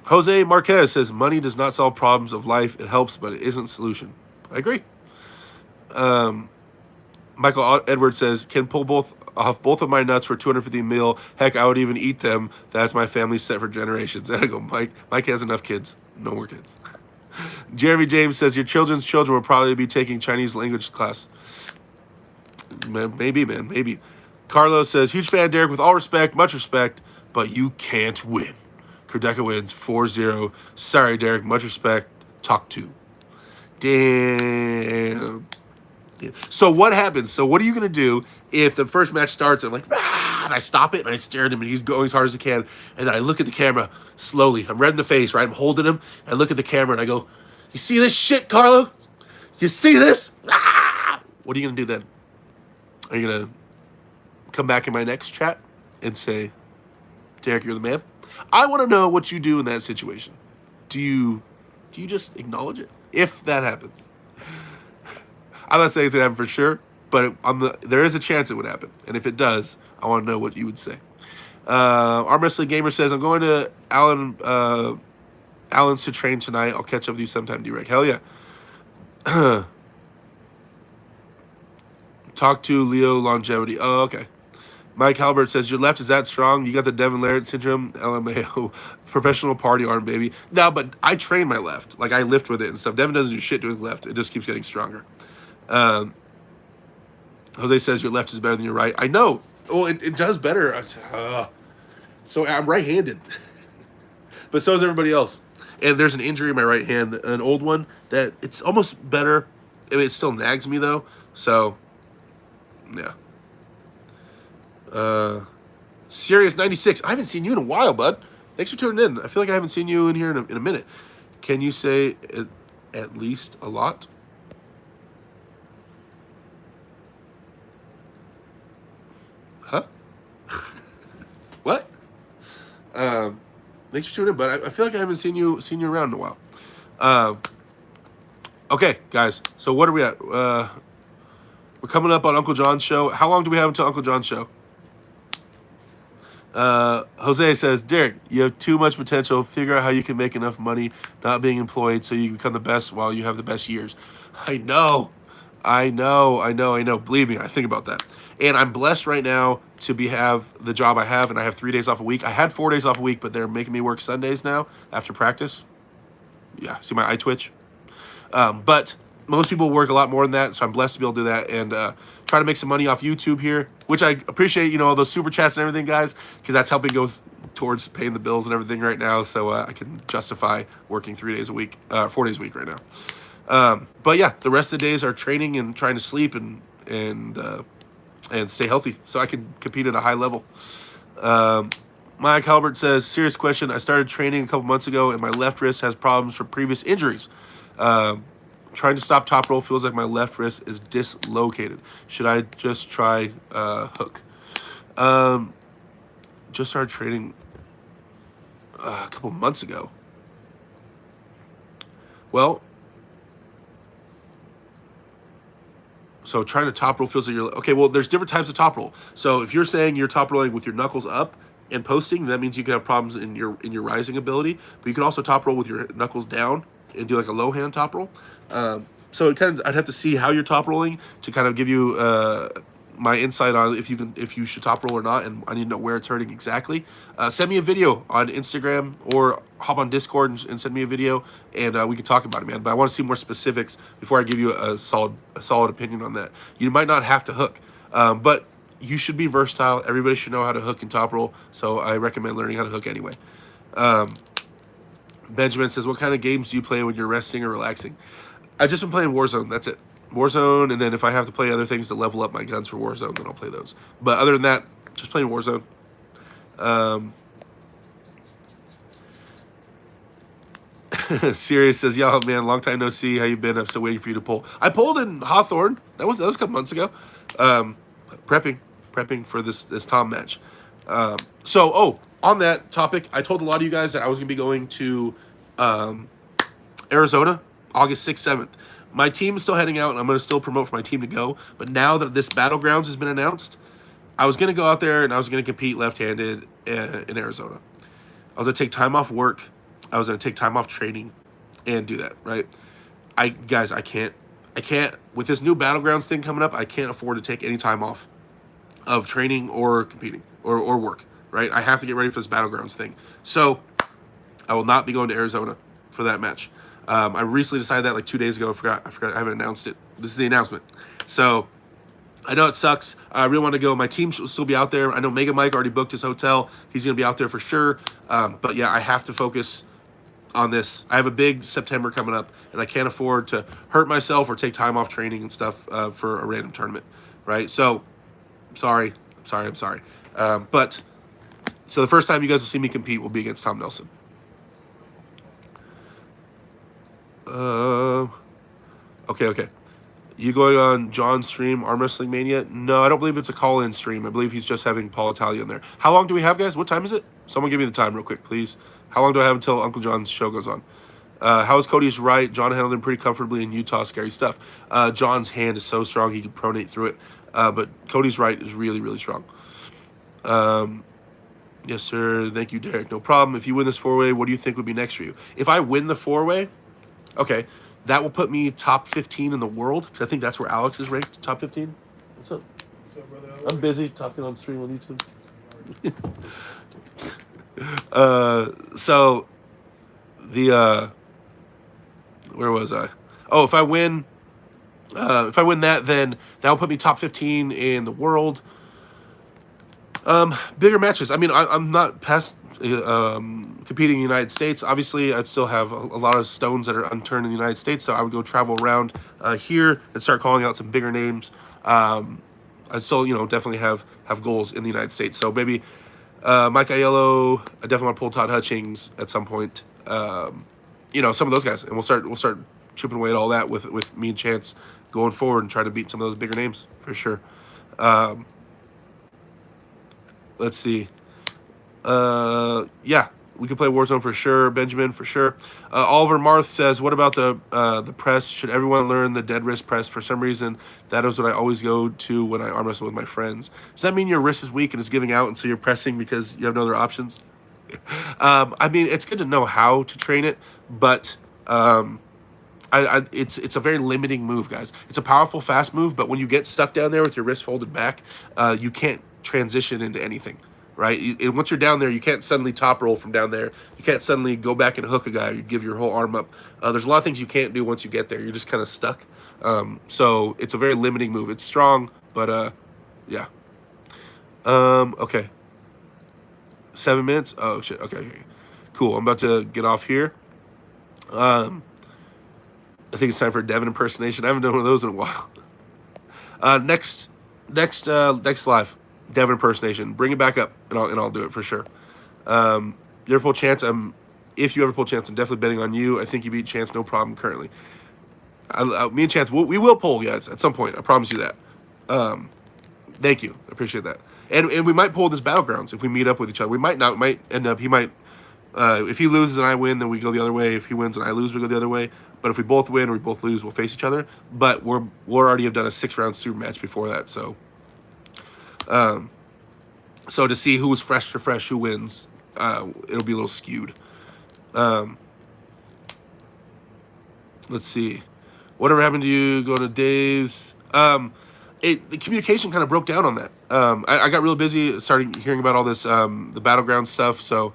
Jose Marquez says, money does not solve problems of life. It helps, but it isn't a solution. I agree. Michael Edwards says, can pull off both of my nuts for $250 mil. Heck, I would even eat them. That's my family set for generations. There you go, Mike. Mike has enough kids. No more kids. Jeremy James says, your children's children will probably be taking Chinese language class. Maybe, man, maybe. Carlos says, huge fan, Derek, with all respect, much respect, but you can't win. Kerdeka wins 4-0. Sorry, Derek, much respect. Talk to. Damn. So what happens? So what are you going to do if the first match starts and I'm like, and I stop it and I stare at him and he's going as hard as I can, and then I look at the camera slowly. I'm red in the face, right? I'm holding him. I look at the camera and I go, you see this shit, Carlo? You see this? What are you going to do then? Are you going to come back in my next chat and say, Derek, you're the man? I want to know what you do in that situation. Do you just acknowledge it? If that happens. I'm not saying it's going to happen for sure, but there is a chance it would happen. And if it does, I want to know what you would say. Arm Wrestling Gamer says, I'm going to Allen's to train tonight. I'll catch up with you sometime, D-Rec. Hell yeah. Talk to Leo Longevity. Oh, okay. Mike Halbert says, your left is that strong? You got the Devin Laird syndrome, LMAO, professional party arm, baby. No, but I train my left. Like, I lift with it and stuff. Devin doesn't do shit to his left. It just keeps getting stronger. Jose says, your left is better than your right. I know. Well, it does better. So I'm right-handed. But so is everybody else. And there's an injury in my right hand, an old one, that it's almost better. I mean, it still nags me, though. So, yeah. Serious 96. I haven't seen you in a while, bud. Thanks for tuning in. I feel like I haven't seen you in here in a minute. Can you say at least a lot? Huh? What? Thanks for tuning in, but I feel like I haven't seen you around in a while. Okay, guys. So what are we at? We're coming up on Uncle John's show. How long do we have until Uncle John's show? Jose says, Derek, you have too much potential. Figure out how you can make enough money not being employed so you can become the best while you have the best years. I know. Believe me, I think about that. And I'm blessed right now to have the job I have, and I have 3 days off a week. I had 4 days off a week, but they're making me work Sundays now after practice. Yeah, see my eye twitch? But most people work a lot more than that, so I'm blessed to be able to do that and try to make some money off YouTube here, which I appreciate, all those super chats and everything, guys, because that's helping go towards paying the bills and everything right now, so I can justify working 4 days a week right now. But yeah, the rest of the days are training and trying to sleep and stay healthy so I can compete at a high level. Mike Halbert says, serious question. I started training a couple months ago and my left wrist has problems from previous injuries. Trying to stop top roll feels like my left wrist is dislocated. Should I just try hook? Just started training a couple months ago. Well, so trying to top roll feels like you're... Okay, well, there's different types of top roll. So if you're saying you're top rolling with your knuckles up, and posting, that means you could have problems in your rising ability. But you could also top roll with your knuckles down and do like a low hand top roll. So it kind of, I'd have to see how you're top rolling to kind of give you my insight on if you should top roll or not, and I need to know where it's hurting exactly. Send me a video on Instagram or hop on Discord and send me a video, and we can talk about it, man. But I want to see more specifics before I give you a solid opinion on that. You might not have to hook, but you should be versatile. Everybody should know how to hook and top roll, so I recommend learning how to hook anyway. Benjamin says, what kind of games do you play when you're resting or relaxing? I've just been playing Warzone. That's it. Warzone, and then if I have to play other things to level up my guns for Warzone, then I'll play those. But other than that, just playing Warzone. Sirius says, "Yo, man, long time no see. How you been? I'm still waiting for you to pull. I pulled in Hawthorne. That was a couple months ago. Prepping for this Tom match. On that topic, I told a lot of you guys that I was gonna be going to Arizona, August 6th, 7th. My team is still heading out, and I'm going to still promote for my team to go. But now that this Battlegrounds has been announced, I was going to go out there, and I was going to compete left-handed in Arizona. I was going to take time off work. I was going to take time off training and do that, right? I can't. With this new Battlegrounds thing coming up, I can't afford to take any time off of training or competing or work, right? I have to get ready for this Battlegrounds thing. So I will not be going to Arizona for that match. I recently decided that like 2 days ago. I forgot I haven't announced it. This is the announcement. So I know it sucks. I really want to go. My team will still be out there. I know Mega Mike already booked his hotel. He's going to be out there for sure. But yeah, I have to focus on this. I have a big September coming up, and I can't afford to hurt myself or take time off training and stuff for a random tournament, right? So, I'm sorry. But so the first time you guys will see me compete will be against Tom Nelson. Okay. You going on John's stream, Arm Wrestling Mania? No, I don't believe it's a call-in stream. I believe he's just having Paul Italia in there. How long do we have, guys? What time is it? Someone give me the time real quick, please. How long do I have until Uncle John's show goes on? How is Cody's right? John handled him pretty comfortably in Utah. Scary stuff. John's hand is so strong he could pronate through it. But Cody's right is really, really strong. Yes, sir. Thank you, Derek. No problem. If you win this four-way, what do you think would be next for you? If I win the four-way, okay, that will put me top 15 in the world, because I think that's where Alex is ranked, top 15. What's up? What's up, brother? I'm busy talking on stream on YouTube. So the where was I? Oh, if I win that, then that will put me top 15 in the world. Bigger matches. I mean, I'm not past competing in the United States. Obviously, I'd still have a lot of stones that are unturned in the United States, so I would go travel around here and start calling out some bigger names. I'd still, definitely have goals in the United States. So maybe Mike Aiello. I definitely want to pull Todd Hutchings at some point. Some of those guys, and we'll start chipping away at all that with me and Chance going forward and try to beat some of those bigger names for sure. Let's see. Yeah, we could play Warzone for sure. Benjamin, for sure. Oliver Marth says, what about the press? Should everyone learn the dead wrist press? For some reason, that is what I always go to when I arm wrestle with my friends. Does that mean your wrist is weak and is giving out, and so you're pressing because you have no other options? I mean, it's good to know how to train it, but it's a very limiting move, guys. It's a powerful, fast move, but when you get stuck down there with your wrist folded back, you can't transition into anything, right? Once you're down there, you can't suddenly top roll from down there. You can't suddenly go back and hook a guy or you give your whole arm up. There's a lot of things you can't do once you get there. You're just kind of stuck. So it's a very limiting move. It's strong, but yeah. Okay. 7 minutes? Oh, shit. Okay. Cool. I'm about to get off here. I think it's time for a Devin impersonation. I haven't done one of those in a while. Next live, Devin impersonation. Bring it back up, and I'll do it for sure. You ever pull Chance? If you ever pull Chance, I'm definitely betting on you. I think you beat Chance, no problem currently. Me and Chance, we will pull, guys, at some point. I promise you that. Thank you. I appreciate that. And we might pull this Battlegrounds if we meet up with each other. We might not. We might end up. He might. If he loses and I win, then we go the other way. If he wins and I lose, we go the other way. But if we both win or we both lose, we'll face each other. But we'll already have done a 6-round super match before that. So, So to see who's fresh to fresh, who wins, it'll be a little skewed. Let's see. Whatever happened to you? Go to Dave's. The communication kind of broke down on that. I got real busy, started hearing about all this the Battleground stuff, so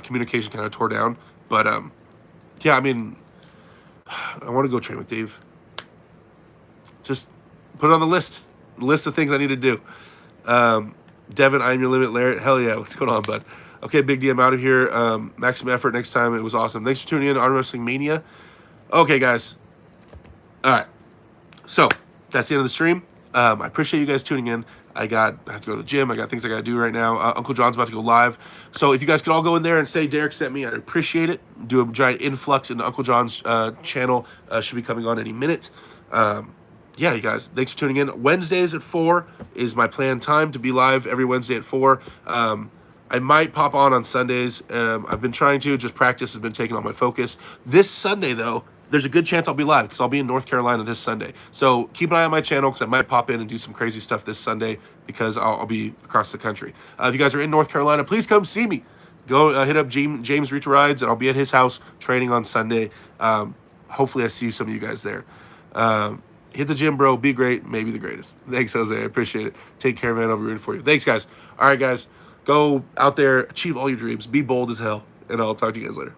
communication kind of tore down. But yeah, I mean, I want to go train with Dave. Just put it on the list of things I need to do. Devin, I'm your limit. Larry, hell yeah, what's going on, bud? Okay, Big D, I'm out of here. Maximum effort next time. It was awesome. Thanks for tuning in to Arm Wrestling Mania. Okay, guys. All right. So that's the end of the stream. I appreciate you guys tuning in. I have to go to the gym. I got things I got to do right now. Uncle John's about to go live. So if you guys could all go in there and say Derek sent me, I'd appreciate it. Do a giant influx into Uncle John's channel. Should be coming on any minute. Yeah, you guys, thanks for tuning in. Wednesdays at 4 is my planned time to be live every Wednesday at 4. I might pop on Sundays. I've been trying to. Just practice has been taking on my focus. This Sunday, though, there's a good chance I'll be live because I'll be in North Carolina this Sunday. So keep an eye on my channel because I might pop in and do some crazy stuff this Sunday because I'll be across the country. If you guys are in North Carolina, please come see me. Go hit up James Rivalries, and I'll be at his house training on Sunday. Hopefully I see some of you guys there. Hit the gym, bro. Be great. Maybe the greatest. Thanks, Jose. I appreciate it. Take care, man. I'll be rooting for you. Thanks, guys. All right, guys. Go out there. Achieve all your dreams. Be bold as hell. And I'll talk to you guys later.